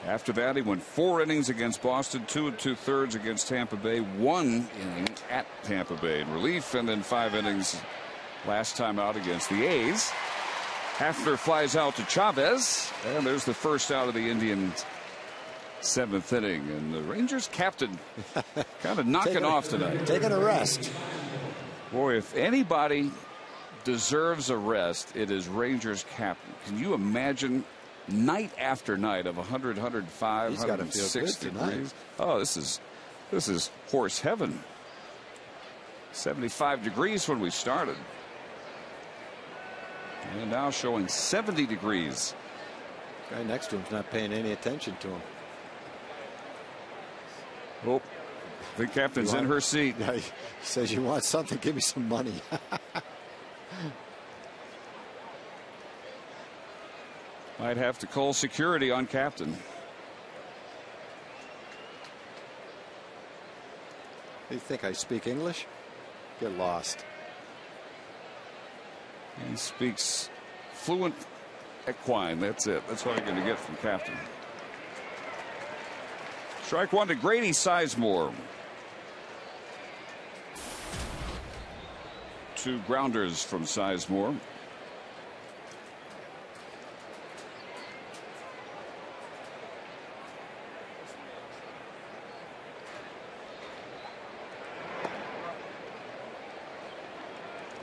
After that, he went 4 innings against Boston, 2 2/3 against Tampa Bay, 1 inning at Tampa Bay in relief, and then 5 innings last time out against the A's. Hafner flies out to Chavez, and there's the first out of the Indians' 7th inning. And the Rangers captain kind of knocking off tonight. Taking a rest. Boy, if anybody deserves a rest, it is Rangers captain. Can you imagine night after night of 100, 105, 106 degrees? Oh, this is horse heaven. 75 degrees when we started. And now showing 70 degrees. The guy next to him's not paying any attention to him. Oh, the captain's in her seat. Yeah, he says, you want something, give me some money. Might have to call security on captain. You think I speak English? Get lost. He speaks fluent equine. That's it. That's what I'm going to get from captain. Strike one to Grady Sizemore. 2 grounders from Sizemore.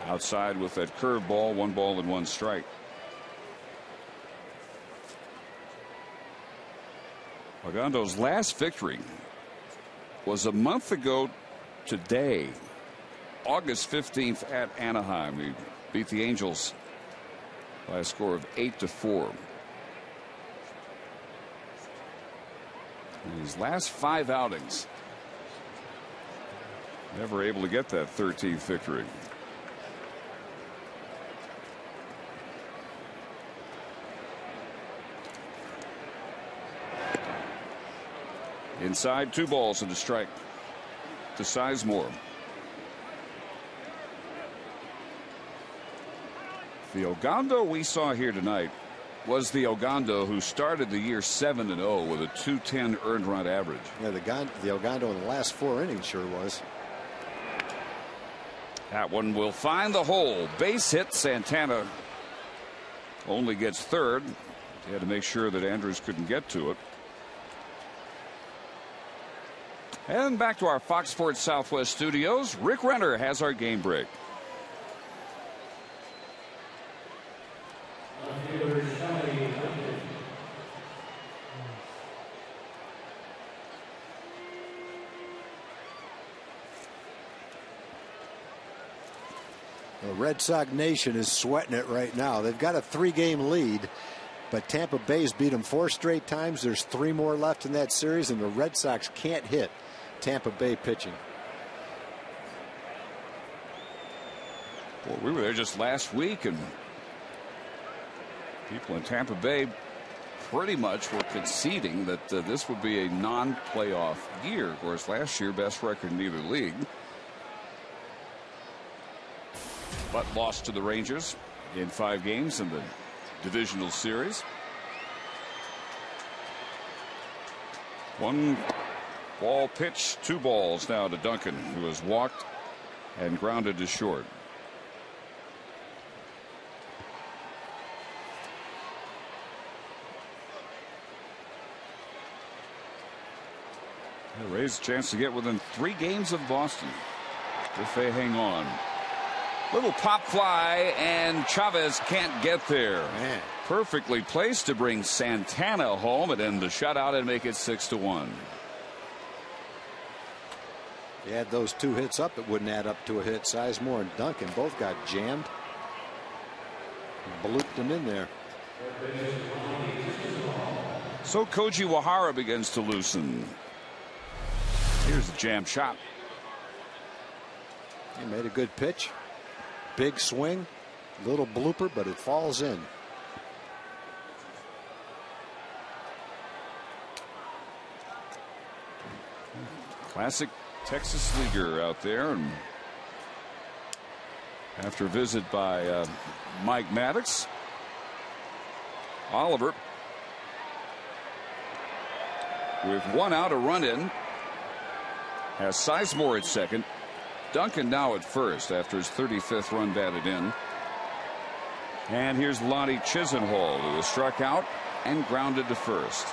Outside with that curveball, 1 ball and 1 strike. Ogando's last victory was a month ago today, August 15th at Anaheim. He beat the Angels by a score of 8-4. In his last 5 outings, never able to get that 13th victory. Inside, 2 balls and a strike to Sizemore. The Ogando we saw here tonight was the Ogando who started the year 7-0 with a .210 earned run average. Yeah, the Ogando in the last 4 innings sure was. That one will find the hole. Base hit. Santana only gets 3rd. He had to make sure that Andrews couldn't get to it. And back to our Fox Sports Southwest studios. Rick Renner has our game break. The Red Sox Nation is sweating it right now. They've got a 3-game lead, but Tampa Bay's beat them 4 straight times. There's 3 more left in that series, and the Red Sox can't hit Tampa Bay pitching. Well, we were there just last week, and people in Tampa Bay pretty much were conceding that this would be a non-playoff year. Of course, last year, best record in either league. But lost to the Rangers in 5 games in the divisional series. 1 ball pitch, 2 balls now to Duncan, who has walked and grounded to short. The Rays a chance to get within 3 games of Boston if they hang on. Little pop fly, and Chavez can't get there. Man. Perfectly placed to bring Santana home and end the shutout and make it 6-1. You add those 2 hits up, it wouldn't add up to a hit. Sizemore and Duncan both got jammed. Blooped them in there. So Koji Wahara begins to loosen. Here's a jam shot. He made a good pitch. Big swing, little blooper, but it falls in. Classic Texas leaguer out there, and after a visit by Mike Maddox, Oliver with 1 out, a run in, has Sizemore at second. Duncan now at first after his 35th run batted in. And here's Lonnie Chisenhall, who was struck out and grounded to first.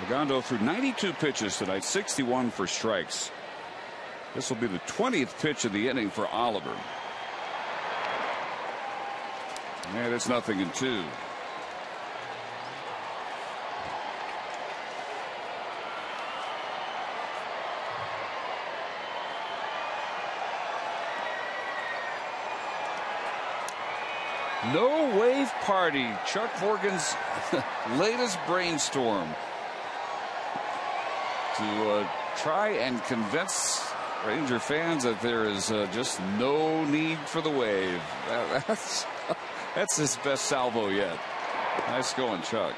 Ogando threw 92 pitches tonight, 61 for strikes. This will be the 20th pitch of the inning for Oliver. And it's 0-2. No wave party. Chuck Morgan's latest brainstorm to try and convince Ranger fans that there is just no need for the wave. That's his best salvo yet. Nice going, Chuck.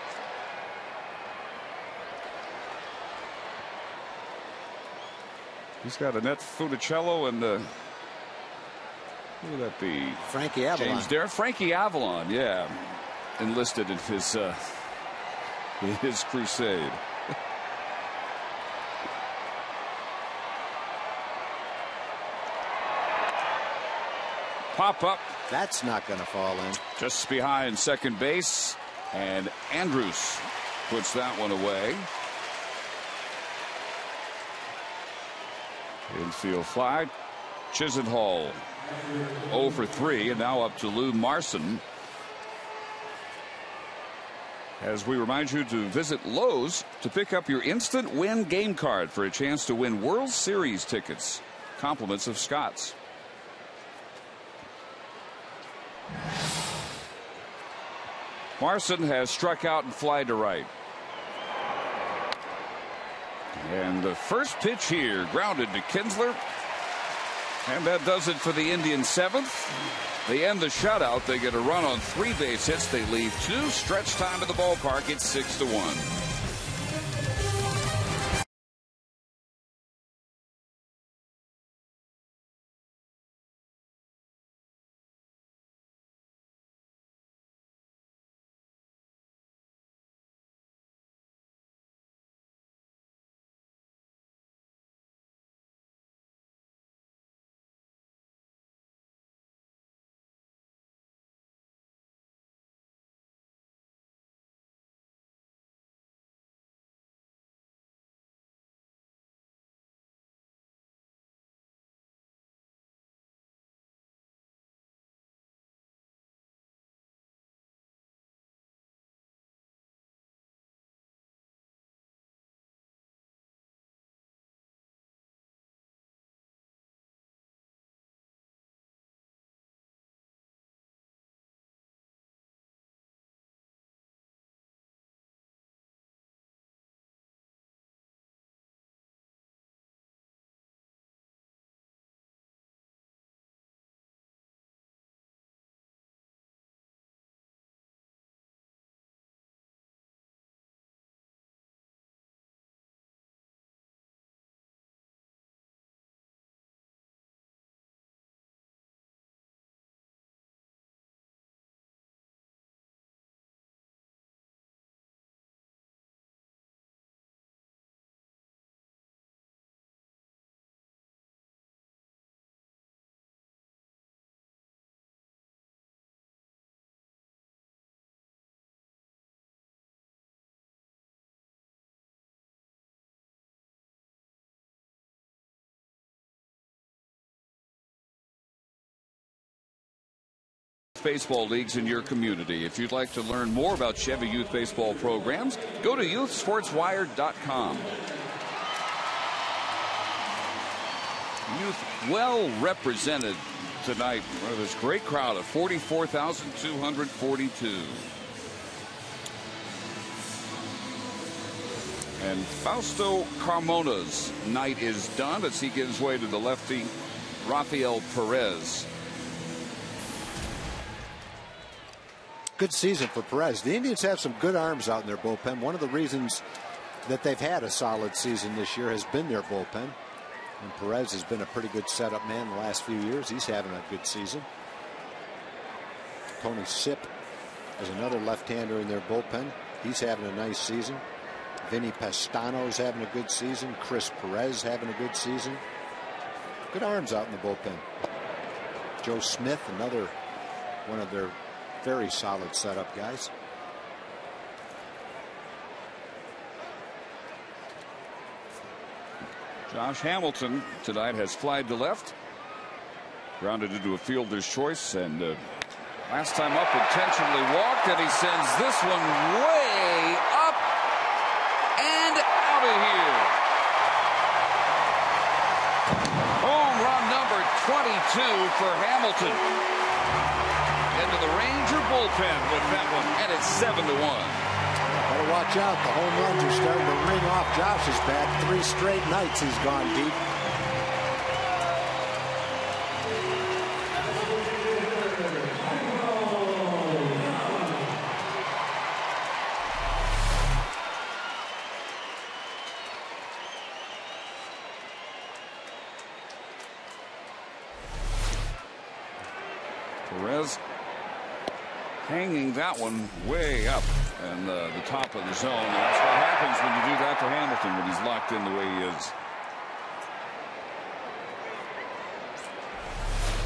He's got Annette Funicello and who would that be? Frankie Avalon. James Dare. Frankie Avalon, yeah. Enlisted in his crusade. Pop up. That's not going to fall in. Just behind second base. And Andrews puts that one away. Infield fly. Chisenhall 0 for 3, and now up to Lou Marson. As we remind you to visit Lowe's to pick up your instant win game card for a chance to win World Series tickets. Compliments of Scott's. Marson has struck out and fly to right. And the first pitch here grounded to Kinsler. And that does it for the Indians' 7th. They end the shutout. They get a run on 3 base hits. They leave 2. Stretch time at the ballpark. It's 6-1. Baseball leagues in your community. If you'd like to learn more about Chevy Youth Baseball programs, go to youthsportswire.com. Youth well represented tonight. Well, this great crowd of 44,242. And Fausto Carmona's night is done as he gives way to the lefty Rafael Perez. Good season for Perez. The Indians have some good arms out in their bullpen. One of the reasons that they've had a solid season this year has been their bullpen. And Perez has been a pretty good setup man the last few years. He's having a good season. Tony Sipp is another left-hander in their bullpen. He's having a nice season. Vinny Pestano's having a good season. Chris Perez having a good season. Good arms out in the bullpen. Joe Smith, another one of their very solid setup guys. Josh Hamilton tonight has flied to left. Grounded into a fielder's choice, and last time up intentionally walked, and he sends this one way up and out of here. Home run number 22 for Hamilton. Into the Ranger bullpen with that one, and it's 7-1. Better watch out. The home runs are starting to ring off Josh's bat. 3 straight nights he's gone deep. Perez hanging that one way up and the top of the zone. And that's what happens when you do that to Hamilton when he's locked in the way he is.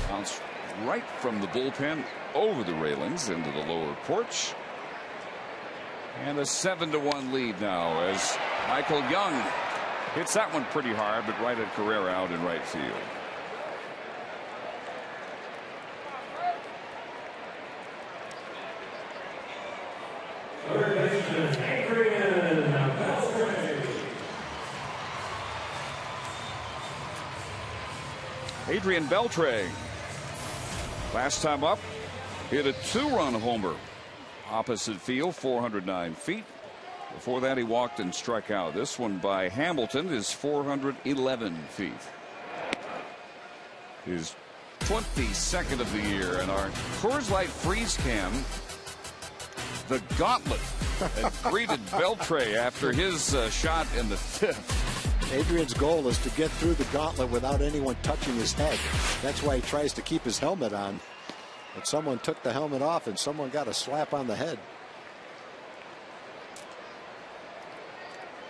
Bounce right from the bullpen over the railings into the lower porch. And a 7-1 lead now as Michael Young hits that one pretty hard, but right at Carrera out in right field. Adrian Beltre, last time up, hit a 2-run homer. Opposite field, 409 feet. Before that, he walked and struck out. This one by Hamilton is 411 feet. His 22nd of the year, and our Coors Light freeze cam, the gauntlet, and greeted Beltre after his shot in the 5th. Adrian's goal is to get through the gauntlet without anyone touching his head. That's why he tries to keep his helmet on. But someone took the helmet off and someone got a slap on the head.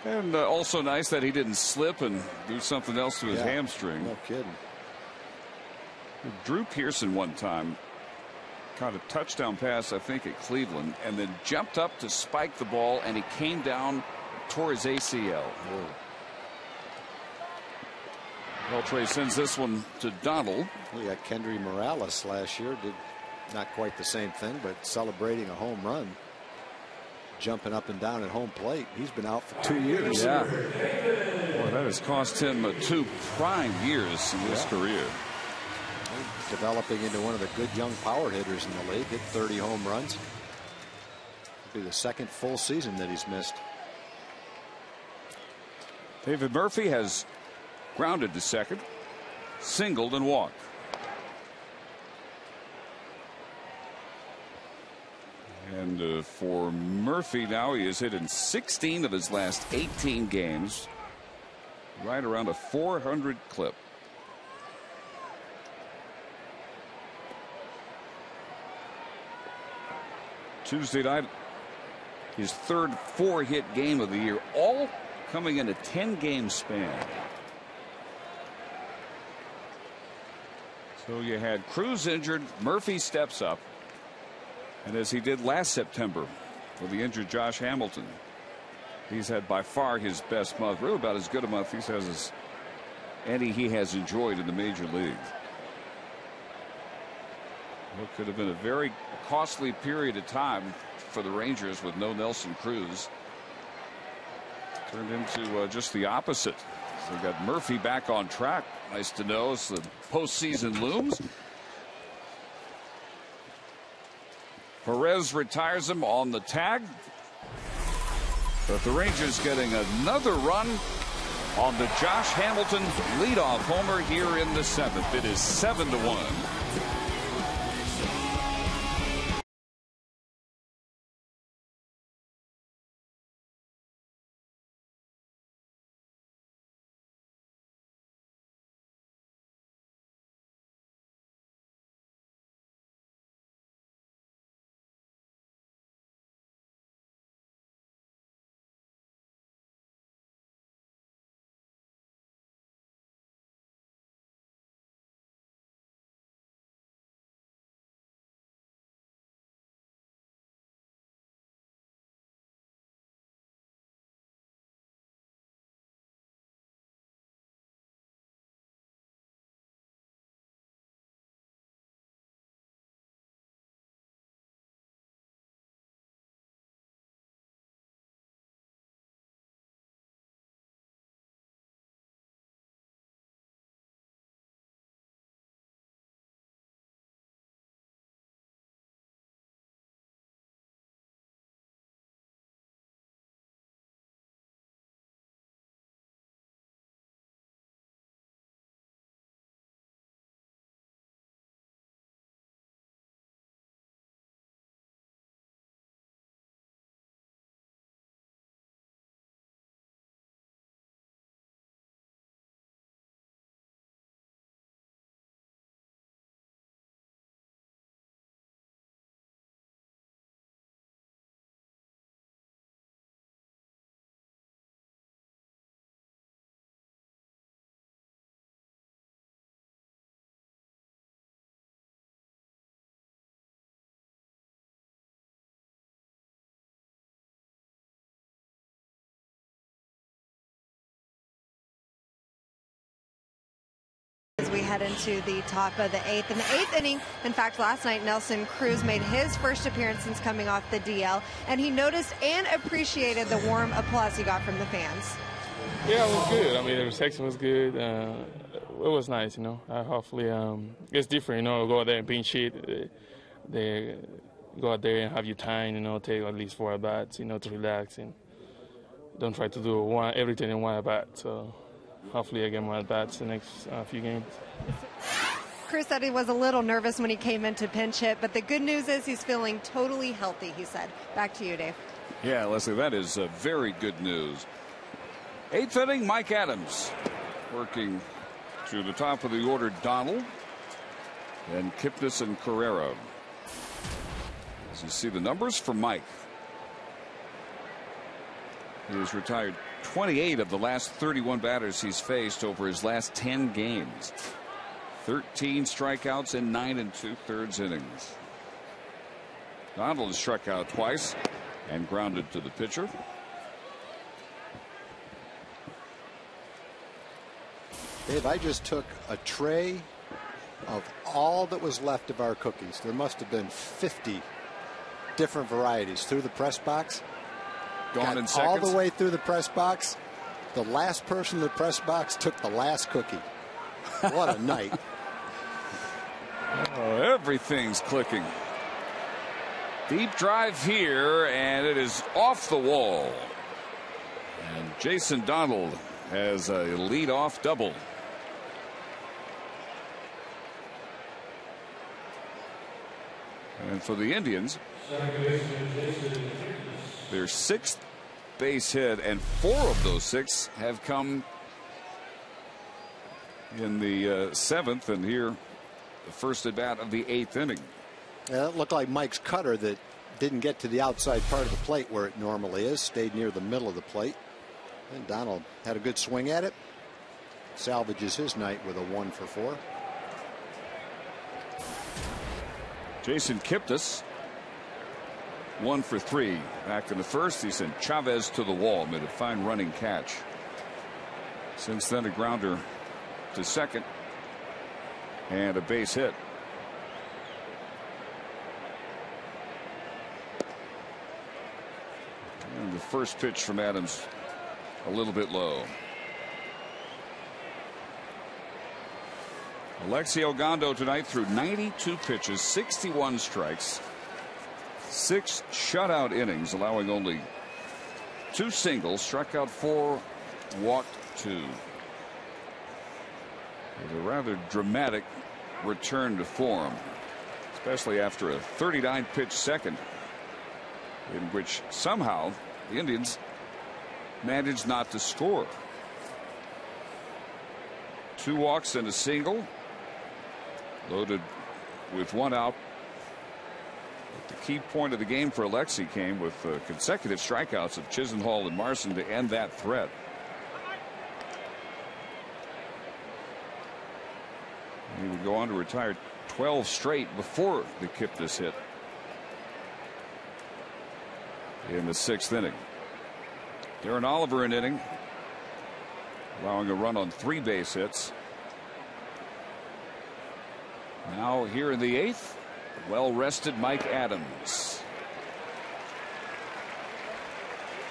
And also nice that he didn't slip and do something else to his hamstring. No kidding. Drew Pearson one time caught a touchdown pass, I think, at Cleveland, and then jumped up to spike the ball, and he came down, tore his ACL. Beltre sends this one to Donald. We got Kendry Morales last year, did not quite the same thing, but celebrating a home run, jumping up and down at home plate. He's been out for 2 years. Yeah. Boy, that has cost him 2 prime years in his career. Developing into one of the good young power hitters in the league. Hit 30 home runs. It'll be the 2nd full season that he's missed. David Murphy has grounded to second, singled and walked. And for Murphy now, he has hit in 16 of his last 18 games. Right around a 400 clip. Tuesday night, his 3rd 4-hit game of the year, all coming in a 10-game span. So you had Cruz injured, Murphy steps up, and as he did last September for the injured Josh Hamilton, he's had by far his best month, really about as good a month he has any he has enjoyed in the major leagues. What could have been a very costly period of time for the Rangers with no Nelson Cruz turned into just the opposite. So we got Murphy back on track. Nice to know as the postseason looms. Perez retires him on the tag. But the Rangers getting another run on the Josh Hamilton leadoff homer here in the 7th. It is 7-1. head into the top of the 8th. In the 8th inning, in fact, last night, Nelson Cruz made his first appearance since coming off the DL, and he noticed and appreciated the warm applause he got from the fans. Yeah, it was good. I mean, the reception was good. It was nice, you know. Hopefully, it's different, you know, go out there and pinch hit. They go out there and have your time, you know, take at least 4 at-bats, you know, to relax and don't try to do everything in 1 at-bat. So hopefully I get more at-bats the next few games. Cruz said he was a little nervous when he came in to pinch hit, but the good news is he's feeling totally healthy, he said. Back to you, Dave. Yeah, Leslie, that is very good news. 8th inning, Mike Adams working to the top of the order. Donald and KIPNIS and Carrera. As you see the numbers for Mike. He has retired 28 of the last 31 batters he's faced over his last 10 games. 13 strikeouts in 9 2/3 innings. Donald has struck out twice and grounded to the pitcher. Dave, I just took a tray of all that was left of our cookies. There must have been 50 different varieties through the press box. Gone in seconds. All the way through the press box. The last person in the press box took the last cookie. What a night. Oh, everything's clicking. Deep drive here, and it is off the wall. And Jason Donald has a leadoff double. And for the Indians, their 6th base hit, and 4 of those 6 have come in the 7th, and here the first at bat of the 8th inning. Yeah, it looked like Mike's cutter that didn't get to the outside part of the plate where it normally is, stayed near the middle of the plate. And Donald had a good swing at it. Salvages his night with a 1 for 4. Jason KIPNIS 1 for 3 back in the first. He sent Chavez to the wall, made a fine running catch. Since then, a grounder to second and a base hit. And the first pitch from Adams a little bit low. Alexi Ogando tonight threw 92 pitches, 61 strikes, 6 shutout innings, allowing only 2 singles, struck out 4, walked 2. It was a rather dramatic return to form, especially after a 39 pitch second in which somehow the Indians managed not to score. 2 walks and a single, loaded with 1 out. But the key point of the game for Alexi came with consecutive strikeouts of Chisenhall and Marson to end that threat. He would go on to retire 12 straight before the KIPNIS hit in the 6th inning. Darren Oliver an inning, allowing a run on 3 base hits. Now here in the 8th, well-rested Mike Adams.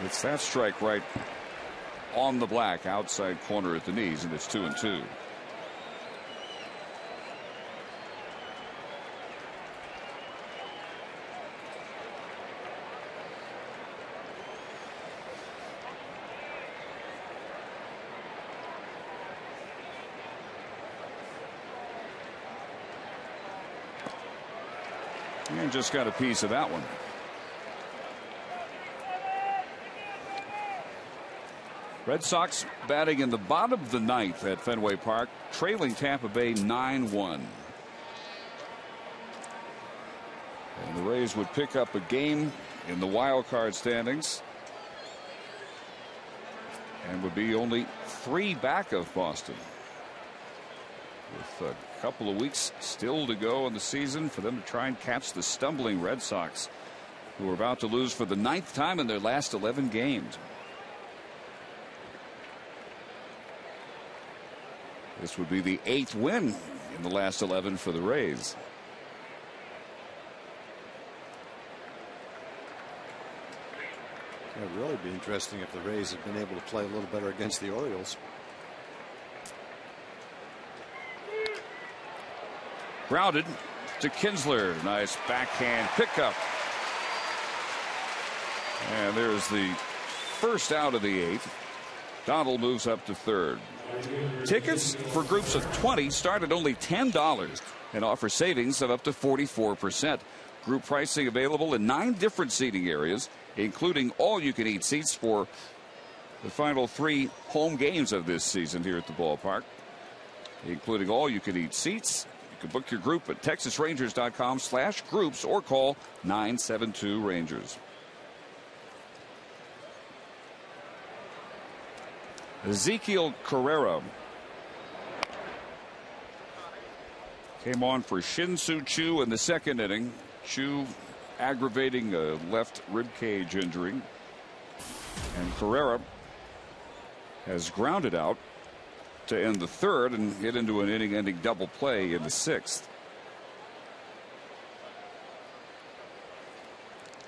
It's that strike right on the black, outside corner at the knees, and it's 2-2. And just got a piece of that one. Red Sox batting in the bottom of the 9th at Fenway Park, trailing Tampa Bay 9-1. And the Rays would pick up a game in the wild card standings and would be only 3 back of Boston, with a couple of weeks still to go in the season for them to try and catch the stumbling Red Sox, who are about to lose for the 9th time in their last 11 games. This would be the 8th win in the last 11 for the Rays. It would really be interesting if the Rays had been able to play a little better against the Orioles. Grounded to Kinsler. Nice backhand pickup. And there's the first out of the 8th. Donald moves up to third. Tickets for groups of 20 start at only $10 and offer savings of up to 44%. Group pricing available in 9 different seating areas, including all-you-can-eat seats for the final 3 home games of this season here at the ballpark. Including all-you-can-eat seats. You can book your group at TexasRangers.com/groups or call 972-RANGERS. Ezekiel Carrera came on for Shin-Soo Choo in the 2nd inning. Choo aggravating a left rib cage injury. And Carrera has grounded out to end the 3rd and hit into an inning-ending double play in the 6th.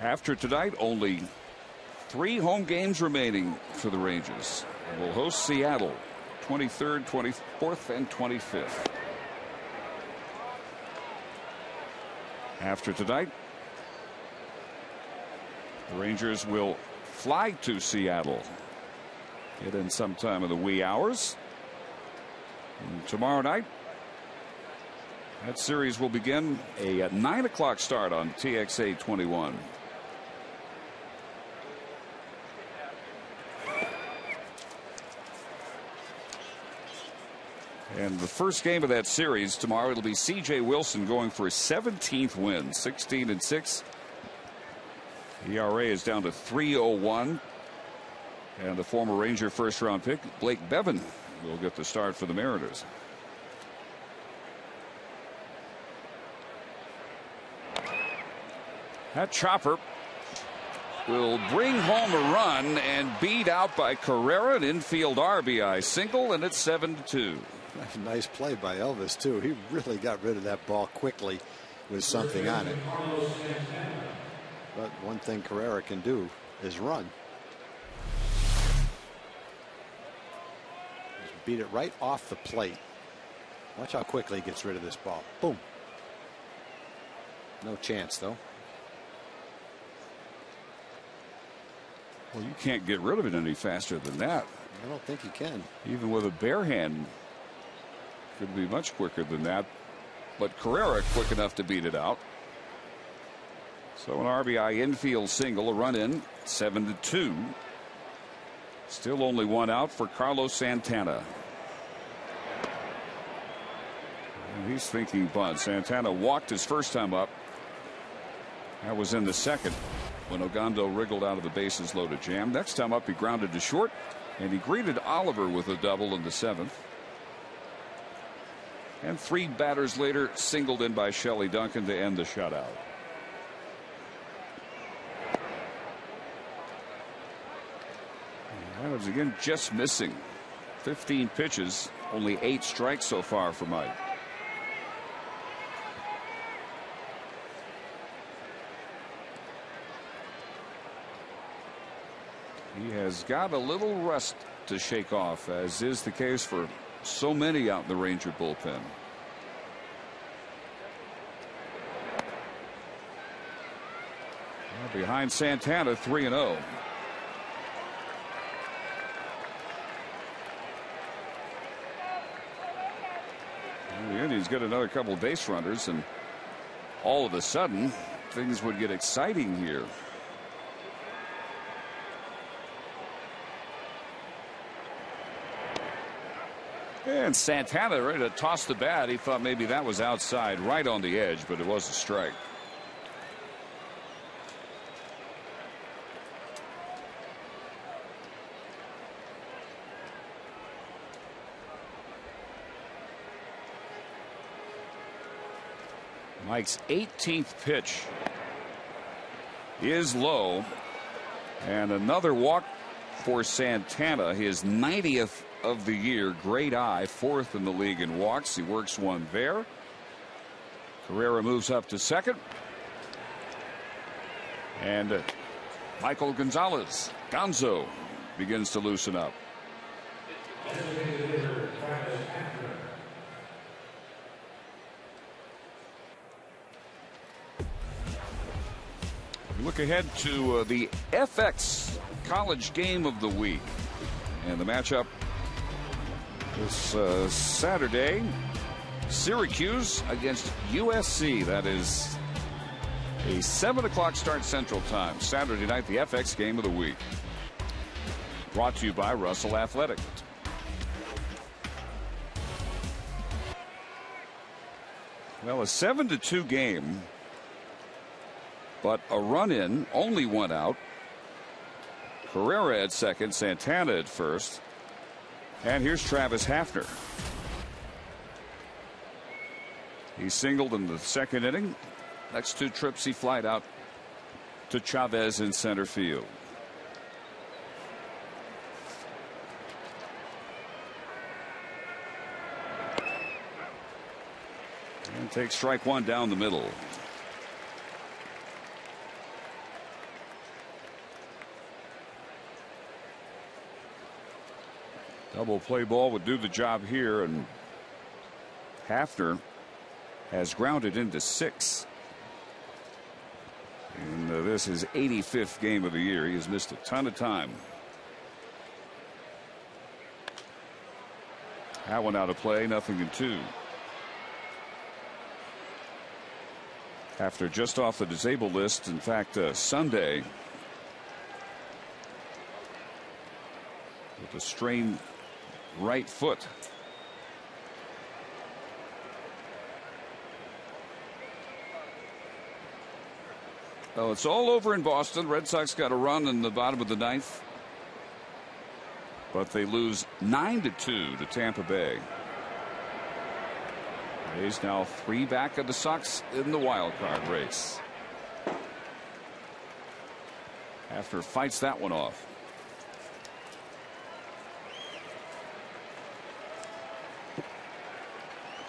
After tonight, only 3 home games remaining for the Rangers. Will host Seattle 23rd, 24th, and 25th. After tonight, the Rangers will fly to Seattle. Get in sometime in the wee hours. And tomorrow night, that series will begin a 9 o'clock start on TXA 21. And the first game of that series tomorrow, it'll be C.J. Wilson going for his 17th win, 16-6. ERA is down to 3.01. And the former Ranger first-round pick, Blake Bevan, will get the start for the Mariners. That chopper will bring home a run and beat out by Carrera, an infield RBI single, and it's 7-2. Nice play by Elvis, too. He really got rid of that ball quickly with something on it. But one thing Carrera can do is run. Just beat it right off the plate. Watch how quickly he gets rid of this ball. Boom. No chance, though. Well, you can't get rid of it any faster than that. I don't think you can. Even with a bare hand, could be much quicker than that. But Carrera quick enough to beat it out. So an RBI infield single, a run in, 7-2. Still only 1 out for Carlos Santana. And he's thinking bunt. Santana walked his first time up. That was in the 2nd when Ogando wriggled out of the bases loaded jam. Next time up, he grounded to short, and he greeted Oliver with a double in the 7th. And 3 batters later, singled in by Shelley Duncan to end the shutout. Adams again just missing. 15 pitches, only 8 strikes so far for Mike. He has got a little rust to shake off, as is the case for so many out in the Ranger bullpen. Behind Santana, 3-0. The Indians get another couple of base runners, and all of a sudden things would get exciting here. And Santana ready to toss the bat. He thought maybe that was outside, right on the edge, but it was a strike. Mike's 18th pitch is low, and another walk for Santana, his 90th of the year. Great eye, 4th in the league in walks. He works one there. Carrera moves up to second. And Michael Gonzo begins to loosen up. Look ahead to the FX College Game of the Week. And the matchup is Saturday. Syracuse against USC. That is a 7 o'clock start Central Time. Saturday night, the FX Game of the Week. Brought to you by Russell Athletic. Well, a 7-2 game, but a run-in, only one out. Carrera at second, Santana at first. And here's Travis Hafner. He singled in the second inning. Next 2 trips he flied out to Chavez in center field. And takes strike 1 down the middle. Double play ball would do the job here, and Hafner has grounded into 6. And this is 85th game of the year. He has missed a ton of time. That one out of play, 0-2. Hafner just off the disabled list. In fact, Sunday with a strained right foot. Well, it's all over in Boston. Red Sox got a run in the bottom of the 9th, but they lose 9-2 to Tampa Bay. A's now 3 back of the Sox in the wild card race. Hafner fights that one off.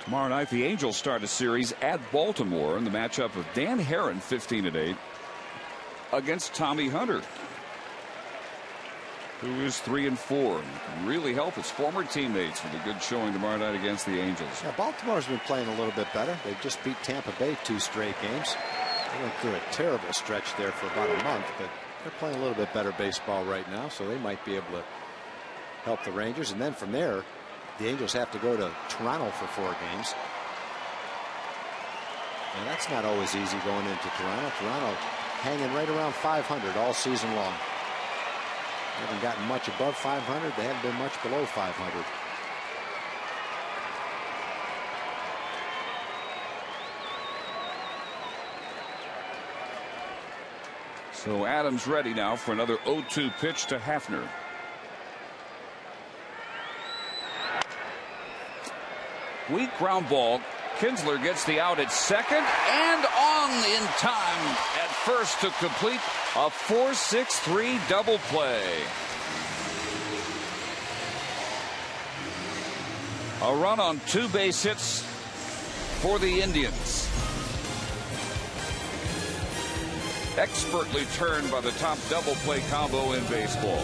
Tomorrow night, the Angels start a series at Baltimore in the matchup of Dan Herron, 15-8, against Tommy Hunter, who is 3-4. Can really help his former teammates with a good showing tomorrow night against the Angels. Yeah, Baltimore's been playing a little bit better. They just beat Tampa Bay 2 straight games. They went through a terrible stretch there for about a month, but they're playing a little bit better baseball right now, so they might be able to help the Rangers. And then from there, the Angels have to go to Toronto for 4 games. And that's not always easy going into Toronto. Toronto hanging right around 500 all season long. They haven't gotten much above 500. They haven't been much below 500. So Adams ready now for another 0-2 pitch to Hafner. Weak ground ball. Kinsler gets the out at second and on in time at first to complete a 4-6-3 double play. A run on 2 base hits for the Indians. Expertly turned by the top double play combo in baseball.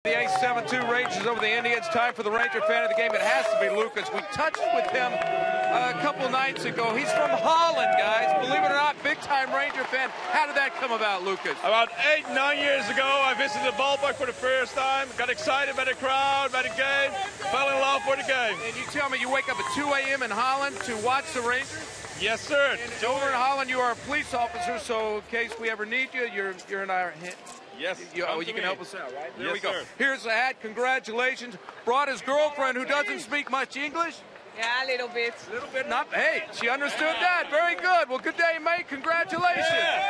The 8-7-2 Rangers over the Indians. Time for the Ranger fan of the game. It has to be Lucas. We touched with him a couple nights ago. He's from Holland, guys. Believe it or not, big-time Ranger fan. How did that come about, Lucas? About 8-9 years ago, I visited the ballpark for the first time. Got excited by the crowd, by the game. Fell in love with the game. And you tell me you wake up at 2 a.m. in Holland to watch the Rangers? Yes, sir. And over in Holland, you are a police officer, so in case we ever need you, you're in our hand. Yes. You can help us out, right? There yes, we go. Sir. Here's the hat. Congratulations. Brought his girlfriend who doesn't speak much English. Yeah, a little bit. A little bit. Not. Hey, she understood that. Very good. Well, good day, mate. Congratulations. Yeah.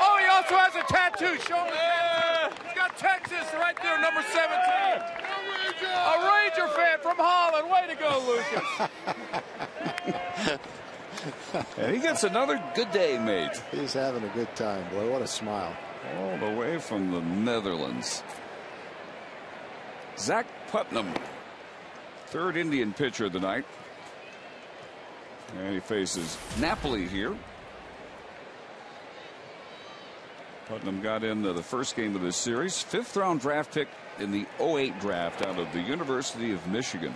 Oh, he also has a tattoo. Show him. He's got Texas right there, number 17. A Ranger fan from Holland. Way to go, Lucas. And he gets another good day, mate. He's having a good time, boy. What a smile. All the way from the Netherlands. Zach Putnam, third Indian pitcher of the night. And he faces Napoli here. Putnam got into the first game of this series. 5th round draft pick in the 08 draft out of the University of Michigan.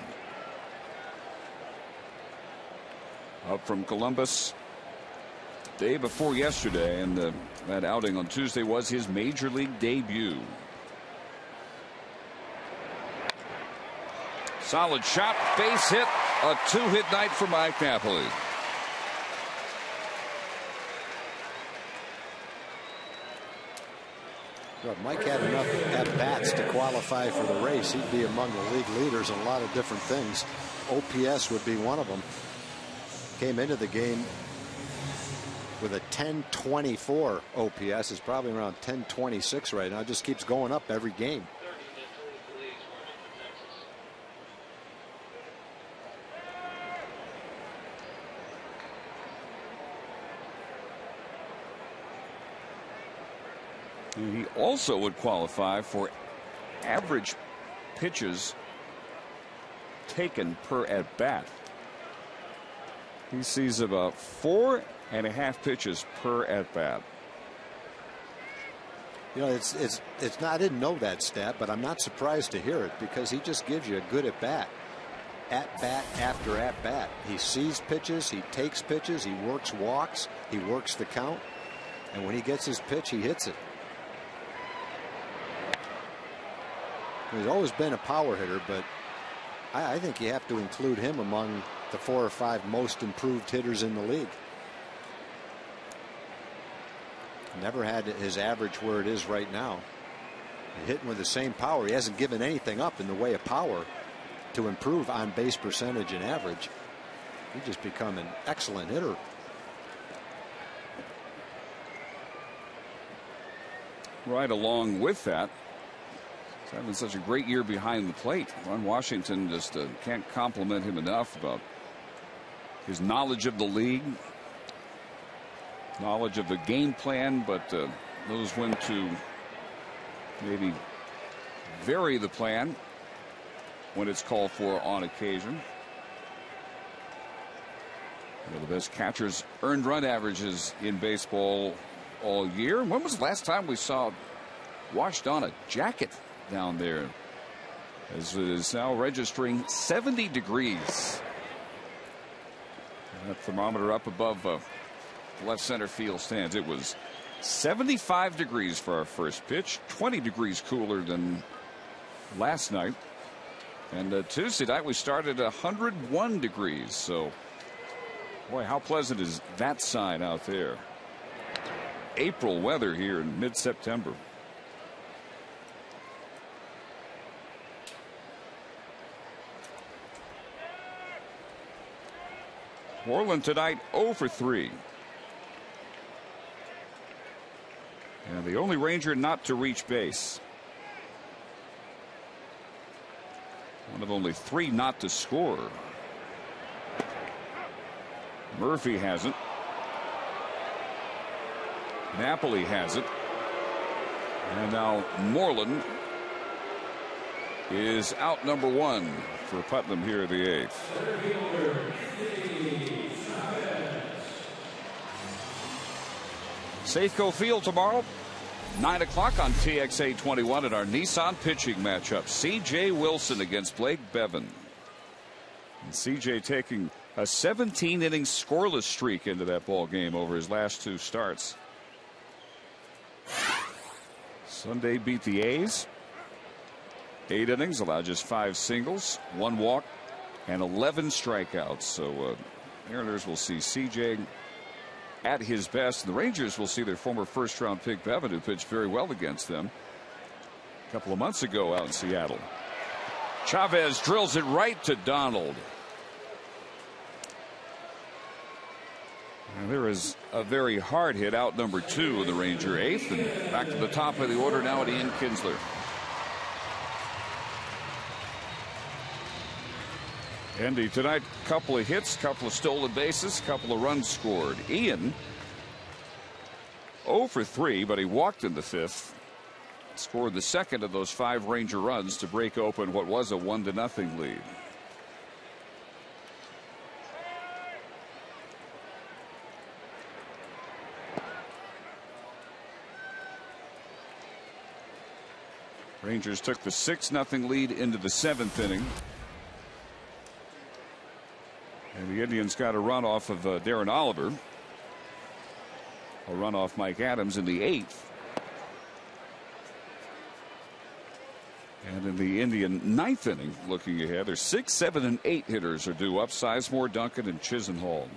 Up from Columbus day before yesterday, and that outing on Tuesday was his major league debut. Solid shot, base hit, a 2-hit night for Mike Napoli. Well, Mike had enough at-bats to qualify for the race. He'd be among the league leaders in a lot of different things. OPS would be one of them. Came into the game with a 1024 OPS. Is probably around 1026 right now. It just keeps going up every game. And he also would qualify for average pitches taken per at bat. He sees about 4.5 pitches per at bat. You know, it's not. I didn't know that stat, but I'm not surprised to hear it because he just gives you a good at bat after at bat. He sees pitches, he takes pitches, he works walks, he works the count, and when he gets his pitch, he hits it. He's always been a power hitter, but I think you have to include him among the 4 or 5 most improved hitters in the league. Never had his average where it is right now. Hitting with the same power. He hasn't given anything up in the way of power to improve on base percentage and average. He just become an excellent hitter. Right along with that, he's having such a great year behind the plate. Ron Washington just can't compliment him enough about his knowledge of the league, knowledge of the game plan, but knows when to maybe vary the plan when it's called for on occasion. One of the best catchers' earned run averages in baseball all year. When was the last time we saw Wash on a jacket down there? As it is now registering 70 degrees. That thermometer up above the left center field stands. It was 75 degrees for our first pitch, 20 degrees cooler than last night. And Tuesday night we started 101 degrees. So, boy, how pleasant is that sign out there? April weather here in mid-September. Moreland tonight 0 for 3. And the only Ranger not to reach base. One of only 3 not to score. Murphy has it. Napoli has it. And now Moreland is out number 1 for Putnam here in the 8th. Safeco Field tomorrow. 9 o'clock on TXA 21 at our Nissan pitching matchup. C.J. Wilson against Blake Bevan. And C.J. taking a 17-inning scoreless streak into that ball game over his last 2 starts. Sunday beat the A's. 8 innings, allowed just 5 singles, 1 walk, and 11 strikeouts. So Mariners will see C.J. at his best. The Rangers will see their former first-round pick Bevan, who pitched very well against them a couple of months ago out in Seattle. Chavez drills it right to Donald. And there is a very hard hit out number 2 of the Ranger 8th, and back to the top of the order now at Ian Kinsler. Andy tonight, couple of hits, couple of stolen bases, couple of runs scored. Ian 0 for 3, but he walked in the 5th. Scored the second of those 5 Ranger runs to break open what was a 1-0 lead. Rangers took the 6-0 lead into the 7th inning. And the Indians got a run off of Darren Oliver. A run off Mike Adams in the 8th. And in the Indian 9th inning, looking ahead, their 6, 7, and 8 hitters are due up. Sizemore, Duncan, and Chisenhall.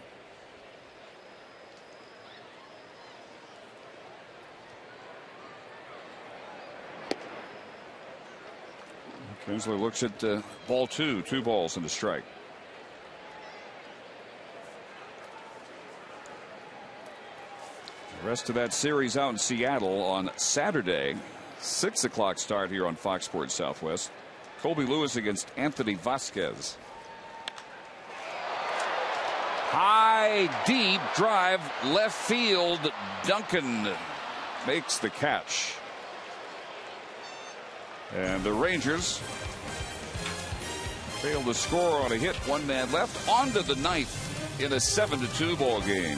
Kinsler looks at ball 2, 2 balls and a strike. The rest of that series out in Seattle on Saturday. 6 o'clock start here on Fox Sports Southwest. Colby Lewis against Anthony Vasquez. High, deep drive, left field. Duncan makes the catch. And the Rangers fail to score on a hit. 1 man left. On to the 9th in a 7-2 ball game.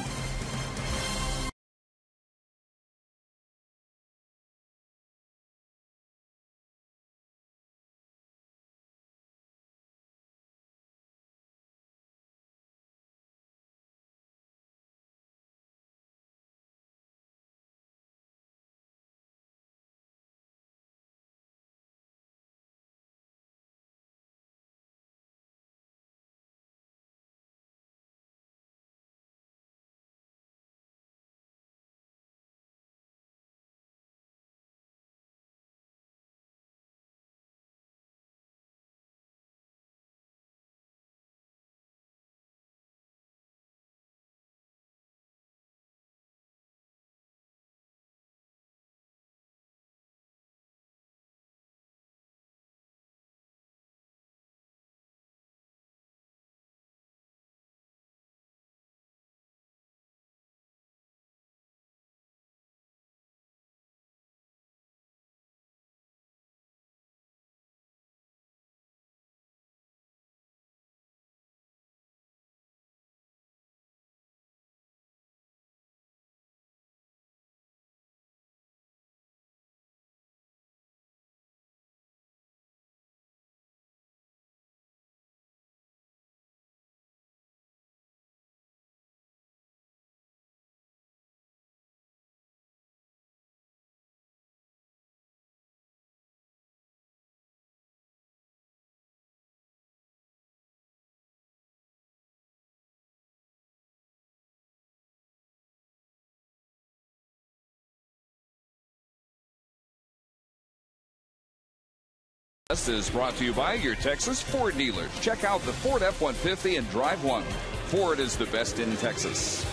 This is brought to you by your Texas Ford dealers. Check out the Ford F-150 and drive one. Ford is the best in Texas.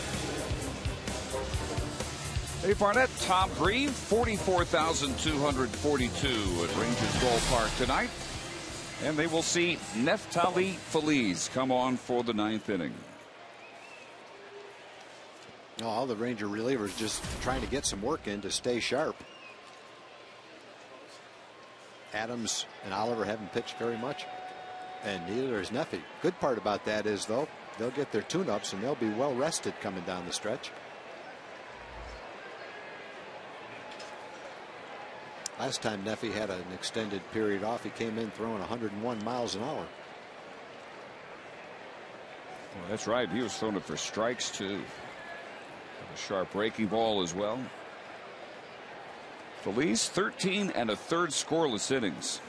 Dave Barnett, Tom Grieve, 44,242 at Rangers Ballpark tonight. And they will see Neftali Feliz come on for the 9th inning. All the Ranger relievers just trying to get some work in to stay sharp. Adams and Oliver haven't pitched very much, and neither is Neffy. Good part about that is, though, they'll get their tune-ups and they'll be well rested coming down the stretch. Last time Neffy had an extended period off, he came in throwing 101 miles an hour. Well, that's right. He was throwing it for strikes, too. A sharp breaking ball as well. Feliz, 13 1/3 scoreless innings,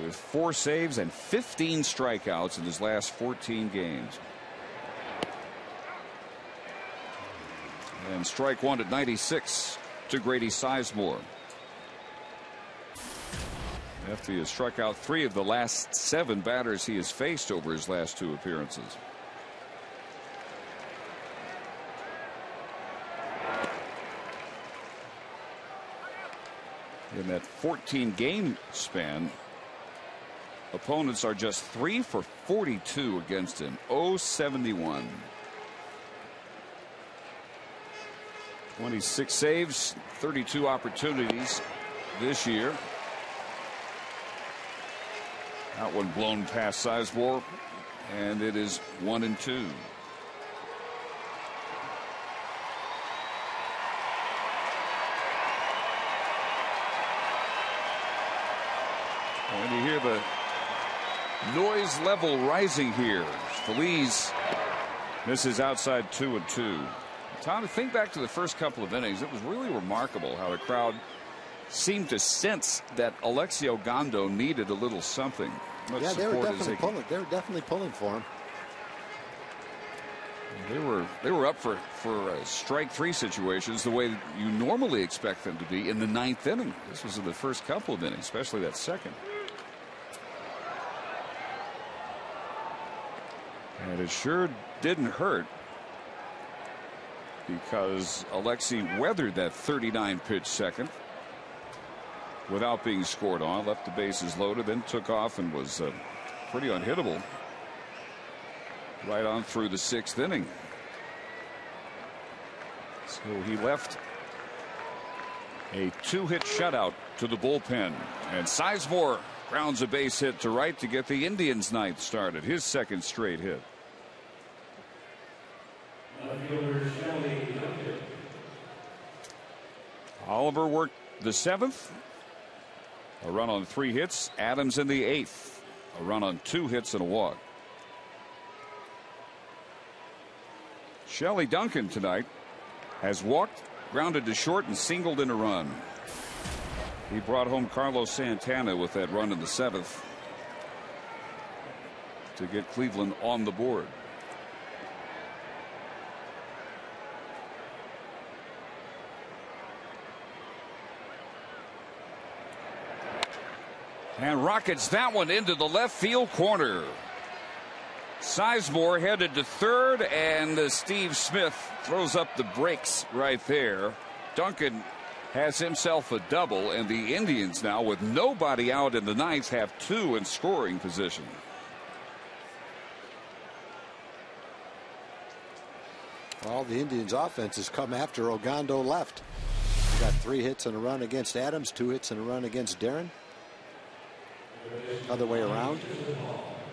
with 4 saves and 15 strikeouts in his last 14 games. And strike one at 96 to Grady Sizemore. Neffy has struck out 3 of the last 7 batters he has faced over his last 2 appearances. In that 14-game span, opponents are just 3 for 42 against him. 0-71. 26 saves, 32 opportunities this year. That one blown past Sizemore, and it is 1-2. And you hear the noise level rising here. Feliz misses outside 2-2. Tom, to think back to the first couple of innings, it was really remarkable how the crowd seemed to sense that Alexio Gondo needed a little something. Yeah, they were definitely pulling. They were definitely pulling for him. They were up for strike 3 situations the way you normally expect them to be in the 9th inning. This was in the first couple of innings, especially that second. And it sure didn't hurt, because Alexi weathered that 39-pitch second without being scored on, left the bases loaded, then took off and was pretty unhittable right on through the 6th inning. So he left a 2-hit shutout to the bullpen, and Sizemore grounds a base hit to right to get the Indians' 9th started, his 2nd straight hit. Oliver worked the 7th. A run on 3 hits. Adams in the 8th. A run on 2 hits and a walk. Shelley Duncan tonight has walked, grounded to short, and singled in a run. He brought home Carlos Santana with that run in the 7th to get Cleveland on the board. And rockets that one into the left field corner. Sizemore headed to 3rd, and Steve Smith throws up the brakes right there. Duncan has himself a double, and the Indians now, with nobody out in the 9th, have 2 in scoring position. Well, the Indians' offense has come after Ogando left. He got 3 hits and a run against Adams, 2 hits and a run against Darren. Other way around,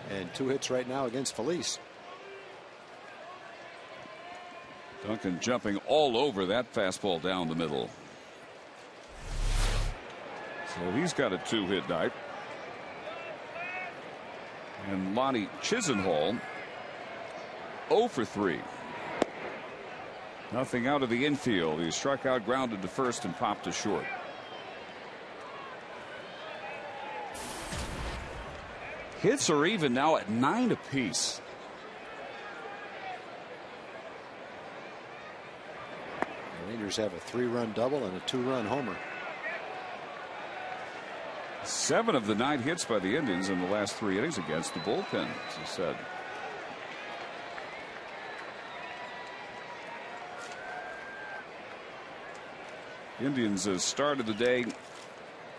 and 2 hits right now against Feliz. Duncan jumping all over that fastball down the middle. So he's got a 2-hit night. And Lonnie Chisenhall 0 for 3. Nothing out of the infield. He struck out, grounded to 1st, and popped to short. Hits are even now at 9 apiece. The Rangers have a 3-run double and a 2-run homer. 7 of the 9 hits by the Indians in the last 3 innings against the bullpen, as I said. Indians have started the day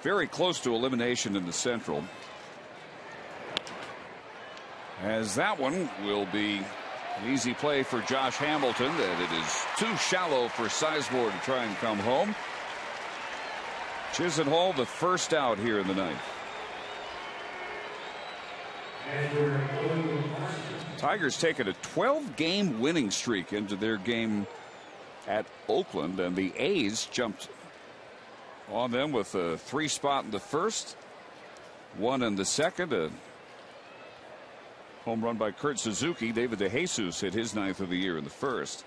very close to elimination in the Central, as that one will be an easy play for Josh Hamilton, and it is too shallow for Sizemore to try and come home. Chisenhall the first out here in the 9th. Tigers taking a 12-game winning streak into their game at Oakland, and the A's jumped on them with a 3 spot in the first, 1 in the second. A home run by Kurt Suzuki. David DeJesus hit his 9th of the year in the first.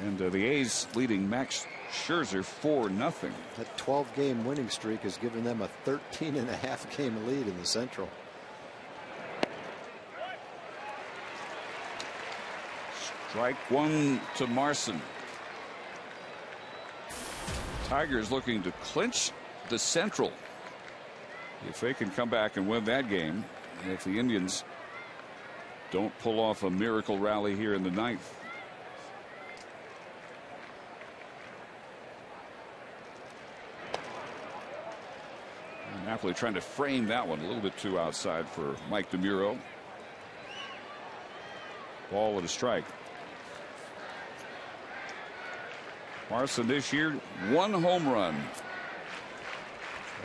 And the A's leading Max Scherzer 4-0. That 12-game winning streak has given them a 13.5-game lead in the Central. Strike 1 to Marson. Tigers looking to clinch the Central if they can come back and win that game. And if the Indians don't pull off a miracle rally here in the 9th. Napoli trying to frame that one a little bit too outside for Mike DeMuro. Ball with a strike. Marson this year 1 home run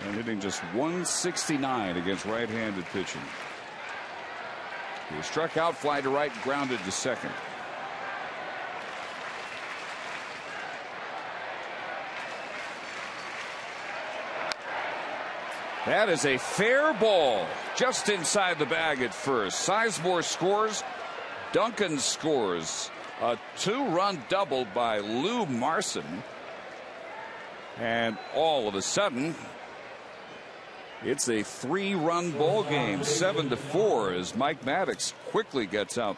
and hitting just 169 against right-handed pitching. He was struck out, fly to right, grounded to second. That is a fair ball just inside the bag at first. Sizemore scores. Duncan scores. A 2-run double by Lou Marson. And all of a sudden, it's a 3-run ball game, 7-4, as Mike Maddox quickly gets out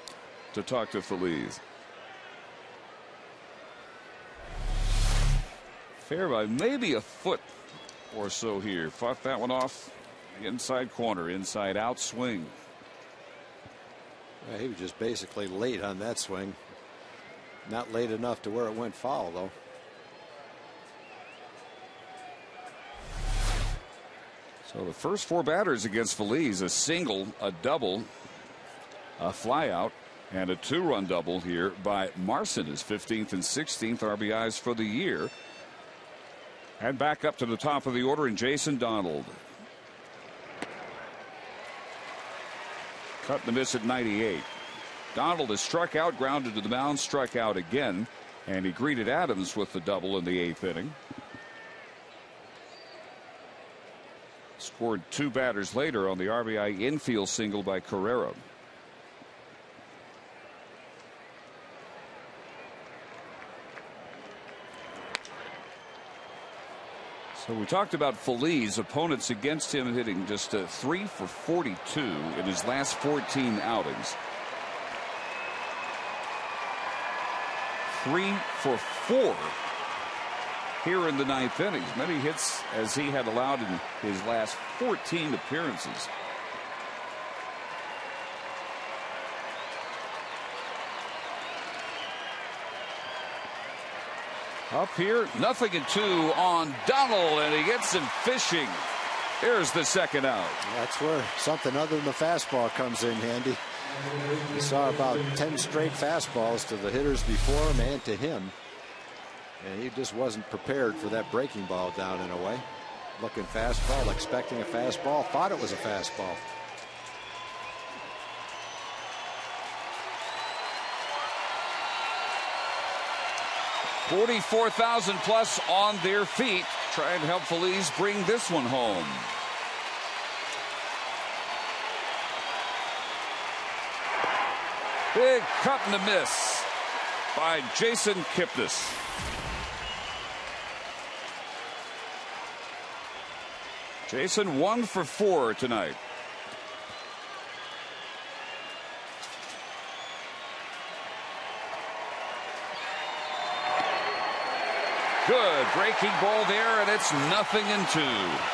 to talk to Feliz. Fair by maybe a foot or so here. Fought that one off. Inside corner, inside out swing. He was just basically late on that swing. Not late enough to where it went foul, though. So the first 4 batters against Feliz, a single, a double, a flyout, and a 2-run double here by Marson, his 15th and 16th RBIs for the year. And back up to the top of the order in Jason Donald. Cut and miss at 98. Donald is struck out, grounded to the mound, struck out again, and he greeted Adams with the double in the 8th inning. Scored 2 batters later on the RBI infield single by Carrera. So we talked about Feliz. Opponents against him hitting just 3 for 42 in his last 14 outings. 3 for 4 here in the 9th inning. As many hits as he had allowed in his last 14 appearances. Up here, 0-2 on Donald, and he gets him fishing. There's the second out. That's where something other than the fastball comes in handy. We saw about 10 straight fastballs to the hitters before him and to him. And he just wasn't prepared for that breaking ball down in a way. Looking fastball, expecting a fastball, thought it was a fastball. $44,000 plus on their feet. Try and help Feliz bring this one home. Big cut and a miss by Jason KIPNIS. Jason 1 for 4 tonight. Good breaking ball there, and it's 0-2.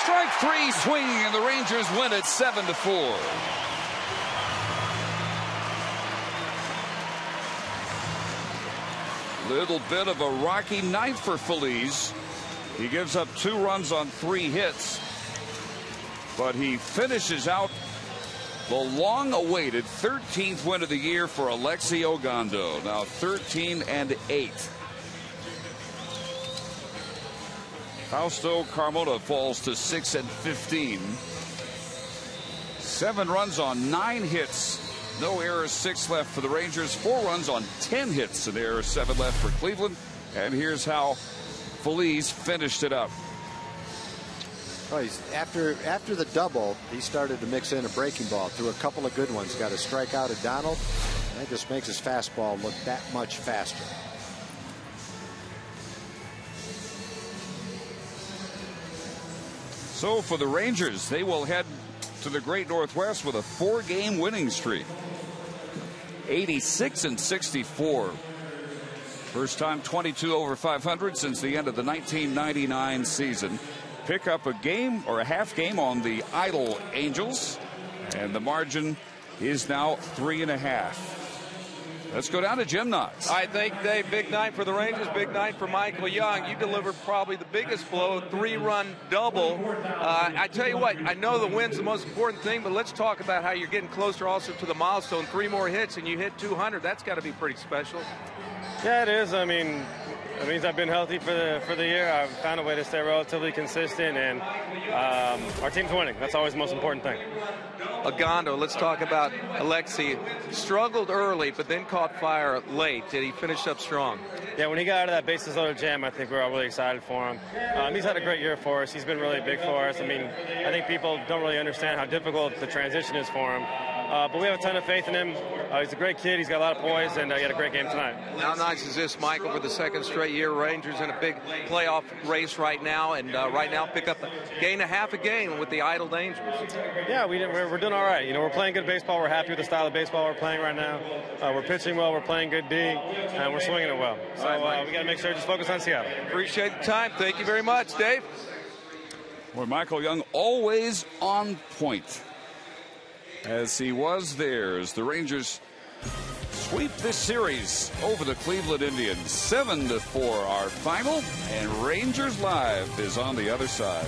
Strike 3 swinging, and the Rangers win it 7-4. Little bit of a rocky night for Feliz. He gives up 2 runs on 3 hits. but he finishes out the long-awaited 13th win of the year for Alexi Ogando. Now 13-8. Fausto Carmona falls to 6-15. 7 runs on 9 hits. No errors, 6 left for the Rangers. 4 runs on 10 hits, and there are 7 left for Cleveland. And here's how Feliz finished it up. Well, after the double, he started to mix in a breaking ball. Threw a couple of good ones. Got a strikeout at Donald. And that just makes his fastball look that much faster. So for the Rangers, they will head to the Great Northwest with a 4-game winning streak. 86-64. First time 22 over 500 since the end of the 1999 season. Pick up a game or a half game on the Idle Angels, and the margin is now 3.5. Let's go down to Jim Knotts. I think, Dave, big night for the Rangers, big night for Michael Young. You delivered probably the biggest blow, 3-run double. I tell you what, I know the win's the most important thing, but let's talk about how you're getting closer also to the milestone. 3 more hits and you hit 200. That's got to be pretty special. Yeah, it is. I mean, it means I've been healthy for the year. I've found a way to stay relatively consistent, and our team's winning. That's always the most important thing. Ogando, let's talk about Alexi. Struggled early, but then caught fire late. Did he finish up strong? Yeah, when he got out of that bases loaded jam, I think we're all really excited for him. He's had a great year for us. He's been really big for us. I mean, I think people don't really understand how difficult the transition is for him. But we have a ton of faith in him. He's a great kid. He's got a lot of poise, and he had a great game tonight. How nice is this, Michael, for the 2nd straight year? Rangers in a big playoff race right now, and right now pick up gain a half a game with the Idle Angels. Yeah, we're doing all right. You know, we're playing good baseball. We're happy with the style of baseball we're playing right now. We're pitching well. We're playing good D, and we're swinging it well. So we got to make sure to just focus on Seattle. Appreciate the time. Thank you very much, Dave. Well, Michael Young always on point, as he was there as the Rangers sweep this series over the Cleveland Indians. 7-4 our final, and Rangers Live is on the other side.